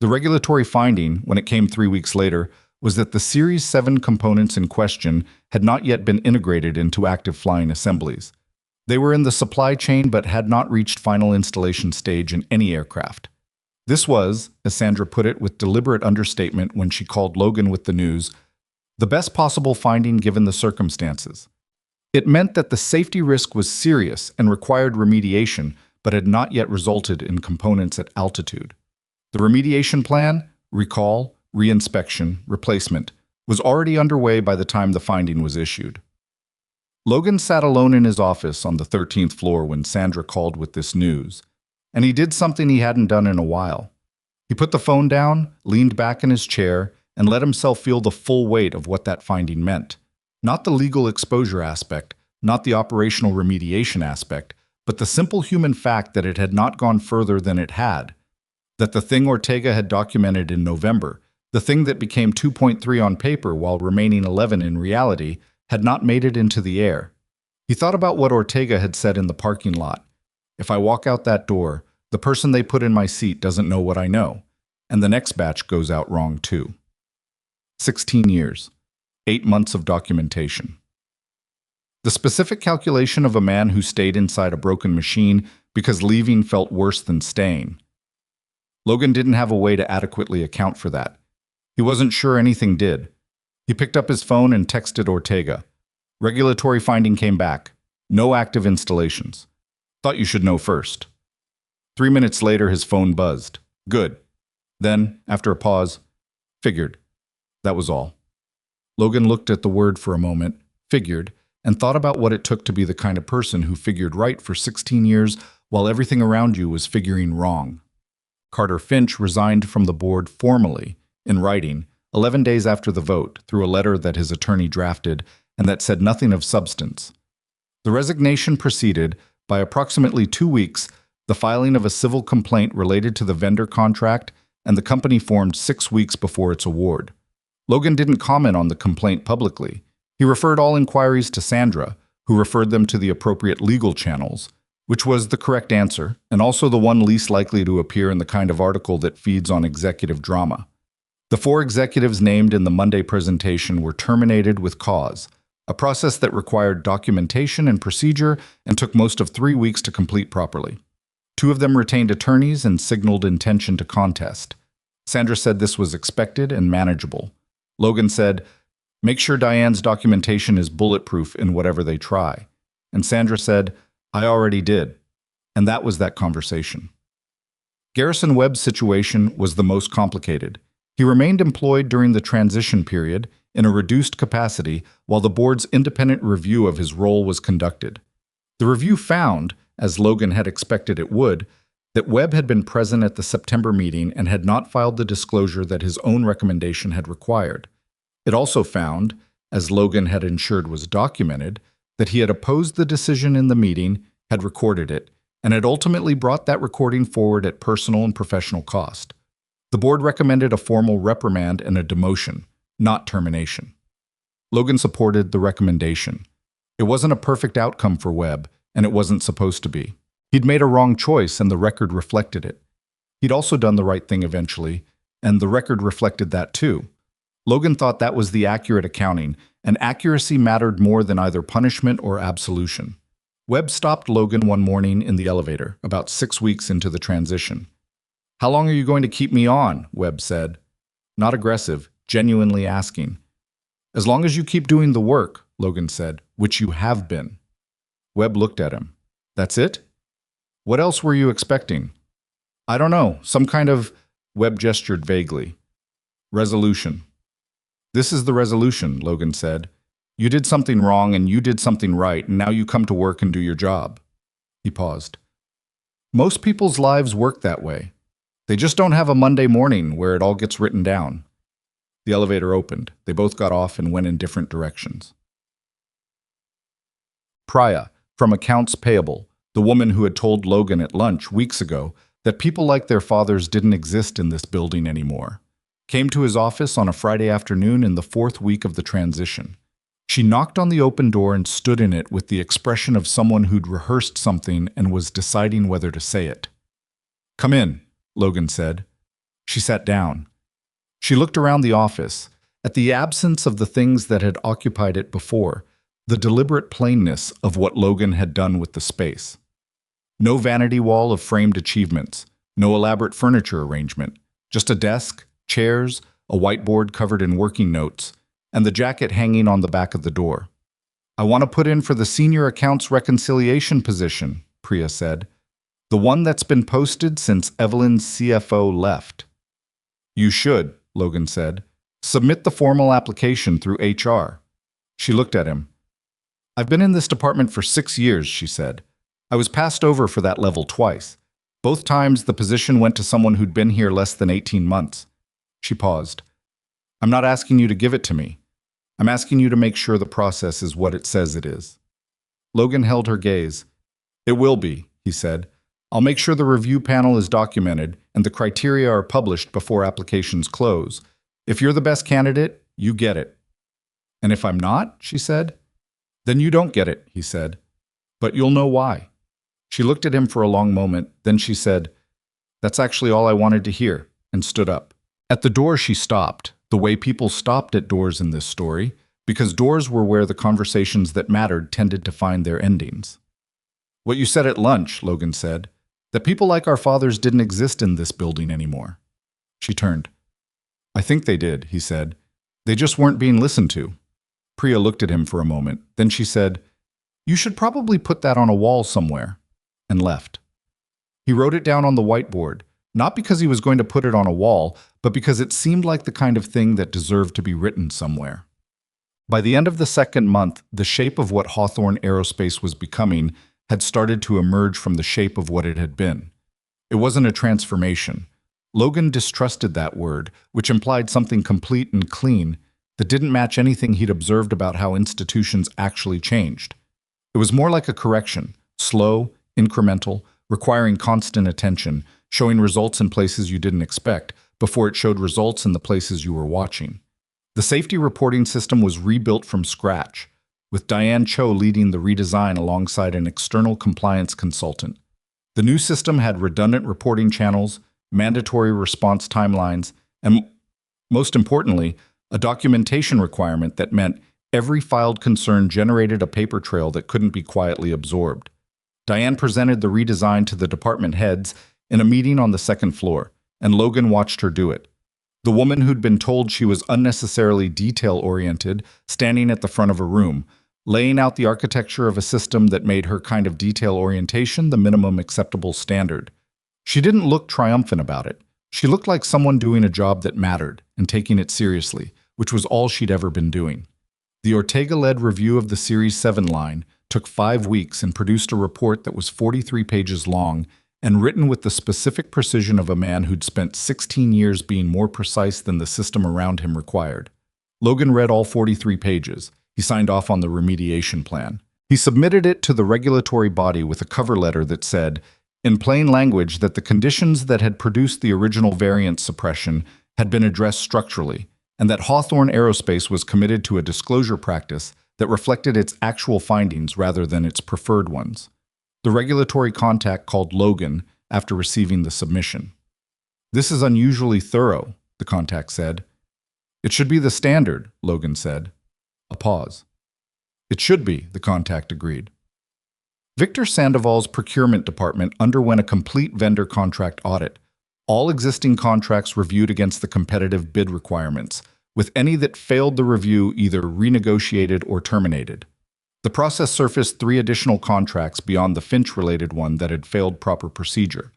The regulatory finding, when it came 3 weeks later, was that the Series 7 components in question had not yet been integrated into active flying assemblies. They were in the supply chain but had not reached final installation stage in any aircraft. This was, as Sandra put it with deliberate understatement when she called Logan with the news, the best possible finding given the circumstances. It meant that the safety risk was serious and required remediation, but had not yet resulted in components at altitude. The remediation plan, recall, reinspection, replacement, was already underway by the time the finding was issued. Logan sat alone in his office on the 13th floor when Sandra called with this news, and he did something he hadn't done in a while. He put the phone down, leaned back in his chair, and let himself feel the full weight of what that finding meant. Not the legal exposure aspect, not the operational remediation aspect, but the simple human fact that it had not gone further than it had. That the thing Ortega had documented in November, the thing that became 2.3 on paper while remaining 11 in reality, had not made it into the air. He thought about what Ortega had said in the parking lot. If I walk out that door, the person they put in my seat doesn't know what I know, and the next batch goes out wrong too. 16 years. 8 months of documentation. The specific calculation of a man who stayed inside a broken machine because leaving felt worse than staying. Logan didn't have a way to adequately account for that. He wasn't sure anything did. He picked up his phone and texted Ortega. Regulatory finding came back. No active installations. Thought you should know first. 3 minutes later, his phone buzzed. Good. Then, after a pause, figured. That was all. Logan looked at the word for a moment, figured, and thought about what it took to be the kind of person who figured right for 16 years while everything around you was figuring wrong. Carter Finch resigned from the board formally, in writing, 11 days after the vote, through a letter that his attorney drafted and that said nothing of substance. The resignation preceded, by approximately 2 weeks, the filing of a civil complaint related to the vendor contract, and the company formed 6 weeks before its award. Logan didn't comment on the complaint publicly. He referred all inquiries to Sandra, who referred them to the appropriate legal channels, which was the correct answer, and also the one least likely to appear in the kind of article that feeds on executive drama. The 4 executives named in the Monday presentation were terminated with cause, a process that required documentation and procedure and took most of 3 weeks to complete properly. 2 of them retained attorneys and signaled intention to contest. Sandra said this was expected and manageable. Logan said, "Make sure Diane's documentation is bulletproof in whatever they try." And Sandra said, "I already did." And that was that conversation. Garrison Webb's situation was the most complicated. He remained employed during the transition period in a reduced capacity while the board's independent review of his role was conducted. The review found, as Logan had expected it would, that Webb had been present at the September meeting and had not filed the disclosure that his own recommendation had required. It also found, as Logan had ensured was documented, that he had opposed the decision in the meeting, had recorded it, and had ultimately brought that recording forward at personal and professional cost. The board recommended a formal reprimand and a demotion, not termination. Logan supported the recommendation. It wasn't a perfect outcome for Webb, and it wasn't supposed to be. He'd made a wrong choice, and the record reflected it. He'd also done the right thing eventually, and the record reflected that too. Logan thought that was the accurate accounting, and accuracy mattered more than either punishment or absolution. Webb stopped Logan one morning in the elevator, about 6 weeks into the transition. "How long are you going to keep me on?" Webb said. Not aggressive, genuinely asking. "As long as you keep doing the work," Logan said, "which you have been." Webb looked at him. "That's it? What else were you expecting?" "I don't know, some kind of—" Webb gestured vaguely. "Resolution." "This is the resolution," Logan said. "You did something wrong and you did something right, and now you come to work and do your job." He paused. "Most people's lives work that way. They just don't have a Monday morning where it all gets written down." The elevator opened. They both got off and went in different directions. Priya, from Accounts Payable, the woman who had told Logan at lunch weeks ago that people like their fathers didn't exist in this building anymore, came to his office on a Friday afternoon in the 4th week of the transition. She knocked on the open door and stood in it with the expression of someone who'd rehearsed something and was deciding whether to say it. "Come in," Logan said. She sat down. She looked around the office, at the absence of the things that had occupied it before, the deliberate plainness of what Logan had done with the space. No vanity wall of framed achievements, no elaborate furniture arrangement, just a desk, chairs, a whiteboard covered in working notes, and the jacket hanging on the back of the door. "I want to put in for the senior accounts reconciliation position," Priya said. "The one that's been posted since Evelyn's CFO left." "You should," Logan said. "Submit the formal application through HR." She looked at him. "I've been in this department for 6 years," she said. "I was passed over for that level twice. Both times the position went to someone who'd been here less than 18 months. She paused. "I'm not asking you to give it to me. I'm asking you to make sure the process is what it says it is." Logan held her gaze. "It will be," he said. "I'll make sure the review panel is documented and the criteria are published before applications close. If you're the best candidate, you get it." "And if I'm not," she said. "Then you don't get it," he said. "But you'll know why." She looked at him for a long moment, then she said, "That's actually all I wanted to hear," and stood up. At the door she stopped, the way people stopped at doors in this story, because doors were where the conversations that mattered tended to find their endings. "What you said at lunch," Logan said, "that people like our fathers didn't exist in this building anymore." She turned. "I think they did," he said. "They just weren't being listened to." Priya looked at him for a moment. Then she said, "You should probably put that on a wall somewhere," and left. He wrote it down on the whiteboard, not because he was going to put it on a wall, but because it seemed like the kind of thing that deserved to be written somewhere. By the end of the 2nd month, the shape of what Hawthorne Aerospace was becoming had started to emerge from the shape of what it had been. It wasn't a transformation. Logan distrusted that word, which implied something complete and clean that didn't match anything he'd observed about how institutions actually changed. It was more like a correction, slow, incremental, requiring constant attention, showing results in places you didn't expect, before it showed results in the places you were watching. The safety reporting system was rebuilt from scratch, with Diane Cho leading the redesign alongside an external compliance consultant. The new system had redundant reporting channels, mandatory response timelines, and, most importantly, a documentation requirement that meant every filed concern generated a paper trail that couldn't be quietly absorbed. Diane presented the redesign to the department heads in a meeting on the second floor, and Logan watched her do it. The woman who'd been told she was unnecessarily detail-oriented, standing at the front of a room, laying out the architecture of a system that made her kind of detail orientation the minimum acceptable standard. She didn't look triumphant about it. She looked like someone doing a job that mattered and taking it seriously, which was all she'd ever been doing. The Ortega-led review of the Series 7 line took 5 weeks and produced a report that was 43 pages long and written with the specific precision of a man who'd spent 16 years being more precise than the system around him required. Logan read all 43 pages. He signed off on the remediation plan. He submitted it to the regulatory body with a cover letter that said, in plain language, that the conditions that had produced the original variant suppression had been addressed structurally, and that Hawthorne Aerospace was committed to a disclosure practice that reflected its actual findings rather than its preferred ones. The regulatory contact called Logan after receiving the submission. "This is unusually thorough," the contact said. "It should be the standard," Logan said. A pause. "It should be," the contact agreed. Victor Sandoval's procurement department underwent a complete vendor contract audit, all existing contracts reviewed against the competitive bid requirements, with any that failed the review either renegotiated or terminated. The process surfaced 3 additional contracts beyond the Finch-related one that had failed proper procedure.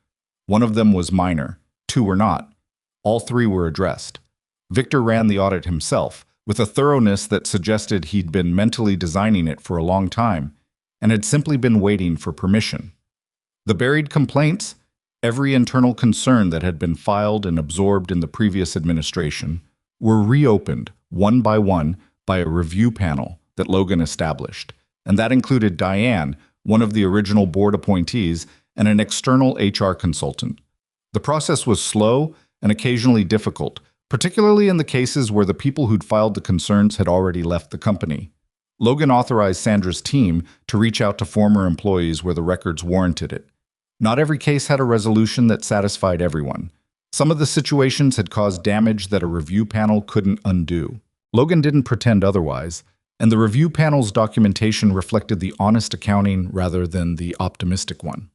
One of them was minor, 2 were not. All 3 were addressed. Victor ran the audit himself, with a thoroughness that suggested he'd been mentally designing it for a long time, and had simply been waiting for permission. The buried complaints, every internal concern that had been filed and absorbed in the previous administration, were reopened, one by a review panel that Logan established, and that included Diane, one of the original board appointees, and an external HR consultant. The process was slow and occasionally difficult, particularly in the cases where the people who'd filed the concerns had already left the company. Logan authorized Sandra's team to reach out to former employees where the records warranted it. Not every case had a resolution that satisfied everyone. Some of the situations had caused damage that a review panel couldn't undo. Logan didn't pretend otherwise, and the review panel's documentation reflected the honest accounting rather than the optimistic one.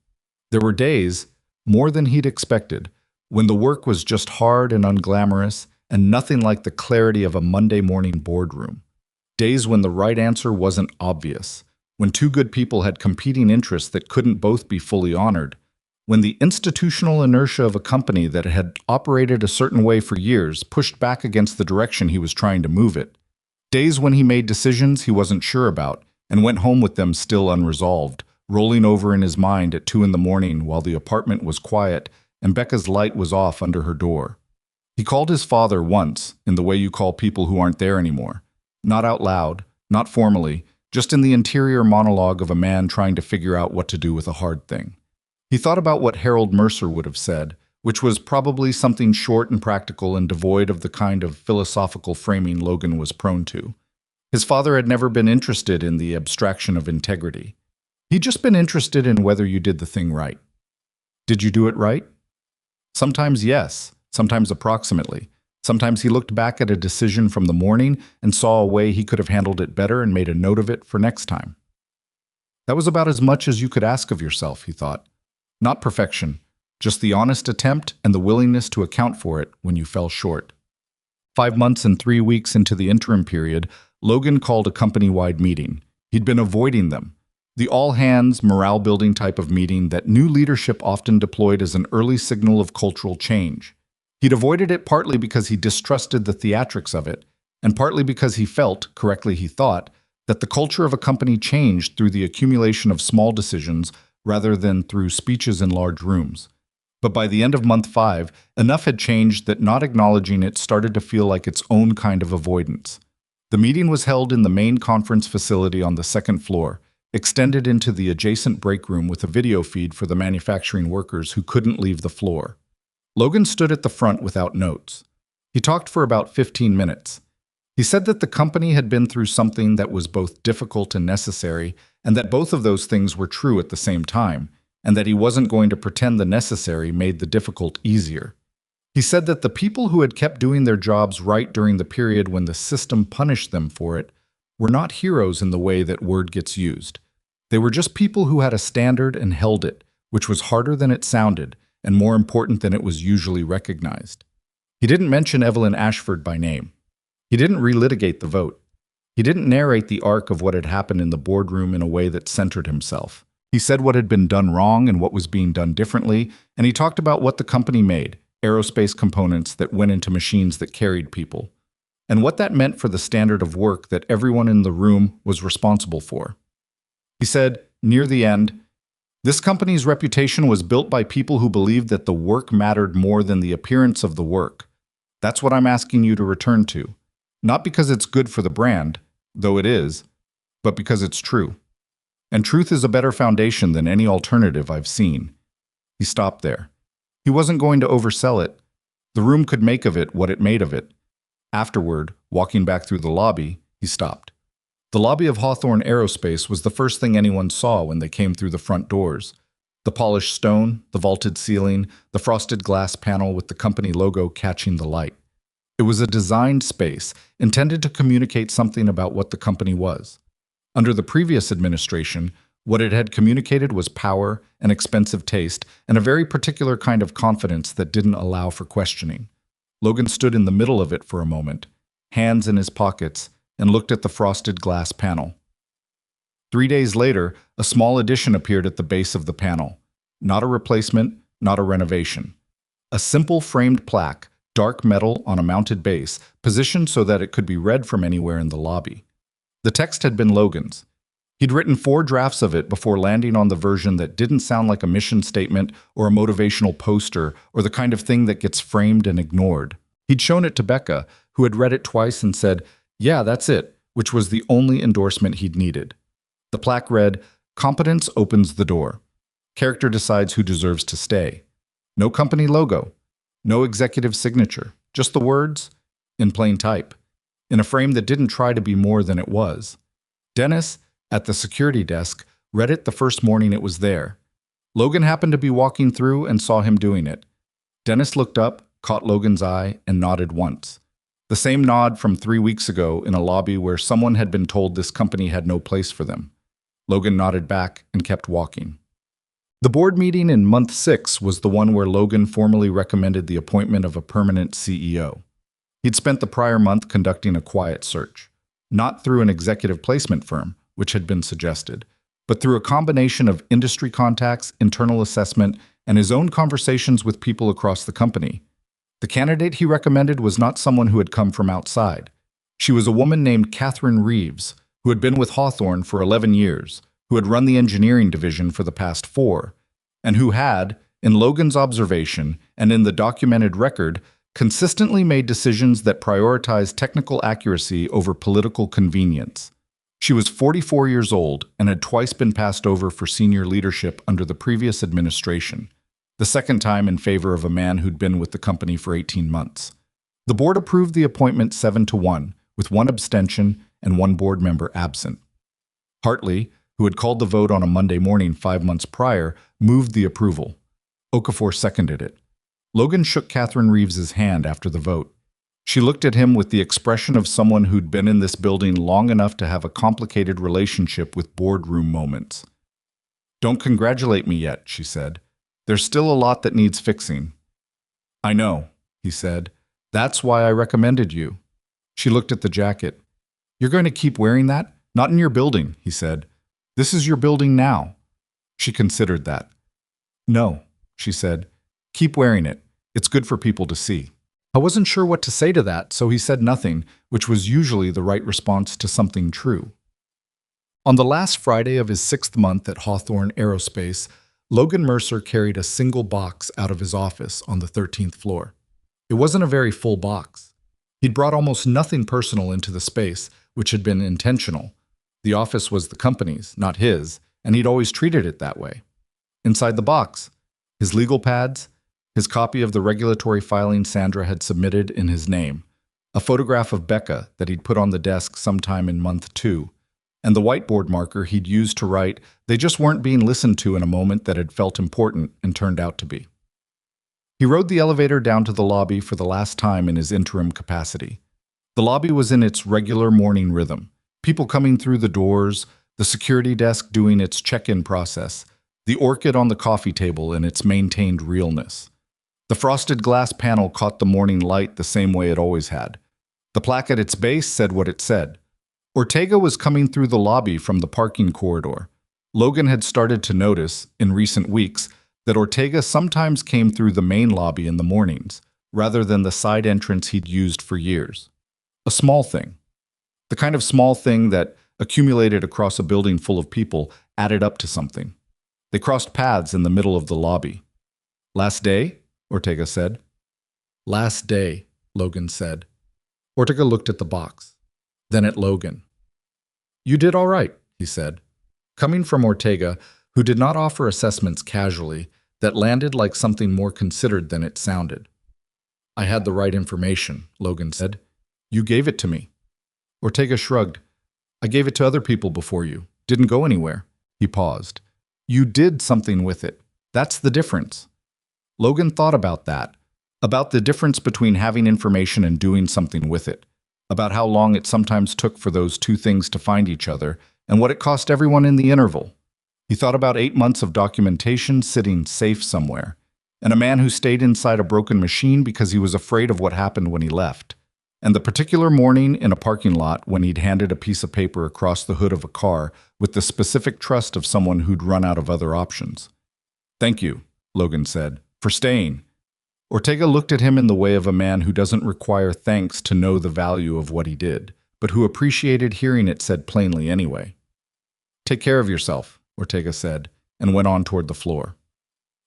There were days, more than he'd expected, when the work was just hard and unglamorous and nothing like the clarity of a Monday morning boardroom. Days when the right answer wasn't obvious, when 2 good people had competing interests that couldn't both be fully honored, when the institutional inertia of a company that had operated a certain way for years pushed back against the direction he was trying to move it. Days when he made decisions he wasn't sure about and went home with them still unresolved, rolling over in his mind at 2 a.m. while the apartment was quiet and Becca's light was off under her door. He called his father once, in the way you call people who aren't there anymore. Not out loud, not formally, just in the interior monologue of a man trying to figure out what to do with a hard thing. He thought about what Harold Mercer would have said, which was probably something short and practical and devoid of the kind of philosophical framing Logan was prone to. His father had never been interested in the abstraction of integrity. He'd just been interested in whether you did the thing right. Did you do it right? Sometimes yes, sometimes approximately. Sometimes he looked back at a decision from the morning and saw a way he could have handled it better and made a note of it for next time. That was about as much as you could ask of yourself, he thought. Not perfection, just the honest attempt and the willingness to account for it when you fell short. 5 months and 3 weeks into the interim period, Logan called a company-wide meeting. He'd been avoiding them. The all-hands, morale-building type of meeting that new leadership often deployed as an early signal of cultural change. He'd avoided it partly because he distrusted the theatrics of it, and partly because he felt, correctly he thought, that the culture of a company changed through the accumulation of small decisions rather than through speeches in large rooms. But by the end of month 5, enough had changed that not acknowledging it started to feel like its own kind of avoidance. The meeting was held in the main conference facility on the second floor, extended into the adjacent break room with a video feed for the manufacturing workers who couldn't leave the floor. Logan stood at the front without notes. He talked for about 15 minutes. He said that the company had been through something that was both difficult and necessary, and that both of those things were true at the same time, and that he wasn't going to pretend the necessary made the difficult easier. He said that the people who had kept doing their jobs right during the period when the system punished them for it were not heroes in the way that word gets used. They were just people who had a standard and held it, which was harder than it sounded and more important than it was usually recognized. He didn't mention Evelyn Ashford by name. He didn't relitigate the vote. He didn't narrate the arc of what had happened in the boardroom in a way that centered himself. He said what had been done wrong and what was being done differently, and he talked about what the company made, aerospace components that went into machines that carried people, and what that meant for the standard of work that everyone in the room was responsible for. He said, near the end, "This company's reputation was built by people who believed that the work mattered more than the appearance of the work. That's what I'm asking you to return to. Not because it's good for the brand, though it is, but because it's true. And truth is a better foundation than any alternative I've seen." He stopped there. He wasn't going to oversell it. The room could make of it what it made of it. Afterward, walking back through the lobby, he stopped. The lobby of Hawthorne Aerospace was the first thing anyone saw when they came through the front doors. The polished stone, the vaulted ceiling, the frosted glass panel with the company logo catching the light. It was a designed space intended to communicate something about what the company was. Under the previous administration, what it had communicated was power, an expensive taste, and a very particular kind of confidence that didn't allow for questioning. Logan stood in the middle of it for a moment, hands in his pockets, and looked at the frosted glass panel. 3 days later, a small addition appeared at the base of the panel. Not a replacement, not a renovation. A simple framed plaque, dark metal on a mounted base, positioned so that it could be read from anywhere in the lobby. The text had been Logan's. He'd written 4 drafts of it before landing on the version that didn't sound like a mission statement or a motivational poster or the kind of thing that gets framed and ignored. He'd shown it to Becca, who had read it twice and said, "Yeah, that's it," which was the only endorsement he'd needed. The plaque read, "Competence opens the door. Character decides who deserves to stay." No company logo. No executive signature. Just the words, in plain type, in a frame that didn't try to be more than it was. Dennis, at the security desk, read it the first morning it was there. Logan happened to be walking through and saw him doing it. Dennis looked up, caught Logan's eye, and nodded once. The same nod from 3 weeks ago in a lobby where someone had been told this company had no place for them. Logan nodded back and kept walking. The board meeting in month 6 was the one where Logan formally recommended the appointment of a permanent CEO. He'd spent the prior month conducting a quiet search, not through an executive placement firm, which had been suggested, but through a combination of industry contacts, internal assessment, and his own conversations with people across the company. The candidate he recommended was not someone who had come from outside. She was a woman named Catherine Reeves, who had been with Hawthorne for 11 years, who had run the engineering division for the past 4, and who had, in Logan's observation and in the documented record, consistently made decisions that prioritized technical accuracy over political convenience. She was 44 years old and had twice been passed over for senior leadership under the previous administration, the second time in favor of a man who'd been with the company for 18 months. The board approved the appointment 7-1, with 1 abstention and 1 board member absent. Hartley, who had called the vote on a Monday morning 5 months prior, moved the approval. Okafor seconded it. Logan shook Catherine Reeves's hand after the vote. She looked at him with the expression of someone who'd been in this building long enough to have a complicated relationship with boardroom moments. "Don't congratulate me yet," she said. "There's still a lot that needs fixing." "I know," he said. "That's why I recommended you." She looked at the jacket. "You're going to keep wearing that? Not in your building," he said. "This is your building now." She considered that. "No," she said. "Keep wearing it. It's good for people to see." I wasn't sure what to say to that, so he said nothing, which was usually the right response to something true. On the last Friday of his 6th month at Hawthorne Aerospace, Logan Mercer carried a single box out of his office on the 13th floor. It wasn't a very full box. He'd brought almost nothing personal into the space, which had been intentional. The office was the company's, not his, and he'd always treated it that way. Inside the box, his legal pads, his copy of the regulatory filing Sandra had submitted in his name, a photograph of Becca that he'd put on the desk sometime in month 2, and the whiteboard marker he'd used to write, "They just weren't being listened to in a moment that had felt important and turned out to be." He rode the elevator down to the lobby for the last time in his interim capacity. The lobby was in its regular morning rhythm, people coming through the doors, the security desk doing its check-in process, the orchid on the coffee table in its maintained realness. The frosted glass panel caught the morning light the same way it always had. The plaque at its base said what it said. Ortega was coming through the lobby from the parking corridor. Logan had started to notice, in recent weeks, that Ortega sometimes came through the main lobby in the mornings, rather than the side entrance he'd used for years. A small thing. The kind of small thing that, accumulated across a building full of people, added up to something. They crossed paths in the middle of the lobby. "Last day?" Ortega said. "Last day," Logan said. Ortega looked at the box, then at Logan. "You did all right," he said. Coming from Ortega, who did not offer assessments casually, that landed like something more considered than it sounded. "I had the right information," Logan said. "You gave it to me." Ortega shrugged. "I gave it to other people before you. Didn't go anywhere." He paused. "You did something with it. That's the difference." Logan thought about that, about the difference between having information and doing something with it, about how long it sometimes took for those two things to find each other, and what it cost everyone in the interval. He thought about 8 months of documentation sitting safe somewhere, and a man who stayed inside a broken machine because he was afraid of what happened when he left, and the particular morning in a parking lot when he'd handed a piece of paper across the hood of a car with the specific trust of someone who'd run out of other options. "Thank you," Logan said, "for staying." Ortega looked at him in the way of a man who doesn't require thanks to know the value of what he did, but who appreciated hearing it said plainly anyway. "Take care of yourself," Ortega said, and went on toward the floor.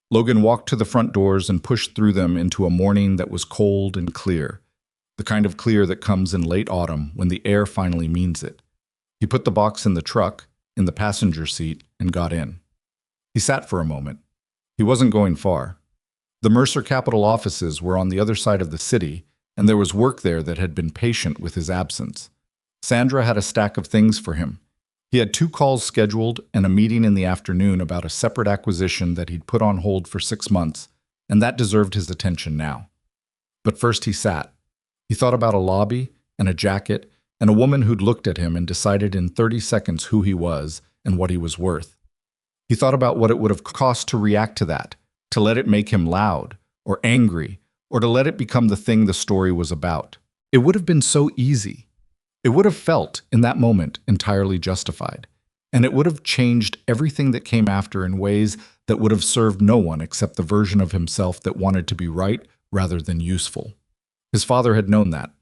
Logan walked to the front doors and pushed through them into a morning that was cold and clear, the kind of clear that comes in late autumn when the air finally means it. He put the box in the truck, in the passenger seat, and got in. He sat for a moment. He wasn't going far. The Mercer Capital offices were on the other side of the city, and there was work there that had been patient with his absence. Sandra had a stack of things for him. He had 2 calls scheduled and a meeting in the afternoon about a separate acquisition that he'd put on hold for 6 months, and that deserved his attention now. But first he sat. He thought about a lobby and a jacket and a woman who'd looked at him and decided in 30 seconds who he was and what he was worth. He thought about what it would have cost to react to that, to let it make him loud or angry, or to let it become the thing the story was about. It would have been so easy. It would have felt, in that moment, entirely justified. And it would have changed everything that came after in ways that would have served no one except the version of himself that wanted to be right rather than useful. His father had known that.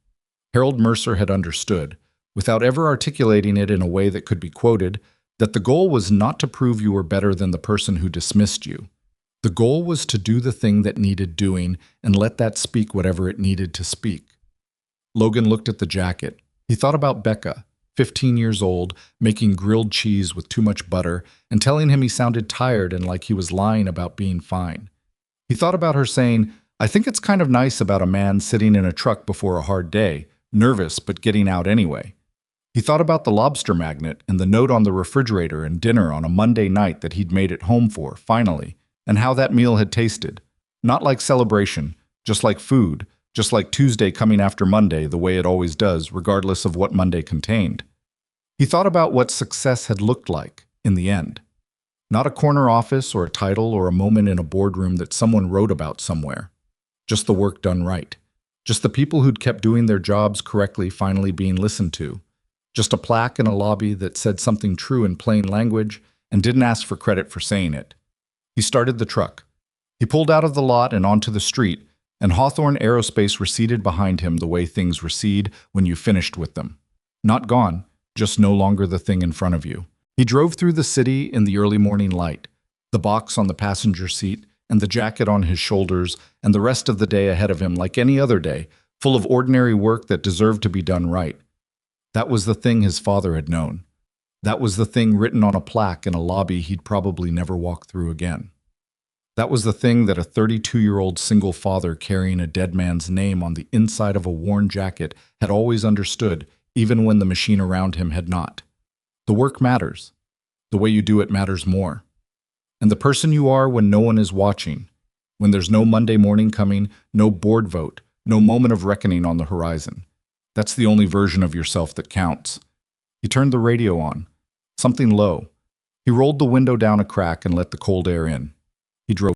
Harold Mercer had understood, without ever articulating it in a way that could be quoted, that the goal was not to prove you were better than the person who dismissed you. The goal was to do the thing that needed doing and let that speak whatever it needed to speak. Logan looked at the jacket. He thought about Becca, 15 years old, making grilled cheese with too much butter and telling him he sounded tired and like he was lying about being fine. He thought about her saying, "I think it's kind of nice about a man sitting in a truck before a hard day, nervous but getting out anyway." He thought about the lobster magnet and the note on the refrigerator and dinner on a Monday night that he'd made it home for, finally, and how that meal had tasted. Not like celebration, just like food, just like Tuesday coming after Monday the way it always does, regardless of what Monday contained. He thought about what success had looked like, in the end. Not a corner office or a title or a moment in a boardroom that someone wrote about somewhere. Just the work done right. Just the people who'd kept doing their jobs correctly finally being listened to. Just a plaque in a lobby that said something true in plain language and didn't ask for credit for saying it. He started the truck. He pulled out of the lot and onto the street, and Hawthorne Aerospace receded behind him the way things recede when you finished with them. Not gone, just no longer the thing in front of you. He drove through the city in the early morning light. The box on the passenger seat, and the jacket on his shoulders, and the rest of the day ahead of him like any other day, full of ordinary work that deserved to be done right. That was the thing his father had known. That was the thing written on a plaque in a lobby he'd probably never walk through again. That was the thing that a 32-year-old single father carrying a dead man's name on the inside of a worn jacket had always understood, even when the machine around him had not. The work matters. The way you do it matters more. And the person you are when no one is watching, when there's no Monday morning coming, no board vote, no moment of reckoning on the horizon. That's the only version of yourself that counts. He turned the radio on, something low. He rolled the window down a crack and let the cold air in. He drove